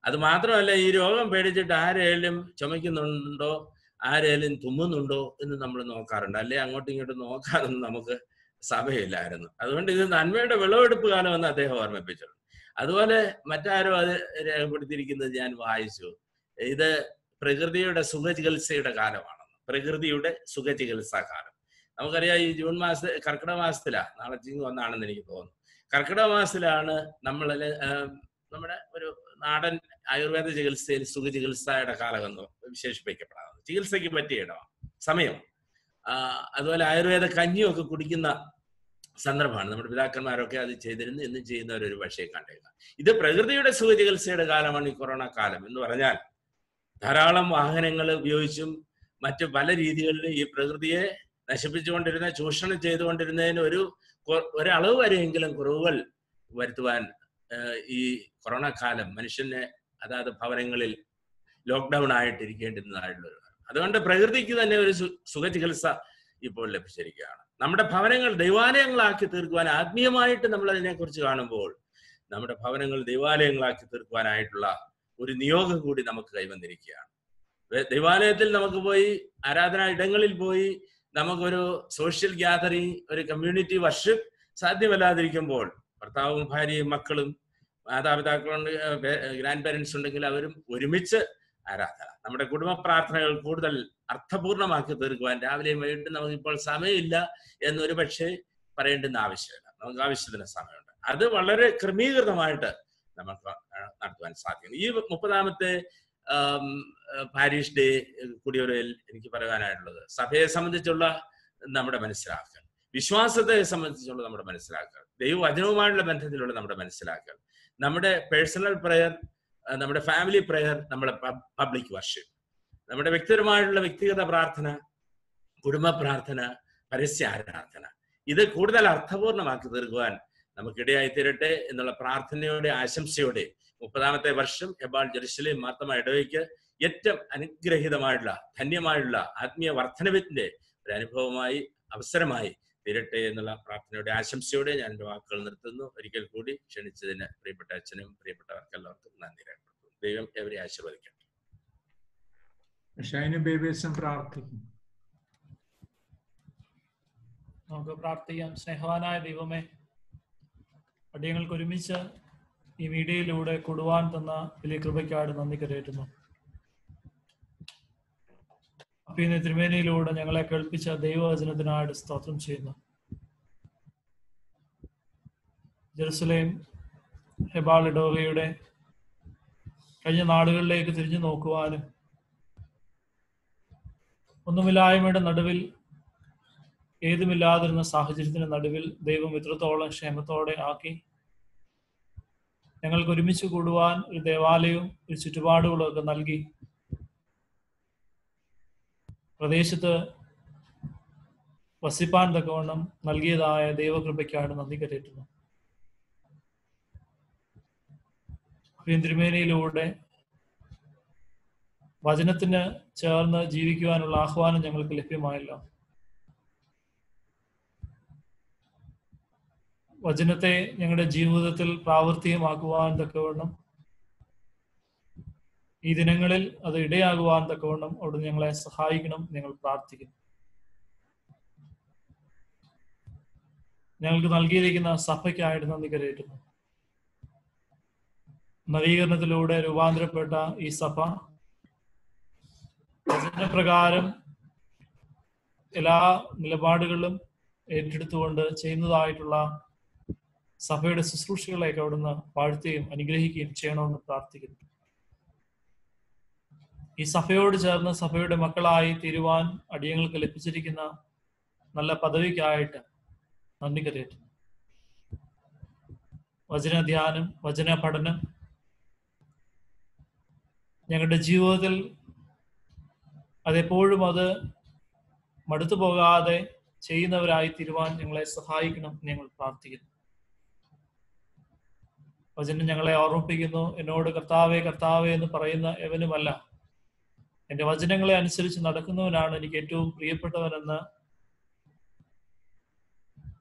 അത് മാത്രമല്ല, ഈ രോഗം പേടിച്ചിട്ട് ആരേലും ചുമയ്ക്കുന്നുണ്ടോ, ആരേലും തുമ്മുന്നുണ്ടോ എന്ന് നമ്മൾ നോക്കാറുണ്ട്. അല്ലെ അങ്ങോട്ടും ഇങ്ങോട്ടും നോക്കാനൊന്നും നമുക്ക് സമയമില്ലായിരുന്നു. അതുകൊണ്ട് ഇത് നന്മയുടെ വിളവെടുപ്പ് കാലമെന്ന് അദ്ദേഹം ഓർമ്മിപ്പിച്ചിട്ടുണ്ട്. അതുപോലെ മറ്റാരോ അത് രേഖപ്പെടുത്തിയിരിക്കുന്നത് ഞാൻ വായിച്ചു. ഇത് പ്രകൃതിയുടെ സുഖചികിത്സയുടെ കാലമാണെന്ന്. പ്രകൃതിയുടെ സുഖചികിത്സാ കാലം. നമുക്കറിയാം, ഈ ജൂൺ കർക്കിടക മാസത്തിലാണ്, നാളെ ചിങ്ങ് ഒന്നാണെന്ന് എനിക്ക് തോന്നുന്നു. കർക്കിടക മാസത്തിലാണ് നമ്മുടെ ഒരു നാടൻ ആയുർവേദ ചികിത്സയിൽ സുഖചികിത്സയുടെ കാലം എന്ന് വിശേഷിപ്പിക്കപ്പെടാറുണ്ട്. ചികിത്സയ്ക്ക് പറ്റിയ ഇടമാണ്, സമയം. അതുപോലെ ആയുർവേദ കഞ്ഞിയൊക്കെ കുടിക്കുന്ന സന്ദർഭമാണ്. നമ്മുടെ പിതാക്കന്മാരൊക്കെ അത് ചെയ്തിരുന്നു, എന്നും ചെയ്യുന്നവരൊരു പക്ഷേ കണ്ടേക്കാം. ഇത് പ്രകൃതിയുടെ സുഖചികിത്സയുടെ കാലമാണ് ഈ കൊറോണ കാലം എന്ന് പറഞ്ഞാൽ. ധാരാളം വാഹനങ്ങൾ ഉപയോഗിച്ചും മറ്റ് പല രീതികളിലും ഈ പ്രകൃതിയെ നശിപ്പിച്ചുകൊണ്ടിരുന്ന, ചൂഷണം ചെയ്തുകൊണ്ടിരുന്നതിന് ഒരളവ് വരെയെങ്കിലും കുറവുകൾ വരുത്തുവാൻ ഈ കൊറോണ കാലം മനുഷ്യനെ അതാത് ഭവനങ്ങളിൽ ലോക്ക്ഡൗൺ ആയിട്ടിരിക്കേണ്ടിരുന്നതായിട്ടുള്ള. അതുകൊണ്ട് പ്രകൃതിക്ക് തന്നെ ഒരു സുഖചികിത്സ ഇപ്പോൾ ലഭിച്ചിരിക്കുകയാണ്. നമ്മുടെ ഭവനങ്ങൾ ദൈവാലയങ്ങളാക്കി തീർക്കുവാൻ, ആത്മീയമായിട്ട് നമ്മൾ അതിനെക്കുറിച്ച് കാണുമ്പോൾ നമ്മുടെ ഭവനങ്ങൾ ദൈവാലയങ്ങളാക്കി തീർക്കുവാനായിട്ടുള്ള ഒരു നിയോഗം കൂടി നമുക്ക് കൈവന്നിരിക്കുകയാണ്. ദൈവാലയത്തിൽ നമുക്ക് പോയി, ആരാധനാ ഇടങ്ങളിൽ പോയി നമുക്കൊരു സോഷ്യൽ ഗ്യാതറിങ്, ഒരു കമ്മ്യൂണിറ്റി വർഷിപ്പ് സാധ്യമല്ലാതിരിക്കുമ്പോൾ ഭർത്താവും ഭാര്യയും മക്കളും മാതാപിതാക്കളുണ്ട്, ഗ്രാൻഡ് പേരൻസ് ഉണ്ടെങ്കിൽ അവരും ഒരുമിച്ച് ആരാധന, നമ്മുടെ കുടുംബ പ്രാർത്ഥനകൾ കൂടുതൽ അർത്ഥപൂർണമാക്കി തീർക്കുവാൻ രാവിലെയും വൈകിട്ടും നമുക്കിപ്പോൾ സമയമില്ല എന്നൊരു പക്ഷേ പറയേണ്ടുന്ന ആവശ്യമില്ല. നമുക്ക് ആവശ്യത്തിന് സമയമുണ്ട്. അത് വളരെ ക്രമീകൃതമായിട്ട് നമുക്ക് നടത്തുവാൻ സാധിക്കും. ഈ 30ാമത്തെ പാരീഷ് ഡേ കുടിയൊരയിൽ എനിക്ക് പറയാനായിട്ടുള്ളത് സഭയെ സംബന്ധിച്ചുള്ള നമ്മുടെ മനസ്സിലാക്കൽ, വിശ്വാസത്തെ സംബന്ധിച്ചുള്ള നമ്മുടെ മനസ്സിലാക്കൽ, ദൈവവചനവുമായുള്ള ബന്ധത്തിലുള്ള നമ്മുടെ മനസ്സിലാക്കൽ, നമ്മുടെ പേഴ്സണൽ പ്രയർ, നമ്മുടെ ഫാമിലി പ്രയർ, നമ്മുടെ പബ്ലിക് വർഷിപ്പ്, നമ്മുടെ വ്യക്തിപരമായിട്ടുള്ള വ്യക്തിഗത പ്രാർത്ഥന, കുടുംബ പ്രാർത്ഥന, പരസ്യ ആരാധന, ഇത് കൂടുതൽ അർത്ഥപൂർണമാക്കി തീർക്കുവാൻ നമുക്കിടയായി തീരട്ടെ എന്നുള്ള പ്രാർത്ഥനയോടെ ആശംസയോടെ 30ാമത്തെ വർഷം ഹെബാൾ ജെറുസലേം മാർത്തമ ഇടവയ്ക്ക് ഏറ്റവും അനുഗ്രഹീതമായിട്ടുള്ള ധന്യമായിട്ടുള്ള ആത്മീയ വർധനവിന്റെ ഒരു അനുഭവമായി അവസരമായി തീരട്ടെ എന്നുള്ള പ്രാർത്ഥനയുടെ ആശംസയോടെ ഞാൻ എൻ്റെ വാക്കുകൾ നിർത്തുന്നു. ഒരിക്കൽ കൂടി ക്ഷണിച്ചതിന് പ്രിയപ്പെട്ട അച്ഛനും പ്രിയപ്പെട്ടവർക്കെല്ലാവർക്കും നന്ദി രേഖപ്പെടുത്തുന്നു. ദൈവം എവരെ ആശീർവദിക്കട്ടെ. പ്രാർത്ഥിക്കും. നമുക്ക് പ്രാർത്ഥിക്കാം. സ്നേഹവാനായ ദൈവമേ, അടിയങ്ങൾക്ക് ഒരുമിച്ച് ഈ മീഡിയയിലൂടെ കൊടുവാൻ തന്ന വലിയ കൃപയ്ക്കാട് നന്ദി കരയറ്റുന്നു. അപ്പൊ ഇന്ന് തിരുമേനിയിലൂടെ ഞങ്ങളെ കേൾപ്പിച്ച ദൈവവചനത്തിനായിട്ട് സ്തോത്രം ചെയ്യുന്നു. ജെറുസലേം ഹെബാൾ ഇടവകയുടെ കഴിഞ്ഞ നാടുകളിലേക്ക് തിരിഞ്ഞു നോക്കുവാനും ഒന്നുമില്ലായ്മയുടെ നടുവിൽ, ഏതുമില്ലാതിരുന്ന സാഹചര്യത്തിന് നടുവിൽ ദൈവം ഇത്രത്തോളം ക്ഷേമത്തോടെ ആക്കി ഞങ്ങൾക്ക് ഒരുമിച്ച് കൂടുവാൻ ഒരു ദേവാലയവും ഒരു ചുറ്റുപാടുകളും ഒക്കെ നൽകി പ്രദേശത്ത് വസിപ്പാൻ തക്കവണ്ണം നൽകിയതായ ദൈവകൃപയ്ക്കാണ് നന്ദി കരയറ്റുന്നു. തിരുമേനിയിലൂടെ വചനത്തിന് ചേർന്ന് ജീവിക്കുവാനുള്ള ആഹ്വാനം ഞങ്ങൾക്ക് ലഭ്യമായല്ലോ. വചനത്തെ ഞങ്ങളുടെ ജീവിതത്തിൽ പ്രാവർത്തികമാക്കുവാൻ തക്കവണ്ണം, ഈ ദിനങ്ങളിൽ അത് ഇടയാകുവാൻ തക്കവണ്ണം അവിടെ ഞങ്ങളെ സഹായിക്കണം. ഞങ്ങൾ പ്രാർത്ഥിക്കുന്നു. ഞങ്ങൾക്ക് നൽകിയിരിക്കുന്ന സഭയ്ക്കായിട്ട് നന്ദി കരയറ്റുന്നു. നവീകരണത്തിലൂടെ രൂപാന്തരപ്പെട്ട ഈ സഭ വചനപ്രകാരം എല്ലാ നിലപാടുകളും ഏറ്റെടുത്തുകൊണ്ട് ചെയ്യുന്നതായിട്ടുള്ള സഭയുടെ ശുശ്രൂഷകളെയൊക്കെ അവിടുന്ന് വാഴ്ത്തുകയും അനുഗ്രഹിക്കുകയും ചെയ്യണമെന്ന് പ്രാർത്ഥിക്കുന്നു. ഈ സഭയോട് ചേർന്ന് സഭയുടെ മക്കളായി തീരുവാൻ അടിയങ്ങൾക്ക് ലഭിച്ചിരിക്കുന്ന നല്ല പദവിക്കായിട്ട് നന്ദി കരയറ്റുന്നു. വചനധ്യാനം, വചന പഠനം ഞങ്ങളുടെ ജീവിതത്തിൽ അതെപ്പോഴും അത് മടുത്തു പോകാതെ ചെയ്യുന്നവരായി തീരുവാൻ ഞങ്ങളെ സഹായിക്കണം എന്ന് ഞങ്ങൾ പ്രാർത്ഥിക്കുന്നു. വചനം ഞങ്ങളെ ഓർമ്മിപ്പിക്കുന്നു, എന്നോട് കർത്താവേ കർത്താവേ എന്ന് പറയുന്ന എവനുമല്ല, എൻ്റെ വചനങ്ങളെ അനുസരിച്ച് നടക്കുന്നവനാണ് എനിക്ക് ഏറ്റവും പ്രിയപ്പെട്ടവനെന്ന്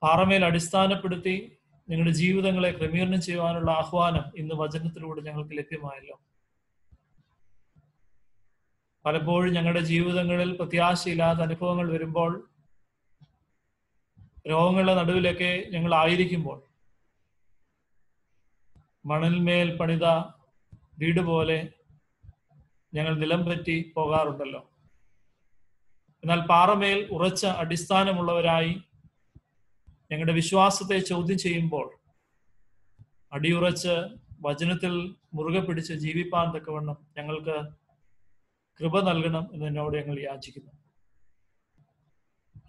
പാറമേൽ അടിസ്ഥാനപ്പെടുത്തി നിങ്ങളുടെ ജീവിതങ്ങളെ ക്രമീകരണം ചെയ്യുവാനുള്ള ആഹ്വാനം ഇന്ന് വചനത്തിലൂടെ ഞങ്ങൾക്ക് ലഭ്യമായല്ലോ. പലപ്പോഴും ഞങ്ങളുടെ ജീവിതങ്ങളിൽ പ്രത്യാശയില്ലാത്ത അനുഭവങ്ങൾ വരുമ്പോൾ, രോഗങ്ങളുടെ നടുവിലൊക്കെ ഞങ്ങൾ ആയിരിക്കുമ്പോൾ, മണൽമേൽ പണിത വീട് പോലെ ഞങ്ങൾ നിലം പറ്റി പോകാറുണ്ടല്ലോ. എന്നാൽ പാറമേൽ ഉറച്ച അടിസ്ഥാനമുള്ളവരായി ഞങ്ങളുടെ വിശ്വാസത്തെ ചോദ്യം ചെയ്യുമ്പോൾ അടിയുറച്ച് വചനത്തിൽ മുറുകെ പിടിച്ച് ജീവിപ്പാൻ തക്കവണ്ണം ഞങ്ങൾക്ക് കൃപ നൽകണം എന്നോട് ഞങ്ങൾ യാചിക്കുന്നു.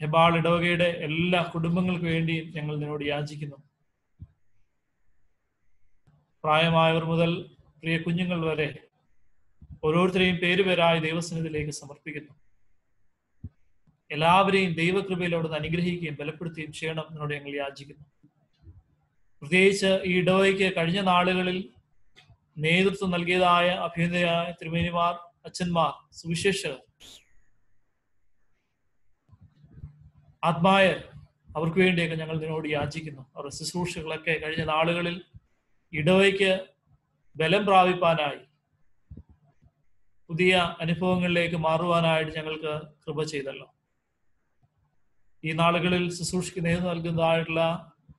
ഹെബാൾ ഇടവകയുടെ എല്ലാ കുടുംബങ്ങൾക്ക് വേണ്ടിയും ഞങ്ങൾ നിന്നോട് യാചിക്കുന്നു. പ്രായമായവർ മുതൽ പ്രിയ കുഞ്ഞുങ്ങൾ വരെ ഓരോരുത്തരെയും പേരുപേരായി ദൈവസന്നിധിയിലേക്ക് സമർപ്പിക്കുന്നു. എല്ലാവരെയും ദൈവകൃപയിലോട് അനുഗ്രഹിക്കുകയും ബലപ്പെടുത്തുകയും ചെയ്യണം എന്നോട് ഞങ്ങൾ യാചിക്കുന്നു. പ്രത്യേകിച്ച് ഈ ഇടവകയ്ക്ക് കഴിഞ്ഞ നാളുകളിൽ നേതൃത്വം നൽകിയതായ അഭ്യുന്നതരായ തിരുമേനിമാർ, അച്ഛന്മാർ, സുവിശേഷകർ, ആത്മായർ, അവർക്ക് വേണ്ടിയൊക്കെ ഞങ്ങൾ നിന്നോട് യാചിക്കുന്നു. അവരുടെ ശുശ്രൂഷകളൊക്കെ കഴിഞ്ഞ നാളുകളിൽ ഇടവയ്ക്ക് ബലം പ്രാപിപ്പാനായി, പുതിയ അനുഭവങ്ങളിലേക്ക് മാറുവാനായിട്ട് ഞങ്ങൾക്ക് കൃപ ചെയ്തല്ലോ. ഈ നാളുകളിൽ ശുശ്രൂഷയ്ക്ക് നേതൃത്വം നൽകുന്നതായിട്ടുള്ള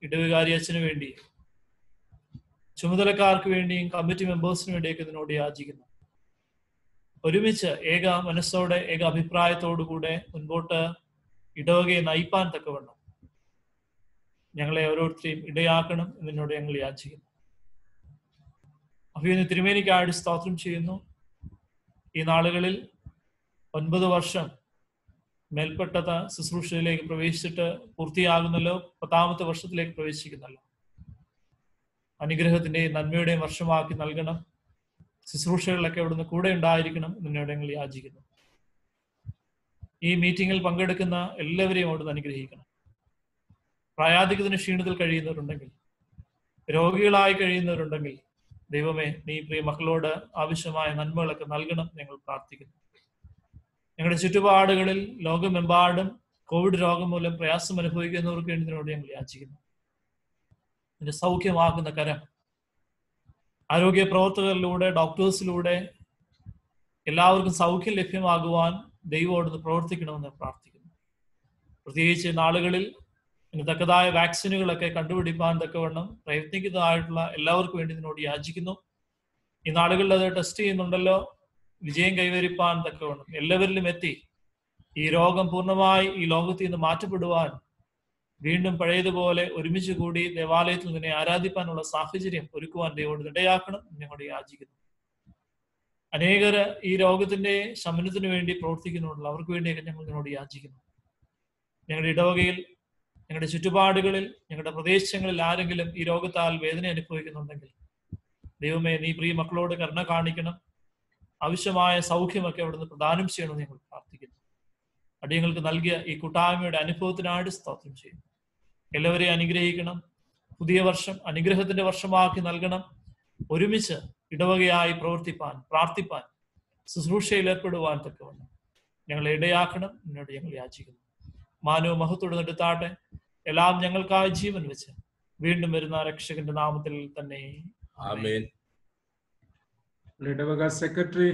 ഇടവകാരി അച്ഛന് വേണ്ടി, ചുമതലക്കാർക്ക് വേണ്ടിയും കമ്മിറ്റി മെമ്പേഴ്സിന് വേണ്ടിയൊക്കെ ഇതിനോട് യാചിക്കുന്നു. ഒരുമിച്ച് ഏക മനസ്സോടെ ഏക അഭിപ്രായത്തോടു കൂടെ മുൻപോട്ട് ഇടവകയെ നയിപ്പാൻ തക്കവണ്ണം ഞങ്ങളെ ഓരോരുത്തരെയും ഇടയാക്കണം എന്നോട് ഞങ്ങൾ യാചിക്കുന്നു. അഭിയുന്ന തിരുമേനിക്കായിട്ട് സ്തോത്രം ചെയ്യുന്നു. ഈ നാളുകളിൽ 9 വർഷം മേൽപ്പെട്ട ശുശ്രൂഷയിലേക്ക് പ്രവേശിച്ചിട്ട് പൂർത്തിയാകുന്നല്ലോ, 10ാമത്തെ വർഷത്തിലേക്ക് പ്രവേശിക്കുന്നല്ലോ. അനുഗ്രഹത്തിന്റെയും നന്മയുടെയും വർഷമാക്കി നൽകണം. ശുശ്രൂഷകളിലൊക്കെ അവിടുന്ന് കൂടെ ഉണ്ടായിരിക്കണം എന്നോട് ഞങ്ങൾ യാചിക്കുന്നു. ഈ മീറ്റിങ്ങിൽ പങ്കെടുക്കുന്ന എല്ലാവരെയും അവിടുന്ന് അനുഗ്രഹിക്കണം. പ്രായാധികത്തിന് ക്ഷീണത്തിൽ കഴിയുന്നവരുണ്ടെങ്കിൽ, രോഗികളായി കഴിയുന്നവരുണ്ടെങ്കിൽ, ദൈവമേ നീ പ്രിയ മക്കളോട് ആവശ്യമായ നന്മകളൊക്കെ നൽകണം ഞങ്ങൾ പ്രാർത്ഥിക്കുന്നു. ഞങ്ങളുടെ ചുറ്റുപാടുകളിൽ ലോകമെമ്പാടും കോവിഡ് രോഗം മൂലം പ്രയാസം അനുഭവിക്കുന്നവർക്ക് വേണ്ടി നിന്നോട് ഞങ്ങൾ യാചിക്കുന്നു. നിന്റെ സൗഖ്യമാക്കുന്ന കരം ആരോഗ്യ പ്രവർത്തകരിലൂടെ, ഡോക്ടേഴ്സിലൂടെ എല്ലാവർക്കും സൗഖ്യം ലഭ്യമാകുവാൻ ദൈവത്തോട് പ്രവർത്തിക്കണമെന്ന് പ്രാർത്ഥിക്കുന്നു. പ്രത്യേകിച്ച് നാളുകളിൽ ഇതിന് തക്കതായ വാക്സിനുകളൊക്കെ കണ്ടുപിടിപ്പാൻ തക്കവണ്ണം പ്രയത്നിക്കുന്നതായിട്ടുള്ള എല്ലാവർക്കും വേണ്ടി ഇതിനോട് യാചിക്കുന്നു. ഈ നാളുകളിൽ അത് ടെസ്റ്റ് ചെയ്യുന്നുണ്ടല്ലോ, വിജയം കൈവരിപ്പാൻ തക്കവണ്ണം എല്ലാവരിലും എത്തി ഈ രോഗം പൂർണ്ണമായി ഈ ലോകത്തിൽ നിന്ന് മാറ്റപ്പെടുവാൻ, വീണ്ടും പഴയതുപോലെ ഒരുമിച്ച് കൂടി ദേവാലയത്തിൽ നിന്നെ ആരാധിപ്പാനുള്ള സാഹചര്യം ഒരുക്കുവാൻ ദൈവത്തോട് ഇടയാക്കണം ഞങ്ങളോട് യാചിക്കുന്നു. അനേകര് ഈ രോഗത്തിന്റെ ശമനത്തിന് വേണ്ടി പ്രവർത്തിക്കുന്നുണ്ടല്ലോ, അവർക്ക് വേണ്ടിയൊക്കെ ഞങ്ങൾ നിന്നോട് യാചിക്കുന്നു. ഞങ്ങളുടെ ഇടവകയിൽ, ഞങ്ങളുടെ ചുറ്റുപാടുകളിൽ, ഞങ്ങളുടെ പ്രദേശങ്ങളിൽ ആരെങ്കിലും ഈ രോഗത്താൽ വേദന അനുഭവിക്കുന്നുണ്ടെങ്കിൽ ദൈവമേ നീ പ്രിയ മക്കളോട് കരുണ കാണിക്കണം. ആവശ്യമായ സൗഖ്യമൊക്കെ അവിടുന്ന് പ്രദാനം ചെയ്യണമെന്ന് ഞങ്ങൾ പ്രാർത്ഥിക്കുന്നു. അടിയങ്ങൾക്ക് നൽകിയ ഈ കൂട്ടായ്മയുടെ അനുഭവത്തിനായിട്ട് സ്തോത്രം ചെയ്യുന്നു. എല്ലാവരെയും അനുഗ്രഹിക്കണം. പുതിയ വർഷം അനുഗ്രഹത്തിന്റെ വർഷമാക്കി നൽകണം. ഒരുമിച്ച് ഇടവകയായി പ്രവർത്തിപ്പാൻ, പ്രാർത്ഥിപ്പാൻ, ശുശ്രൂഷയിൽ ഏർപ്പെടുവാൻ തക്കവണ്ണം ഞങ്ങളെ ഇടയാക്കണം എന്നോട് ഞങ്ങൾ യാചിക്കുന്നു. മാനവ മഹത്തോട് നെടുത്താട്ടെ. എല്ലാം ഞങ്ങൾക്കായി ജീവൻ വെച്ച് വീണ്ടും വരുന്ന രക്ഷകന്റെ നാമത്തിൽ തന്നെ ആമേൻ. ഇടവക സെക്രട്ടറി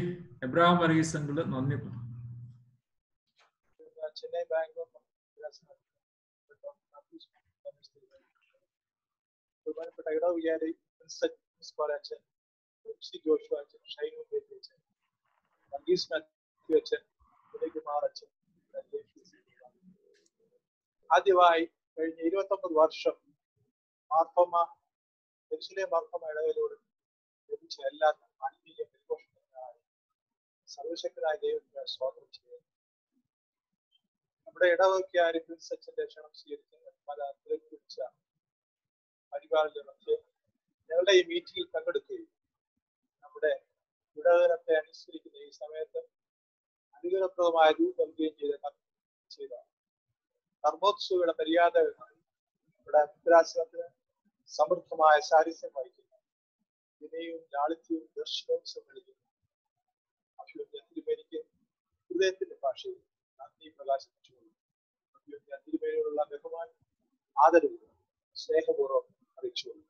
എബ്രഹാം വർഗീസ് അങ്കിള് നന്ദി പറഞ്ഞു. ചെന്നൈ ബാംഗ്ലൂർ ബഹുമാനപ്പെട്ട ഇടവകയാരി MC ജോഷുവ അച്ഛൻ, ഷൈനു ബേബി അച്ഛൻ, വർഗീസ് മാത്യു അച്ഛൻ, ഉദയകുമാർ അച്ഛൻ. ആദ്യമായി കഴിഞ്ഞ 29 വർഷം മാർത്തോമ ജെറുസലേം മാർത്തോമ ഇടവയിലൂടെ ലഭിച്ച എല്ലാ ആത്മീയ പരിപോഷണത്തിനായി സർവശക്തനായ ദൈവത്തെ സ്വാഗതം ചെയ്യുന്നു. നമ്മുടെ ഇടവകയ്ക്കായി പ്രിൻസ് അച്ഛന്റെ ക്ഷണം സ്വീകരിക്കുന്ന പല പിടിച്ച പരിപാടികളുടെ മധ്യേ ഞങ്ങളുടെ ഈ മീറ്റിംഗിൽ പങ്കെടുക്കുകയും നമ്മുടെ ഇടവകത്തെ അനുസരിക്കുന്ന ഈ സമയത്ത് അനുഗ്രഹപ്രദമായ രൂപം നൽകുകയും ചെയ്ത കർമ്മോത്സവയുടെ മര്യാദകളായി ഇവിടെ അന്തരാശ്രമത്തിന് സമൃദ്ധമായ സാന്നിധ്യം വഹിക്കുന്നു. വിനയവും ലാളിത്യവും ദർശനവും സമ്മേളിക്കുന്നു. തിരുമേനിക്ക് ഹൃദയത്തിന്റെ ഭാഷയിൽ നന്ദി പ്രകാശിപ്പിച്ചുകൊള്ളു. തിരുമേനിയോടുള്ള ബഹുമാനം, ആദരവ് സ്നേഹപൂർവ്വം അറിയിച്ചുകൊള്ളു.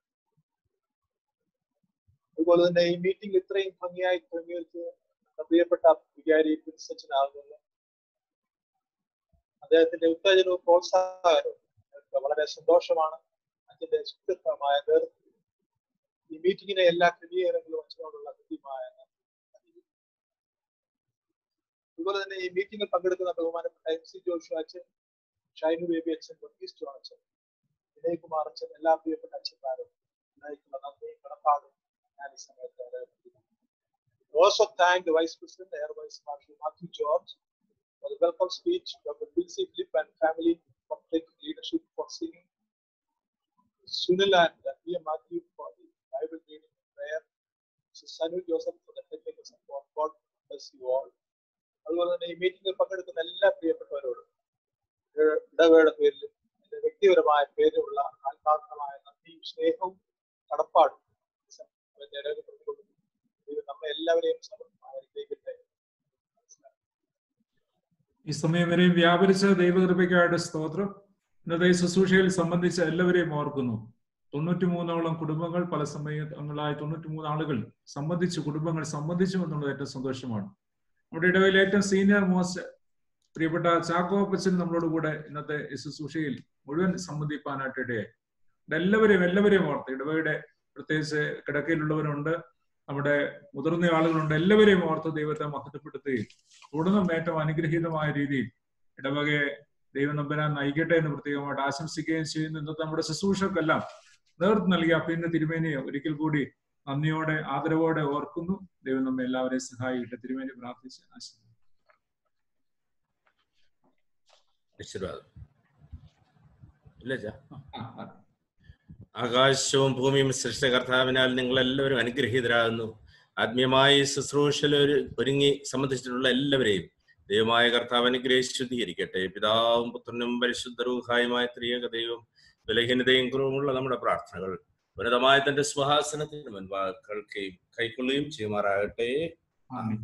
അതുപോലെ തന്നെ ഈ മീറ്റിംഗ് ഇത്രയും ഭംഗിയായി ക്രമീകരിച്ച് പ്രിയപ്പെട്ട വികാരി പ്രിൻസ് അച്ഛനാകുന്നു. അദ്ദേഹത്തിന്റെ ഉത്തേജനവും പ്രോത്സാഹനവും വളരെ സന്തോഷമാണ്. അതിന്റെ സുദൃഢമായ നേതൃത്വം ഈ മീറ്റിങ്ങിനെ എല്ലാ ക്രമീകരണങ്ങളും അച്ഛനോടുള്ള കൃത്യമായ അതുപോലെ തന്നെ ഈ മീറ്റിംഗിൽ പങ്കെടുക്കുന്ന ബഹുമാനപ്പെട്ട MC ജോഷുവ അച്ഛൻ, ഷൈനു ബേബി അച്ഛൻ, വർഗീസ് ജോൺ അച്ഛൻ, വിനയകുമാർ അച്ഛൻ, എല്ലാ പ്രിയപ്പെട്ട അച്ഛന്മാരും ഉണ്ടായിട്ടുള്ള നന്ദിയും കടപ്പാടും ഞാൻ ഈ സമയത്ത് also thank the Vice President, Air Vice Marshal Matthew George, for the welcome speech, Dr. Pilsi Philip and family for taking leadership for singing, Sunil and P.M. Matthew for the Bible reading and prayer, Mrs. Sanu Joseph for the technical support. God bless you all. അതുപോലെ തന്നെ ഈ മീറ്റിംഗിൽ പങ്കെടുക്കുന്ന എല്ലാ പ്രിയപ്പെട്ടവരോടും ഇടവേള പേരിലും എന്റെ വ്യക്തിപരമായ പേരിലുള്ള ആത്മാർത്ഥമായ നന്ദിയും സ്നേഹവും കടപ്പാടും നമ്മെ എല്ലാവരെയും സമർപ്പിക്കട്ടെ. ഈ സമയം വരെയും വ്യാപരിച്ച ദൈവകൃപയ്ക്കായിട്ട് സ്തോത്രം. ഇന്നത്തെ ശുശ്രൂഷയിൽ സംബന്ധിച്ച എല്ലാവരെയും ഓർക്കുന്നു. 93ഓളം കുടുംബങ്ങൾ, പല സമയങ്ങളായി 93 ആളുകൾ കുടുംബങ്ങൾ സംബന്ധിച്ചു എന്നുള്ളത് ഏറ്റവും സന്തോഷമാണ്. നമ്മുടെ ഇടവയിലെ ഏറ്റവും സീനിയർ മോസ്റ്റ് പ്രിയപ്പെട്ട ചാക്കോ അപ്പച്ചൻ നമ്മളോട് കൂടെ ഇന്നത്തെ ശുശ്രൂഷയിൽ മുഴുവൻ സംബന്ധിപ്പാനായിട്ട് ഇടയായി. എല്ലാവരെയും ഓർത്ത് ഇടവയുടെ പ്രത്യേകിച്ച് കിടക്കയിലുള്ളവരുണ്ട്, നമ്മുടെ മുതിർന്ന ആളുകളുണ്ട്, എല്ലാവരെയും ഓർത്ത് ദൈവത്തെ മഹത്വപ്പെടുത്തുകയും തുടർന്നും ഏറ്റവും അനുഗ്രഹീതമായ രീതിയിൽ ഇടവകയെ ദൈവം നമ്പരാൻ നയിക്കട്ടെ എന്ന് പ്രത്യേകമായിട്ട് ആശംസിക്കുകയും ചെയ്യുന്നു. ഇന്നത്തെ നമ്മുടെ ശുശ്രൂഷക്കെല്ലാം നേതൃത്വം നൽകിയ പിന്നെ തിരുമേനിയെ ഒരിക്കൽ കൂടി നന്ദിയോടെ ആദരവോടെ ഓർക്കുന്നു. ദൈവം നമ്മെ എല്ലാവരെയും സഹായിക്കട്ടെ. തിരുമേനി പ്രാർത്ഥിച്ച് ആകാശവും ഭൂമിയും സൃഷ്ടികർത്താവിനാൽ നിങ്ങൾ എല്ലാവരും അനുഗ്രഹീതരാകുന്നു. ആത്മീയമായി ശുശ്രൂഷയിൽ ഒരുങ്ങി സംബന്ധിച്ചിട്ടുള്ള എല്ലാവരെയും ദൈവമായ കർത്താവ് അനുഗ്രഹിച്ച് ശുദ്ധീകരിക്കട്ടെ. പിതാവും പുത്രനും പരിശുദ്ധ റൂഹായുമായ ത്രിയേക ദൈവം ബലഹീനതയും കുറവുമുള്ള നമ്മുടെ പ്രാർത്ഥനകൾ ഉന്നതമായ തന്റെ സ്വഹാസനത്തിന് മുൻപാകെ കൈക്കൊള്ളുകയും ചെയ്യുമാറാകട്ടെ. ആമേൻ.